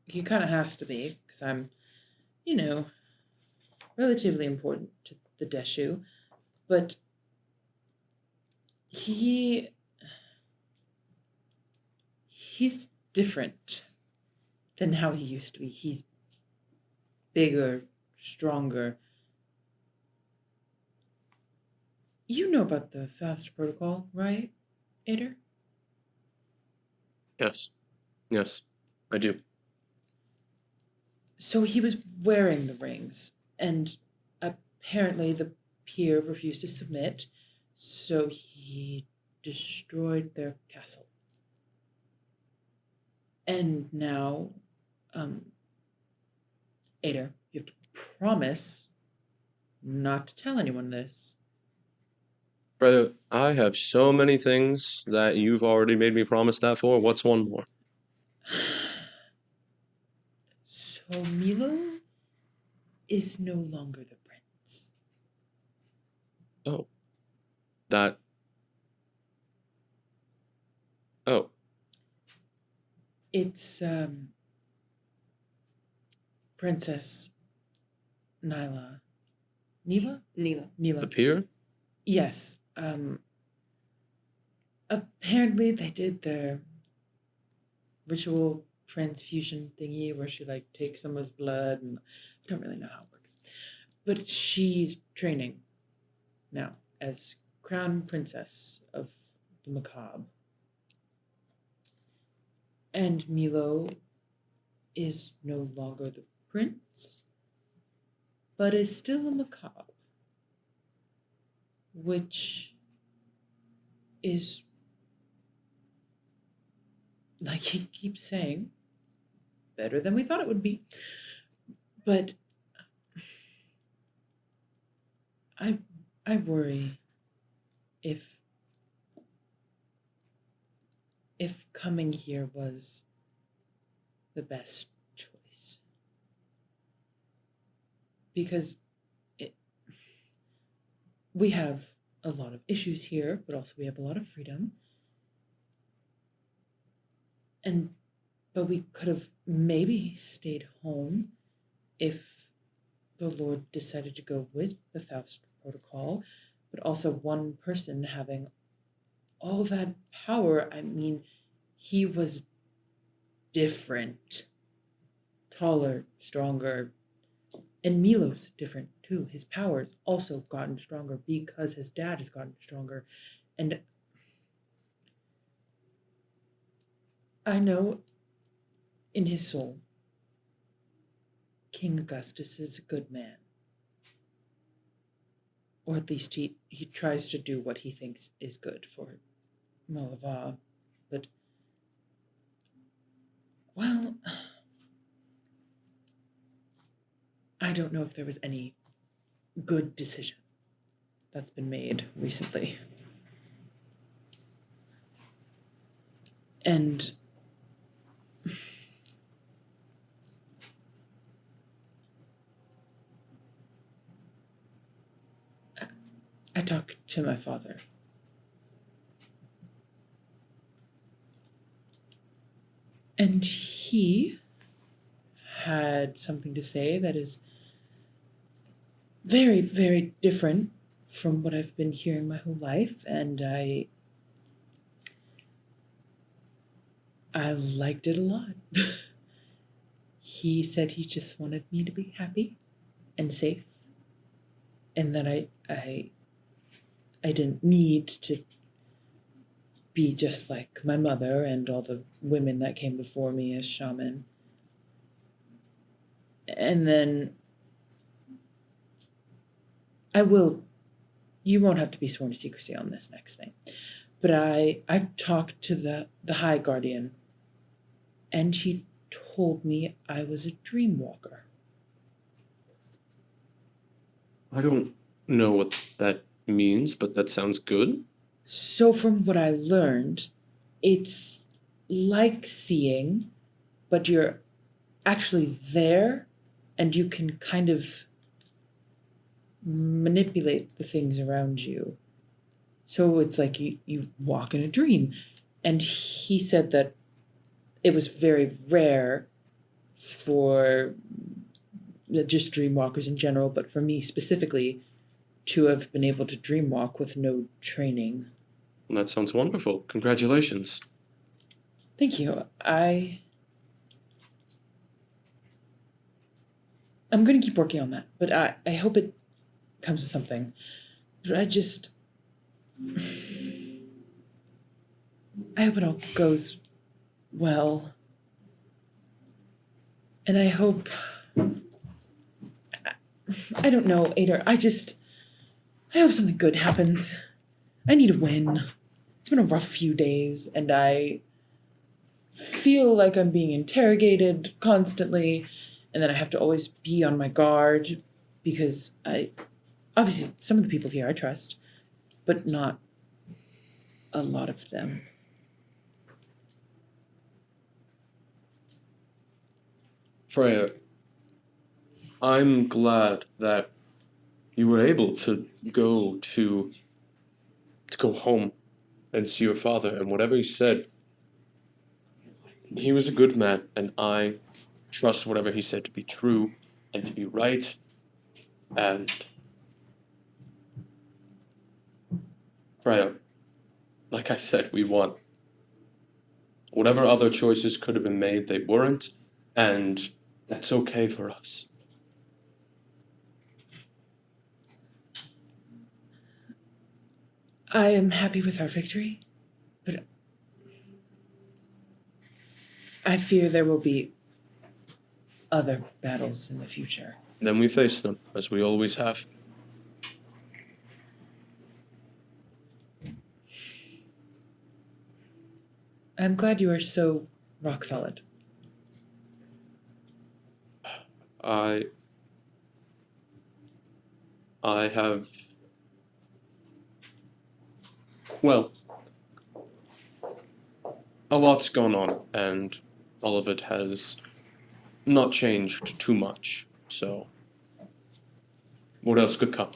Speaker 6: He kind of has to be, because I'm, relatively important to the Deshu. But he's different than how he used to be. He's bigger, stronger. You know about the fast protocol, right, Ader?
Speaker 1: yes. Yes, I do.
Speaker 6: So he was wearing the rings, and apparently the peer refused to submit, so he destroyed their castle. And now, Ader, you have to promise not to tell anyone this.
Speaker 1: Freya, I have so many things that you've already made me promise that for. What's one more?
Speaker 6: So Milo is no longer the prince.
Speaker 1: Oh. That. Oh.
Speaker 6: It's Princess Nyla. Neela?
Speaker 5: Neela.
Speaker 6: Neela.
Speaker 1: The peer?
Speaker 6: Yes. Apparently they did their ritual transfusion thingy where she like takes someone's blood, and I don't really know how it works. But she's training now as crown princess of the macabre. And Milo is no longer the prince, but is still a macabre, which is, like he keeps saying, better than we thought it would be. But I worry if coming here was the best choice. Because we have a lot of issues here, but also we have a lot of freedom. But we could have maybe stayed home if the Lord decided to go with the Faust protocol, but also one person having all that power. I mean, he was different, taller, stronger, and Milo's different too. His powers also have gotten stronger because his dad has gotten stronger. And I know in his soul, King Augustus is a good man. Or at least he tries to do what he thinks is good for Malava. But, well, I don't know if there was any good decision that's been made recently. And I talked to my father. And he had something to say that is very, very different from what I've been hearing my whole life, and I liked it a lot. He said he just wanted me to be happy and safe, and that I didn't need to be just like my mother and all the women that came before me as shaman. And then you won't have to be sworn to secrecy on this next thing, but I talked to the High Guardian, and he told me I was a dream walker.
Speaker 1: I don't know what that means, but that sounds good.
Speaker 6: So from what I learned, it's like seeing, but you're actually there, and you can kind of manipulate the things around you. So it's like you walk in a dream. And he said that it was very rare for just dreamwalkers in general, but for me specifically, to have been able to dreamwalk with no training.
Speaker 1: That sounds wonderful. Congratulations.
Speaker 6: Thank you. I'm going to keep working on that, but I hope it comes to something. But I hope it all goes well. And I hope, I don't know, Ader, I hope something good happens. I need a win. It's been a rough few days, and I feel like I'm being interrogated constantly, and then I have to always be on my guard, because obviously some of the people here I trust, but not a lot of them.
Speaker 1: Freya, I'm glad that you were able to go home and see your father, and whatever he said, he was a good man, and I trust whatever he said to be true and to be right. And Freya, like I said, we won. Whatever other choices could have been made, they weren't, and that's okay for us.
Speaker 6: I am happy with our victory, but I fear there will be other battles in the future.
Speaker 1: Then we face them, as we always have.
Speaker 6: I'm glad you are so rock solid.
Speaker 1: I have, well, a lot's gone on, and all of it has not changed too much, so what else could come?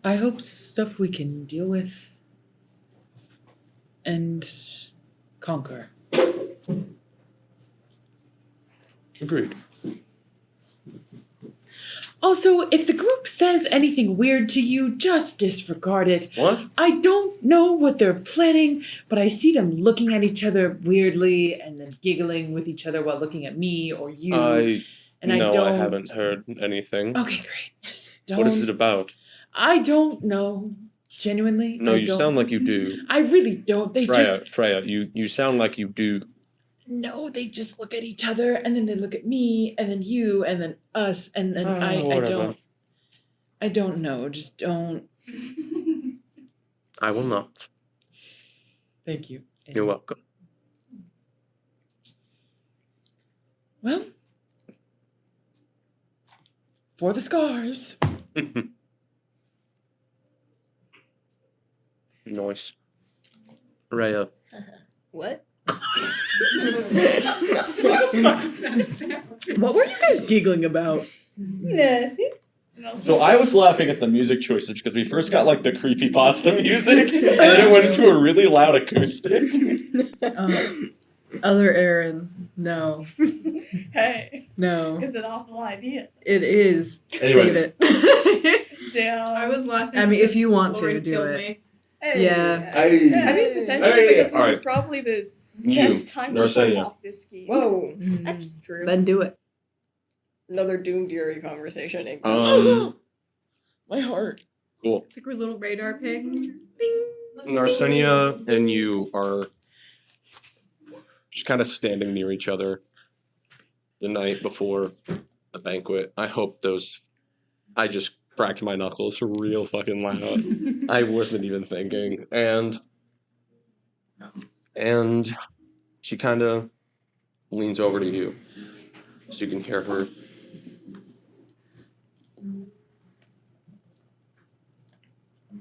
Speaker 6: I hope stuff we can deal with and conquer.
Speaker 1: Agreed.
Speaker 6: Also, if the group says anything weird to you, just disregard it.
Speaker 1: What?
Speaker 6: I don't know what they're planning, but I see them looking at each other weirdly and then giggling with each other while looking at me or you. I
Speaker 1: haven't heard anything.
Speaker 6: Okay, great. Just don't.
Speaker 1: What is it about?
Speaker 6: I don't know. Genuinely.
Speaker 1: No,
Speaker 6: I
Speaker 1: you
Speaker 6: don't.
Speaker 1: sound like you do.
Speaker 6: I really don't. They
Speaker 1: Freya, you sound like you do.
Speaker 6: No, they just look at each other, and then they look at me, and then you, and then us, and then I don't know. Just don't.
Speaker 1: I will not.
Speaker 6: Thank you.
Speaker 1: You're welcome.
Speaker 6: Well, for the scars.
Speaker 1: Nice. Rhea.
Speaker 9: What?
Speaker 6: What were you guys giggling about?
Speaker 9: Nothing.
Speaker 1: So I was laughing at the music choices because we first got like the creepypasta music, and then it went into a really loud acoustic.
Speaker 7: Other Aaron, no.
Speaker 9: Hey,
Speaker 7: No.
Speaker 9: it's an awful idea.
Speaker 7: It is.
Speaker 1: Anyways.
Speaker 7: Save it.
Speaker 9: Damn.
Speaker 10: I was laughing.
Speaker 7: I mean, if you want
Speaker 10: Lauren
Speaker 7: to, do
Speaker 10: killed
Speaker 7: it.
Speaker 10: me.
Speaker 9: Hey,
Speaker 7: Yeah.
Speaker 9: I mean, potentially, because this
Speaker 1: alright.
Speaker 9: is probably the
Speaker 1: You,
Speaker 9: best time to
Speaker 1: Narcenia.
Speaker 9: pull off this scheme.
Speaker 5: Whoa.
Speaker 7: Mhm.
Speaker 5: True.
Speaker 7: Then do it.
Speaker 5: Another Doom Fury conversation.
Speaker 6: My heart.
Speaker 1: Cool.
Speaker 10: It's like a little radar pig.
Speaker 1: Narcenia and you are just kind of standing near each other the night before the banquet. I hope I just cracked my knuckles real fucking loud. I wasn't even thinking. And she kind of leans over to you so you can hear her.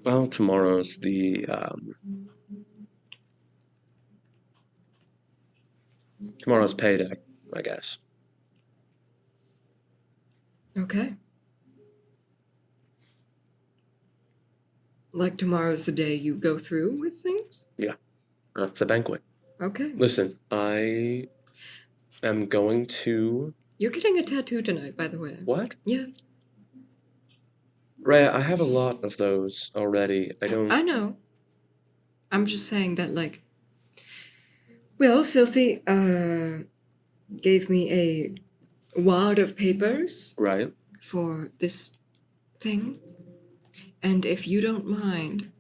Speaker 1: Well, tomorrow's tomorrow's payday, I guess.
Speaker 5: Okay. Like tomorrow's the day you go through with things?
Speaker 1: That's the banquet.
Speaker 5: Okay.
Speaker 1: Listen, I am going to...
Speaker 5: You're getting a tattoo tonight, by the way.
Speaker 1: What?
Speaker 5: Yeah.
Speaker 1: Rhea, I have a lot of those already.
Speaker 5: I know. I'm just saying that, like... Well, Silthy, gave me a wad of papers
Speaker 1: Right.
Speaker 5: for this thing. And if you don't mind,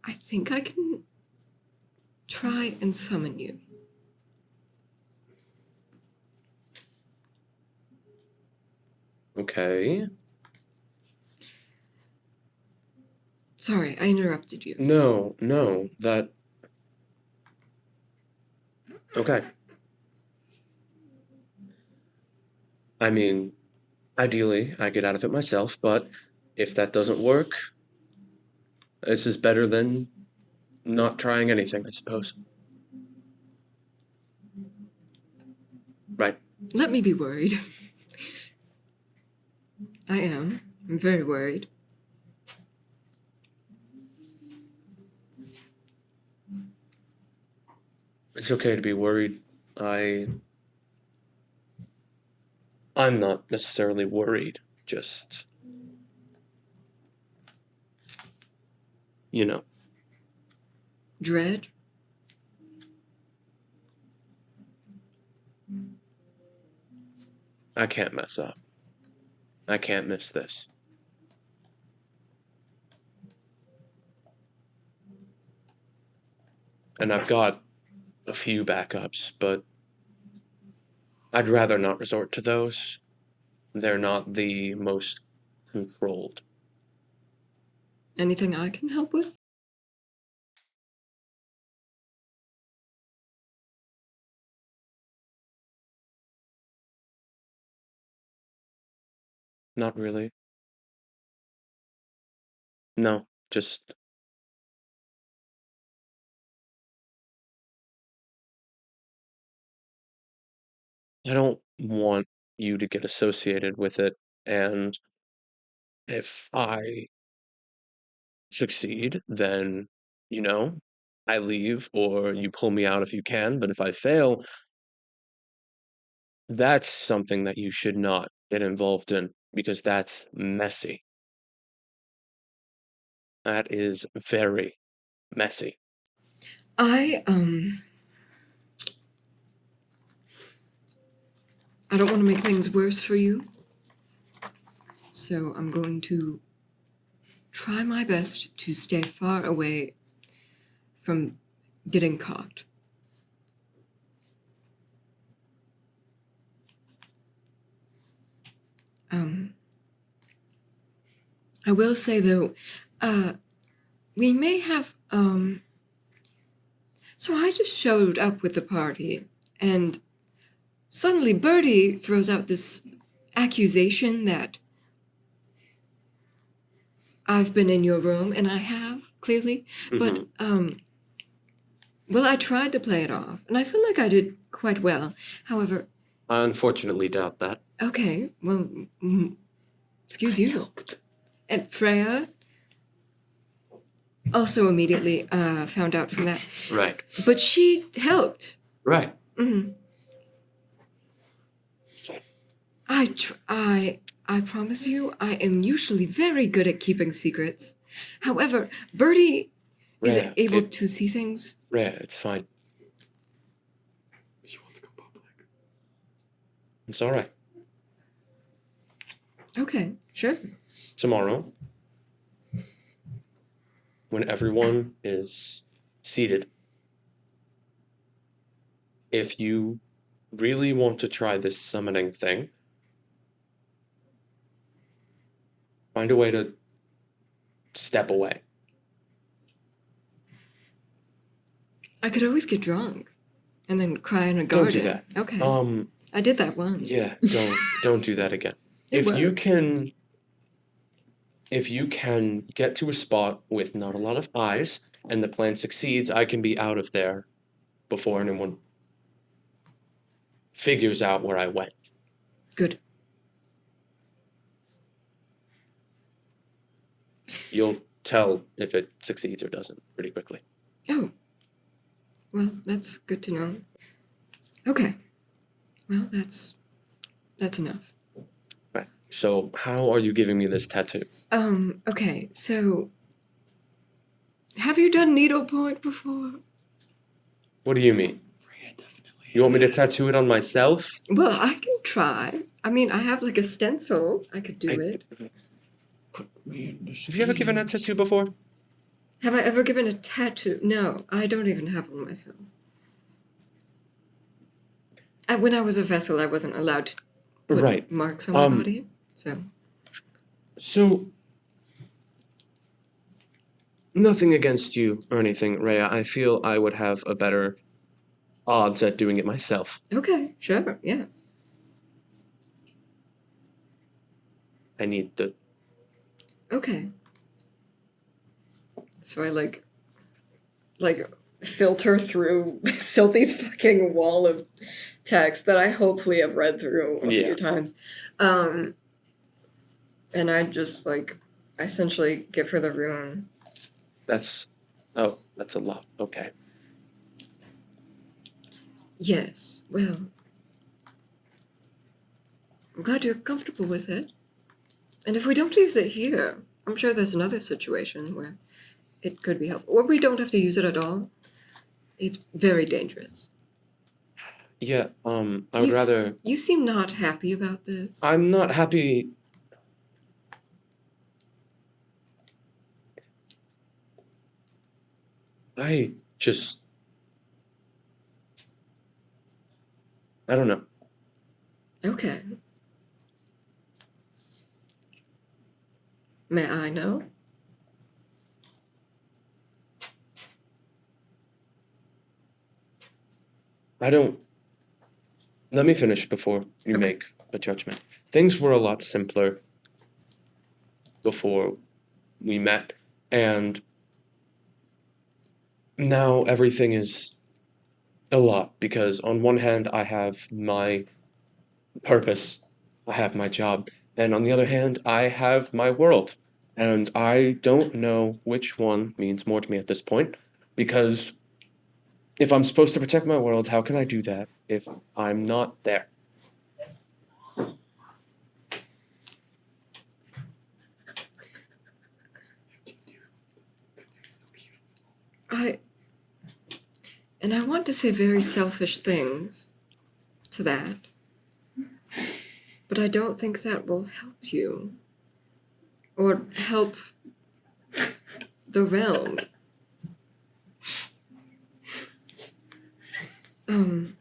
Speaker 5: I think I can try and summon you.
Speaker 1: Okay.
Speaker 5: Sorry, I interrupted you.
Speaker 1: No, Okay. I mean, ideally, I get out of it myself, but if that doesn't work, this is better than not trying anything, I suppose. Right.
Speaker 5: Let me be worried. I am. I'm very worried.
Speaker 1: It's okay to be worried. I'm not necessarily worried, just, you know.
Speaker 5: Dread?
Speaker 1: I can't mess up. I can't miss this. And I've got a few backups, but I'd rather not resort to those. They're not the most controlled.
Speaker 5: Anything I can help with?
Speaker 1: Not really. No, just I don't want you to get associated with it, and if I succeed, then, you know, I leave or you pull me out if you can, but if I fail, that's something that you should not get involved in because that's messy. That is very messy.
Speaker 5: I don't want to make things worse for you. So I'm going to try my best to stay far away from getting caught. I will say though, we may have, so I just showed up with the party, and suddenly Birdie throws out this accusation that I've been in your room, and I have, clearly, but, well, I tried to play it off, and I feel like I did quite well. However,
Speaker 1: I unfortunately doubt that.
Speaker 5: okay, well, excuse you. And Freya also immediately found out from that.
Speaker 1: Right.
Speaker 5: But she helped.
Speaker 1: Right.
Speaker 5: Mm-hmm. I promise you, I am usually very good at keeping secrets. However, Birdie isn't able to see things.
Speaker 1: Rhea, it's fine.
Speaker 11: She wants to go public.
Speaker 1: It's all right.
Speaker 5: Okay, sure.
Speaker 1: Tomorrow, when everyone is seated, if you really want to try this summoning thing, find a way to step away.
Speaker 5: I could always get drunk and then cry in a garden.
Speaker 1: Don't do that.
Speaker 5: Okay. I did that once.
Speaker 1: Yeah, don't do that again.
Speaker 5: It
Speaker 1: If you can get to a spot with not a lot of eyes and the plan succeeds, I can be out of there before anyone figures out where I went.
Speaker 5: Good.
Speaker 1: You'll tell if it succeeds or doesn't pretty quickly.
Speaker 5: Oh. Well, that's good to know. Okay. Well, that's enough.
Speaker 1: Right. So how are you giving me this tattoo?
Speaker 5: Okay, so have you done needlepoint before?
Speaker 1: What do you mean? You want me to tattoo it on myself?
Speaker 5: Well, I can try. I mean, I have like a stencil. I could do it.
Speaker 1: Have you ever given a tattoo before?
Speaker 5: Have I ever given a tattoo? No, I don't even have one myself. When I was a vessel, I wasn't allowed to put marks on my body.
Speaker 1: So, nothing against you or anything, Rhea. I feel I would have a better odds at doing it myself.
Speaker 5: Okay, sure, yeah.
Speaker 1: I need the...
Speaker 5: Okay. So I like filter through Silthy's fucking wall of text that I hopefully have read through a few times. And I just, like, essentially give her the rune.
Speaker 1: That's a lot. Okay.
Speaker 5: Yes, well, I'm glad you're comfortable with it. And if we don't use it here, I'm sure there's another situation where it could be helpful. Or we don't have to use it at all. It's very dangerous.
Speaker 1: Yeah, I would rather...
Speaker 5: You seem not happy about this.
Speaker 1: I'm not happy... I don't know.
Speaker 5: Okay. May I know?
Speaker 1: Let me finish before you make a judgment. Things were a lot simpler before we met, and now everything is a lot, because on one hand, I have my purpose, I have my job, and on the other hand, I have my world. And I don't know which one means more to me at this point, because if I'm supposed to protect my world, how can I do that if I'm not there?
Speaker 5: I want to say very selfish things to that, but I don't think that will help you or help the realm. And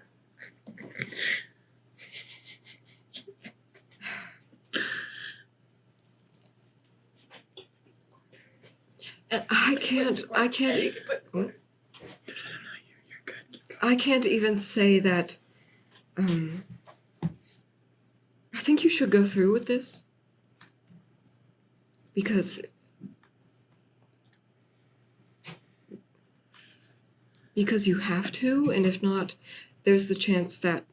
Speaker 5: I can't even say that, I think you should go through with this. Because you have to, and if not, there's the chance that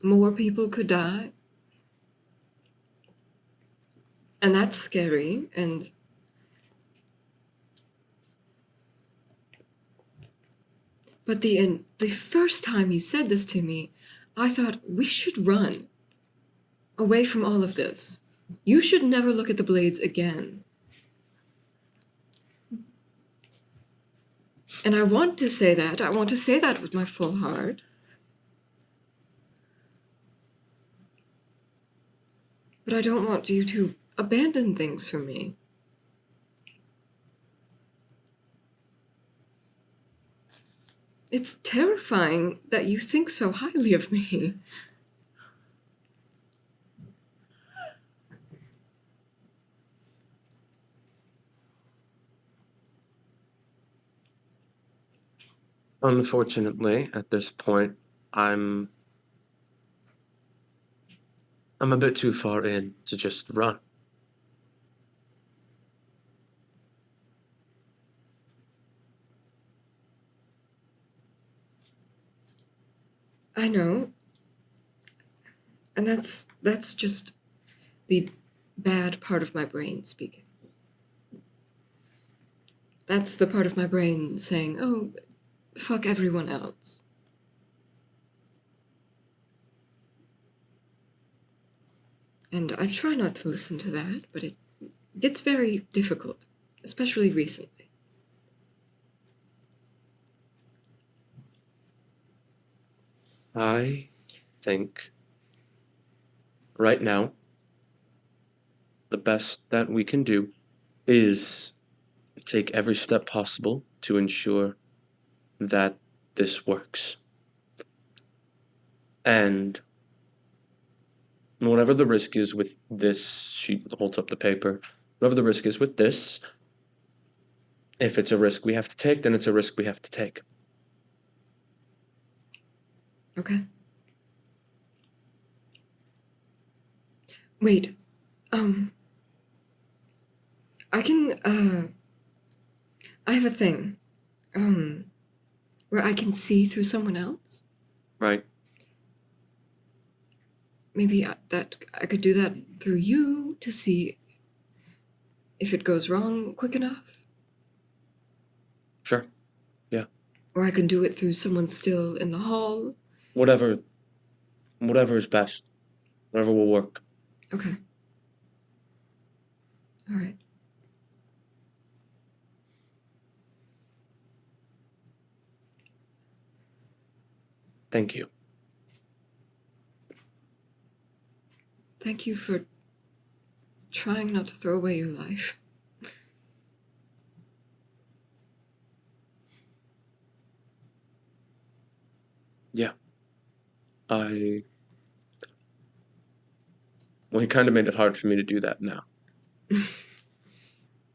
Speaker 5: more people could die. And that's scary, and but the first time you said this to me, I thought we should run away from all of this. You should never look at the blades again. And I want to say that. I want to say that with my full heart. But I don't want you to abandon things for me. It's terrifying that you think so highly of me.
Speaker 1: Unfortunately, at this point, I'm a bit too far in to just run.
Speaker 5: I know. And that's just the bad part of my brain speaking. That's the part of my brain saying, oh, fuck everyone else. And I try not to listen to that, but it gets very difficult, especially recently.
Speaker 1: I think right now, the best that we can do is take every step possible to ensure that this works. And whatever the risk is with this, she holds up the paper, whatever the risk is with this, if it's a risk we have to take, then it's a risk we have to take.
Speaker 5: Okay. Wait, I can, I have a thing. where I can see through someone else.
Speaker 1: Right.
Speaker 5: Maybe I could do that through you to see if it goes wrong quick enough.
Speaker 1: Sure. Yeah.
Speaker 5: Or I can do it through someone still in the hall.
Speaker 1: Whatever is best. Whatever will work.
Speaker 5: Okay. All right.
Speaker 1: Thank you.
Speaker 5: Thank you for trying not to throw away your life.
Speaker 1: Yeah. Well, he kind of made it hard for me to do that now.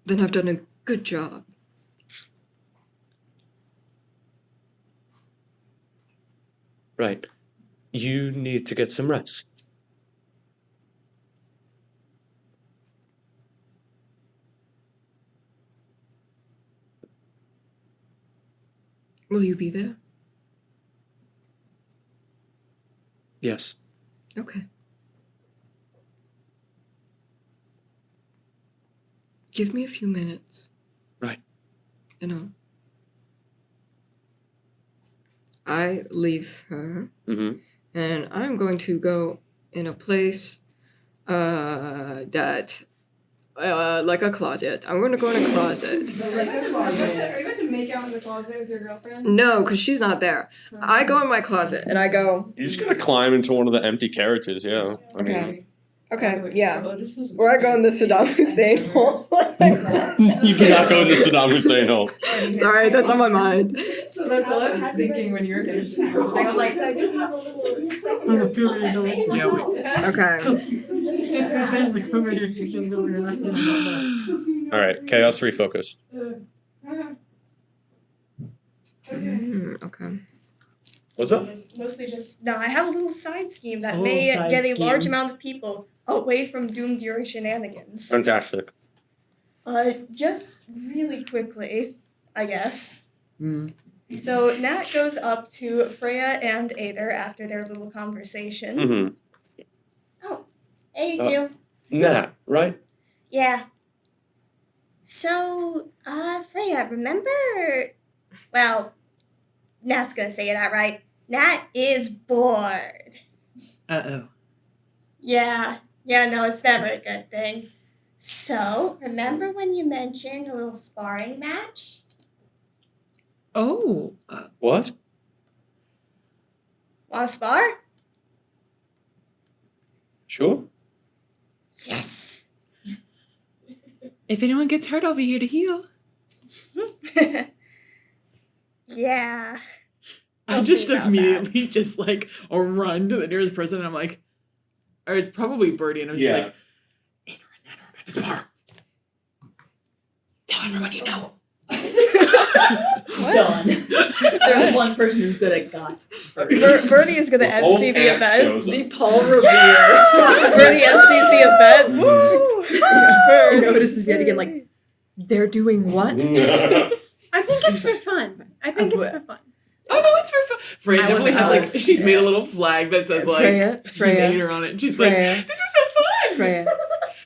Speaker 5: Then I've done a good job.
Speaker 1: Right. You need to get some rest.
Speaker 5: Will you be there?
Speaker 1: Yes.
Speaker 5: Okay. Give me a few minutes.
Speaker 1: Right.
Speaker 5: I leave her,
Speaker 1: Mm-hmm.
Speaker 5: and I'm going to go in a place that, like a closet. I'm going to go in a closet.
Speaker 2: Are you about to make out in the closet with your girlfriend?
Speaker 5: No, because she's not there. I go in my closet, and I go,
Speaker 1: You're just gonna climb into one of the empty carriages, yeah. I mean,
Speaker 5: okay, yeah. Or I go in the Saddam Hussein hole.
Speaker 1: you cannot go into Saddam Hussein hole.
Speaker 5: Sorry, that's on my mind.
Speaker 2: So that's all I was thinking when you were getting to
Speaker 8: I was like, so I just have a little second.
Speaker 5: Okay.
Speaker 1: All right, chaos refocus.
Speaker 5: Okay.
Speaker 1: What's up?
Speaker 8: Mostly just no. I have a little side scheme that
Speaker 6: A
Speaker 8: may
Speaker 6: little side
Speaker 8: get a large
Speaker 6: scheme.
Speaker 8: amount of people away from doomed your shenanigans.
Speaker 1: Fantastic.
Speaker 8: Just really quickly, I guess.
Speaker 6: Mm.
Speaker 8: So Nat goes up to Freya and Aether after their little conversation.
Speaker 1: Mm-hmm.
Speaker 8: Hey, you two.
Speaker 1: Nat, right?
Speaker 8: Yeah. So, Freya, remember? Well, Nat's gonna say it outright. Nat is bored.
Speaker 6: Uh-oh.
Speaker 8: Yeah, no, it's never a good thing. So, remember when you mentioned a little sparring match?
Speaker 6: Oh.
Speaker 1: What?
Speaker 8: Wanna spar?
Speaker 1: Sure.
Speaker 8: Yes.
Speaker 6: If anyone gets hurt, I'll be here to heal.
Speaker 8: Yeah.
Speaker 6: I
Speaker 8: We'll
Speaker 6: just
Speaker 8: see about
Speaker 6: immediately just like run to the nearest person and I'm like, or it's probably Birdie, and I'm just like, Aether and Nat are about to spar. Tell everyone you know.
Speaker 9: Done. There's one person who's good at gossip.
Speaker 8: Bernie is gonna MC the event.
Speaker 5: The Paul Revere.
Speaker 8: Bernie MCs the event. Woo!
Speaker 2: He notices yet again, like, they're doing what?
Speaker 10: I think it's for fun. I think it's for fun.
Speaker 6: Oh no, it's for fun. Freya
Speaker 5: I
Speaker 6: definitely
Speaker 5: wasn't
Speaker 6: has like
Speaker 5: allowed.
Speaker 6: she's made a little flag that says like
Speaker 5: Freya, Freya,
Speaker 6: Aether on it. And she's
Speaker 5: Freya,
Speaker 6: like, this is so fun.
Speaker 5: Freya.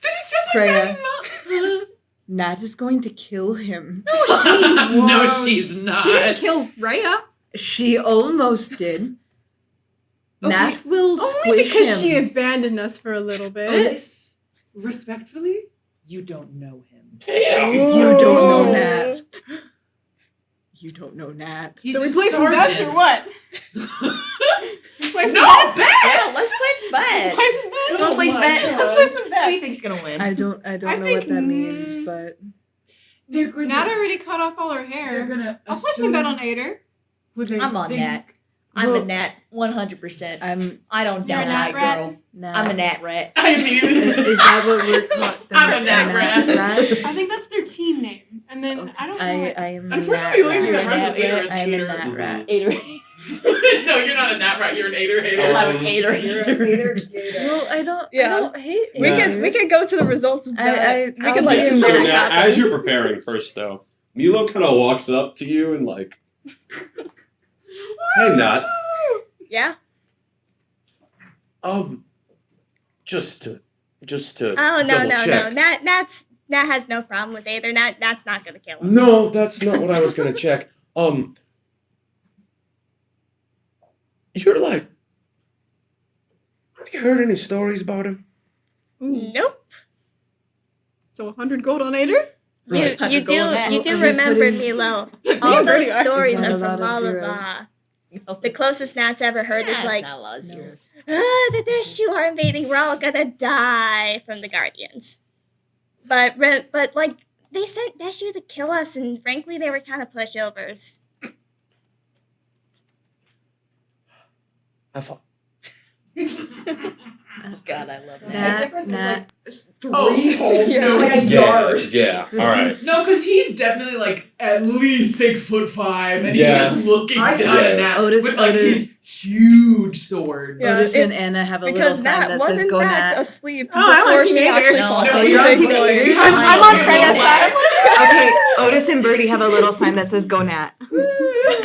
Speaker 6: This is just like
Speaker 5: Freya.
Speaker 6: back in Mom.
Speaker 2: Nat is going to kill him.
Speaker 6: No, she's not.
Speaker 10: She didn't kill Freya.
Speaker 2: She almost did. Nat will
Speaker 10: Only
Speaker 2: squish
Speaker 10: because
Speaker 2: him.
Speaker 10: she abandoned us for a little bit.
Speaker 6: Elise, respectfully, you don't know him.
Speaker 2: You don't know Nat. You don't know Nat.
Speaker 6: He's
Speaker 10: So we
Speaker 6: a
Speaker 10: play some bets or
Speaker 6: sergeant.
Speaker 10: what? We play some
Speaker 6: No
Speaker 10: bets?
Speaker 6: bets.
Speaker 9: Yeah, let's play some bets.
Speaker 10: Play some bets?
Speaker 9: Let's play some bets.
Speaker 10: Let's play some
Speaker 9: Who do you
Speaker 10: bets.
Speaker 9: think's gonna win?
Speaker 2: I don't
Speaker 10: I
Speaker 2: know what
Speaker 10: think,
Speaker 2: that means, but
Speaker 6: They're going
Speaker 10: Nat
Speaker 6: to.
Speaker 10: already cut off all her
Speaker 6: They're
Speaker 10: hair.
Speaker 6: gonna.
Speaker 10: I'll place my bet on Aether.
Speaker 9: I'm on Nat. I'm a Nat 100%. I don't
Speaker 10: You're a
Speaker 9: doubt
Speaker 10: Nat
Speaker 9: my
Speaker 10: rat?
Speaker 9: girl.
Speaker 2: Nat.
Speaker 9: I'm a Nat rat.
Speaker 6: I immediately.
Speaker 2: Is that what we're called?
Speaker 6: I'm a Nat rat.
Speaker 10: I think that's their team name. And then I don't know.
Speaker 2: I am a
Speaker 6: Unfortunately, the only thing
Speaker 2: Nat
Speaker 6: that
Speaker 2: rat.
Speaker 6: rhymes with Aether is
Speaker 2: I am a
Speaker 6: hater.
Speaker 2: Nat rat.
Speaker 6: No, you're not a Nat rat. You're an Aether hater.
Speaker 9: I'm a hater.
Speaker 2: Well, I don't hate
Speaker 8: We
Speaker 2: it.
Speaker 8: can go to the results of that. We
Speaker 2: I'll
Speaker 8: can like
Speaker 2: do
Speaker 8: do
Speaker 1: So
Speaker 8: math
Speaker 1: now,
Speaker 8: happen.
Speaker 1: as you're preparing first, though, Milo kind of walks up to you and like Hey, Nat.
Speaker 8: Yeah.
Speaker 1: Just to
Speaker 8: Oh no
Speaker 1: double
Speaker 8: no
Speaker 1: check.
Speaker 8: no. That has no problem with Aether. That's not gonna kill him.
Speaker 1: No, that's not what I was gonna check. You're like, have you heard any stories about him?
Speaker 8: Nope.
Speaker 10: So 100 gold on Ader?
Speaker 1: Right.
Speaker 8: You
Speaker 9: Go on that.
Speaker 8: do
Speaker 7: Are we
Speaker 8: remember
Speaker 7: putting-
Speaker 8: Milo. All those
Speaker 10: Is
Speaker 8: stories
Speaker 7: that
Speaker 8: are
Speaker 7: a
Speaker 8: from
Speaker 7: lot of zeros?
Speaker 8: Malava. The closest Nat's ever heard is like,
Speaker 9: not a lot of zeros.
Speaker 8: the Deshu are invading. We're all gonna die from the Guardians. But like they sent Deshu to kill us, and frankly, they were kind of pushovers.
Speaker 1: Have fun.
Speaker 9: Oh God, I love that.
Speaker 7: Nat,
Speaker 6: difference is,
Speaker 7: Nat.
Speaker 6: like, 3 whole
Speaker 10: Yeah.
Speaker 6: like a yard.
Speaker 1: Yeah. All right.
Speaker 6: No, because he's definitely like at least 6'5", and
Speaker 1: Yeah.
Speaker 6: he's just looking
Speaker 10: I
Speaker 6: down
Speaker 1: see.
Speaker 6: at Nat
Speaker 7: Otis-
Speaker 6: with like
Speaker 7: Otis-
Speaker 6: his huge sword.
Speaker 8: Yeah,
Speaker 7: Otis
Speaker 8: if-
Speaker 7: and Anna have a little
Speaker 8: Because
Speaker 7: sign
Speaker 8: Nat
Speaker 7: that
Speaker 8: was
Speaker 7: says
Speaker 8: in
Speaker 7: "Go
Speaker 8: fact
Speaker 7: Nat."
Speaker 8: asleep
Speaker 10: Oh, I
Speaker 8: before
Speaker 10: want
Speaker 8: she
Speaker 10: Team Aether.
Speaker 8: actually
Speaker 9: No,
Speaker 8: fought.
Speaker 9: no,
Speaker 8: So
Speaker 6: you're on
Speaker 8: keep
Speaker 6: Team
Speaker 8: going.
Speaker 6: Aether.
Speaker 10: I'm on Freya's side.
Speaker 7: Okay, Otis and Birdie have a little sign that says "Go Nat."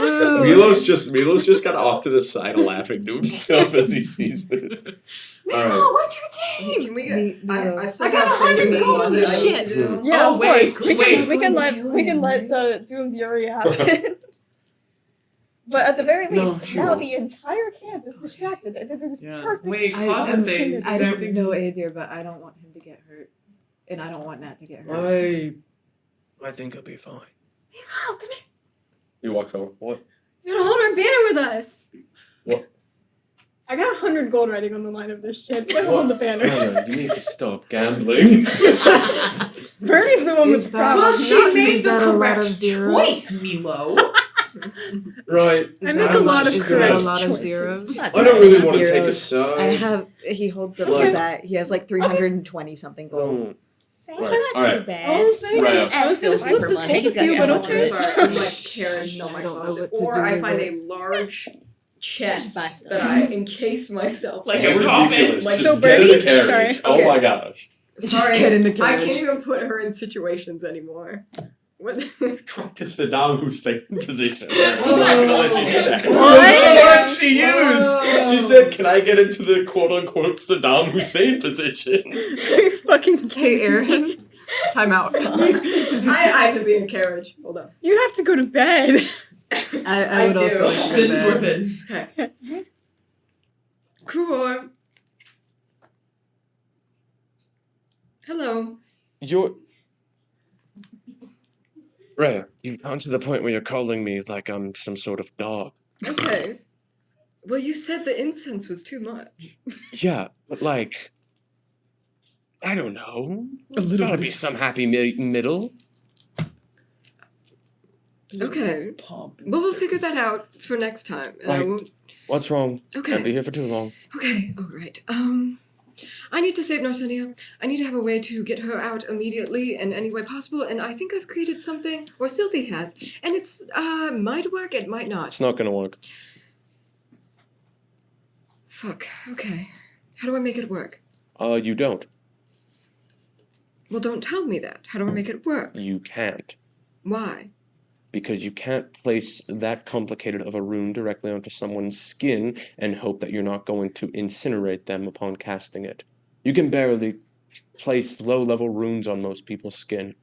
Speaker 1: Milo's just got off to the side laughing to himself as he sees this. All right.
Speaker 10: What's your team?
Speaker 5: Can we get? I still
Speaker 10: I got
Speaker 5: have things
Speaker 10: 100
Speaker 5: in the
Speaker 10: gold on
Speaker 5: closet
Speaker 10: this
Speaker 5: I need
Speaker 10: shit.
Speaker 5: to do.
Speaker 8: Yeah,
Speaker 6: Oh,
Speaker 8: of
Speaker 6: wait,
Speaker 8: course.
Speaker 6: wait.
Speaker 8: We can let the doomed Yuri happen. But at the very
Speaker 1: No,
Speaker 8: least,
Speaker 1: she
Speaker 8: now
Speaker 1: won't.
Speaker 8: the entire camp is distracted. It is
Speaker 6: Yeah.
Speaker 8: perfect.
Speaker 6: Wait,
Speaker 8: storm.
Speaker 6: closet things.
Speaker 7: I
Speaker 6: There are
Speaker 7: don't
Speaker 6: things-
Speaker 7: know Adir, but I don't want him to get hurt, and I don't want Nat to get hurt.
Speaker 1: I think he'll be fine.
Speaker 10: Oh, come here.
Speaker 1: He walks over. What?
Speaker 10: You gotta hold our banner with us.
Speaker 1: What?
Speaker 10: I got 100 gold writing on the line of this shit. But hold the banner.
Speaker 1: Anna, you need to stop gambling.
Speaker 10: Birdie's the one with
Speaker 7: Is
Speaker 10: the
Speaker 7: that-
Speaker 10: problem.
Speaker 6: Well,
Speaker 10: not
Speaker 6: she
Speaker 10: me.
Speaker 6: made
Speaker 7: Is
Speaker 6: the
Speaker 7: that a lot
Speaker 6: correct
Speaker 7: of zeros?
Speaker 6: choice, Milo.
Speaker 1: Right.
Speaker 10: I make a lot of
Speaker 7: Is that
Speaker 10: correct
Speaker 7: a lot of
Speaker 10: choices.
Speaker 7: zeros?
Speaker 1: I don't really want to take a
Speaker 7: Zeros.
Speaker 1: side.
Speaker 7: I have. He holds up
Speaker 1: Like-
Speaker 7: like that. He has like 320 something gold.
Speaker 1: Oh,
Speaker 8: That's
Speaker 1: Right.
Speaker 8: not
Speaker 1: All
Speaker 8: too
Speaker 1: right.
Speaker 8: bad.
Speaker 10: Oh, so
Speaker 1: Right.
Speaker 10: I was gonna
Speaker 9: Still
Speaker 10: split
Speaker 9: for
Speaker 10: this
Speaker 9: money.
Speaker 10: whole
Speaker 9: He's
Speaker 10: with you,
Speaker 9: gotta
Speaker 10: but
Speaker 9: get
Speaker 10: okay.
Speaker 5: Sorry, I'm like carrying on my
Speaker 7: I don't know
Speaker 5: closet.
Speaker 7: what to
Speaker 5: Or
Speaker 7: do
Speaker 5: I
Speaker 7: with
Speaker 5: find
Speaker 7: it.
Speaker 5: a large chest
Speaker 9: Buy stuff.
Speaker 5: that I encase myself.
Speaker 6: Like
Speaker 1: how
Speaker 6: a coffin.
Speaker 1: ridiculous.
Speaker 6: Like,
Speaker 1: Just
Speaker 10: so
Speaker 1: get in
Speaker 10: Birdie?
Speaker 1: the carriage.
Speaker 10: Sorry.
Speaker 1: Oh
Speaker 5: Okay.
Speaker 1: my gosh.
Speaker 5: Sorry,
Speaker 7: get in the
Speaker 5: I
Speaker 7: carriage.
Speaker 5: can't even put her in situations anymore. What?
Speaker 1: Try to Saddam Hussein position. I'm not gonna let you do that.
Speaker 8: What?
Speaker 1: The word she used.
Speaker 5: Whoa.
Speaker 1: She said, "Can I get into the quote unquote Saddam Hussein position?"
Speaker 10: Fucking
Speaker 7: Hey, Aaron. Time out.
Speaker 5: I have to be in a carriage. Hold on.
Speaker 10: You have to go to bed.
Speaker 7: I would
Speaker 5: do.
Speaker 7: also like to go
Speaker 6: This is
Speaker 7: bed.
Speaker 6: worth it.
Speaker 5: Okay. Cool. Hello.
Speaker 1: You're Rhea, you've gone to the point where you're calling me like I'm some sort of dog.
Speaker 5: Okay. Well, you said the incense was too much.
Speaker 1: Yeah, but like, I don't know.
Speaker 6: A little
Speaker 1: Gotta be some happy middle.
Speaker 5: Okay.
Speaker 6: pomp.
Speaker 5: Well, we'll figure that out for next time. And I
Speaker 1: Right.
Speaker 5: won't.
Speaker 1: What's wrong?
Speaker 5: Okay.
Speaker 1: Can't be here for too long.
Speaker 5: Okay. All right. I need to save Narcinia. I need to have a way to get her out immediately in any way possible, and I think I've created something, or Sylvie has, and it's might work. It might not.
Speaker 1: It's not gonna work.
Speaker 5: Fuck. Okay. How do I make it work?
Speaker 1: You don't.
Speaker 5: Well, don't tell me that. How do I make it work?
Speaker 1: You can't.
Speaker 5: Why?
Speaker 1: Because you can't place that complicated of a rune directly onto someone's skin and hope that you're not going to incinerate them upon casting it. You can barely place low-level runes on most people's skin.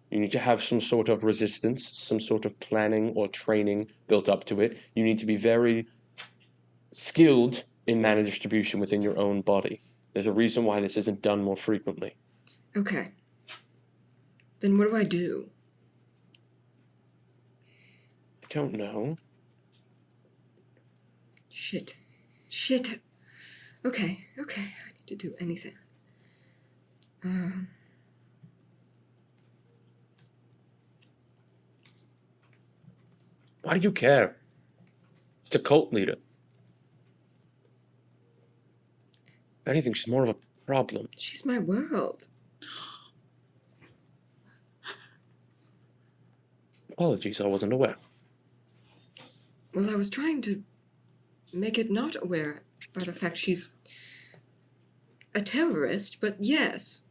Speaker 1: You need to have some sort of resistance, some sort of planning or training built up to it. You need to be very skilled in mana distribution within your own body. There's a reason why this isn't done more frequently.
Speaker 5: Okay. Then what do I do?
Speaker 1: I don't know.
Speaker 5: Shit. Shit. Okay. Okay. I need to do anything.
Speaker 1: Why do you care? It's a cult leader. If anything, she's more of a problem.
Speaker 5: She's my world.
Speaker 1: Apologies, I wasn't aware.
Speaker 5: Well, I was trying to make it not aware by the fact she's a terrorist, but yes.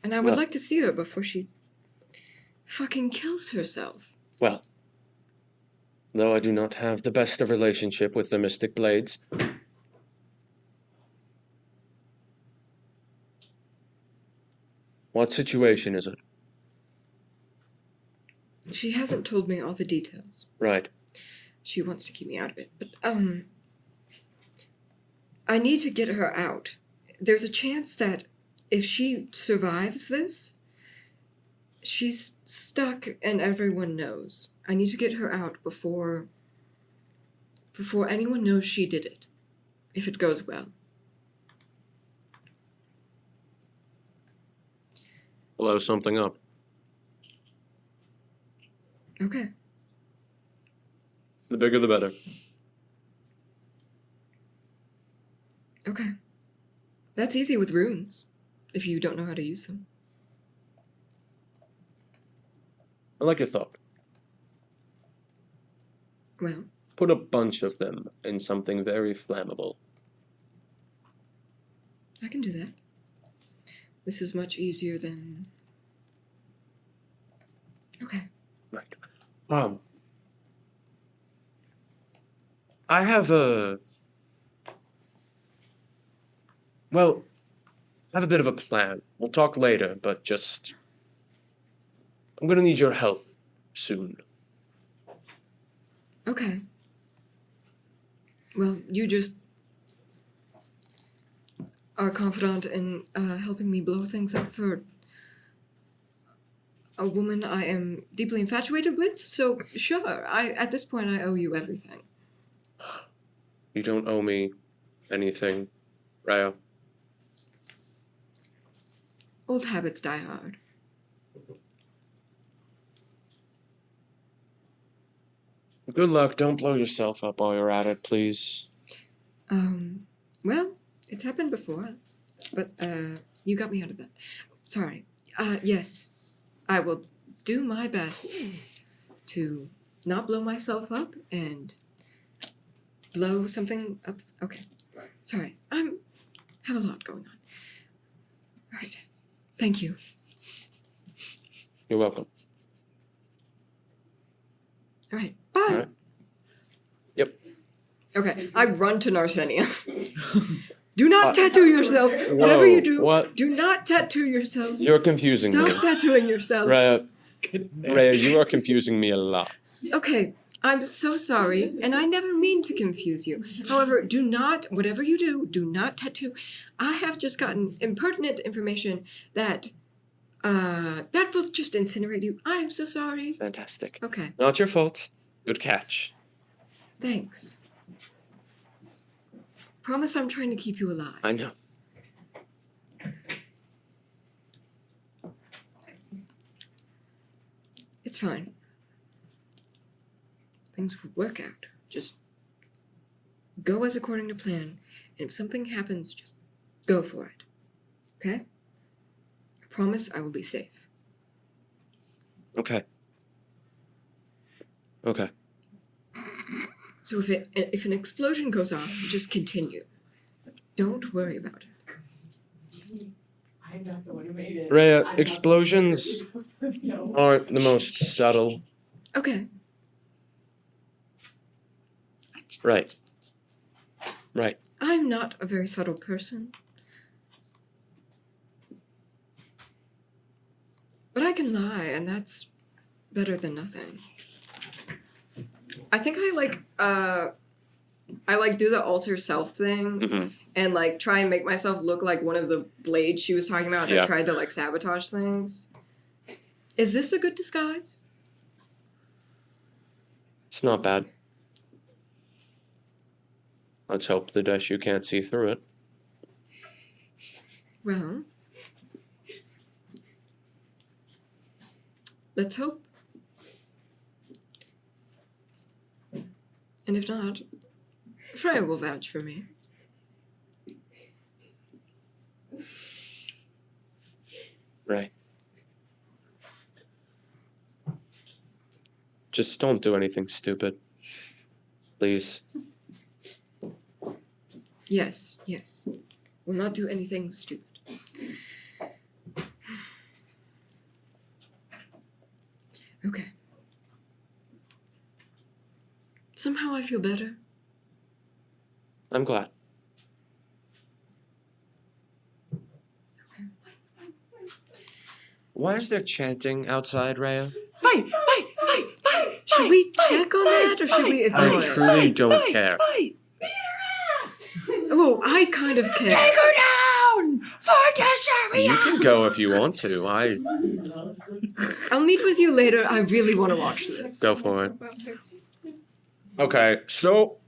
Speaker 5: And I would
Speaker 1: Well-
Speaker 5: like to see her before she fucking kills herself.
Speaker 1: Well, though I do not have the best of relationship with the Mystic Blades, what situation is it?
Speaker 5: She hasn't told me all the details.
Speaker 1: Right.
Speaker 5: She wants to keep me out of it. But, I need to get her out. There's a chance that if she survives this, she's stuck and everyone knows. I need to get her out before anyone knows she did it. If it goes well.
Speaker 1: Blow something up.
Speaker 5: Okay.
Speaker 1: The bigger the better.
Speaker 5: Okay. That's easy with runes, if you don't know how to use them.
Speaker 1: I like your thought.
Speaker 5: Well,
Speaker 1: Put a bunch of them in something very flammable.
Speaker 5: I can do that. This is much easier than... Okay.
Speaker 1: Right. I have a... Well, I have a bit of a plan. We'll talk later, but just... I'm gonna need your help soon.
Speaker 5: Okay. Well, you just are confidant in helping me blow things up for a woman I am deeply infatuated with, so sure, at this point I owe you everything.
Speaker 1: You don't owe me anything, Raya.
Speaker 5: Old habits die hard.
Speaker 1: Good luck. Don't blow yourself up while you're at it, please.
Speaker 5: Well, it's happened before, but you got me out of that. Sorry. Yes, I will do my best to not blow myself up and blow something up. Okay. Sorry. Have a lot going on. All right. Thank you.
Speaker 1: You're welcome.
Speaker 5: All right. Bye.
Speaker 1: All right. Yep.
Speaker 5: Okay. I run to Narsenia. Do not tattoo yourself. Whatever you do,
Speaker 1: what?
Speaker 5: do not tattoo yourself.
Speaker 1: You're confusing
Speaker 5: Stop
Speaker 1: me.
Speaker 5: tattooing yourself.
Speaker 1: Raya, you are confusing me a lot.
Speaker 5: Okay, I'm so sorry, and I never mean to confuse you. However, do not, whatever you do not tattoo. I have just gotten impertinent information that will just incinerate you. I am so sorry.
Speaker 1: Fantastic.
Speaker 5: Okay,
Speaker 1: Not your fault. Good catch.
Speaker 5: thanks. Promise I'm trying to keep you alive.
Speaker 1: I know.
Speaker 5: It's fine. Things will work out. Just go as according to plan, and if something happens, just go for it. Okay? I promise I will be safe.
Speaker 1: Okay. Okay.
Speaker 5: So if an explosion goes off, just continue. Don't worry about it.
Speaker 6: I'm not the one who made it.
Speaker 1: Raya, explosions aren't the most subtle.
Speaker 5: Okay.
Speaker 1: Right. Right.
Speaker 5: I'm not a very subtle person. But I can lie, and that's better than nothing. I think I do the alter self thing
Speaker 1: Mm-hmm.
Speaker 5: and like try and make myself look like one of the blades she was talking about that
Speaker 1: Yeah.
Speaker 5: tried to like sabotage things. Is this a good disguise?
Speaker 1: It's not bad. Let's hope the dash you can't see through it.
Speaker 5: Well, let's hope. And if not, Freya will vouch for me.
Speaker 1: Right. Just don't do anything stupid. Please.
Speaker 5: Yes. Will not do anything stupid. Somehow I feel better.
Speaker 1: I'm glad. Why is there chanting outside, Rhea?
Speaker 6: Fight!
Speaker 5: Should we check on that or should we ignore
Speaker 1: I
Speaker 5: it?
Speaker 1: truly don't care.
Speaker 6: Fight!
Speaker 5: Oh, I kind of care.
Speaker 6: Take her down! For
Speaker 1: You can go if you want to.
Speaker 5: I'll meet with you later. I really want to watch this.
Speaker 1: Go for it. Okay, so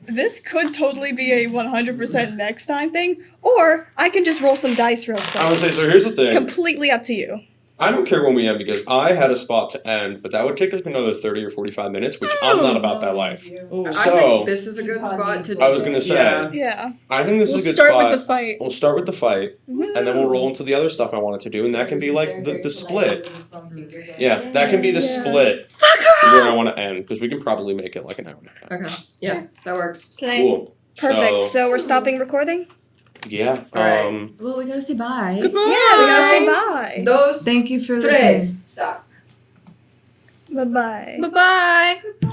Speaker 11: This could totally be a 100% next time thing, or I can just roll some dice real quick.
Speaker 1: I would say, so here's the thing.
Speaker 11: Completely up to you.
Speaker 1: I don't care when we end because I had a spot to end, but that would take like another 30 or 45 minutes, which I'm not about that life.
Speaker 5: I
Speaker 1: So,
Speaker 5: think this is a good spot to.
Speaker 1: I was gonna say,
Speaker 5: Yeah.
Speaker 11: Yeah.
Speaker 1: I think this
Speaker 11: We'll
Speaker 1: is a good
Speaker 11: start
Speaker 1: spot.
Speaker 11: with the fight.
Speaker 1: We'll start with the fight, and then we'll roll into the other stuff I wanted to do, and that can be like the split. Yeah, that can be the split where I want to end, because we can probably make it like an hour and a half.
Speaker 5: Okay. Yeah, that works.
Speaker 8: Slay.
Speaker 1: Cool.
Speaker 11: Perfect. So we're stopping recording?
Speaker 1: Yeah.
Speaker 5: Alright.
Speaker 9: Well, we gotta say bye.
Speaker 11: Yeah, we gotta say bye.
Speaker 5: Dos,
Speaker 7: Thank you for listening.
Speaker 5: tres. Stop.
Speaker 11: Bye-bye.
Speaker 2: Bye bye.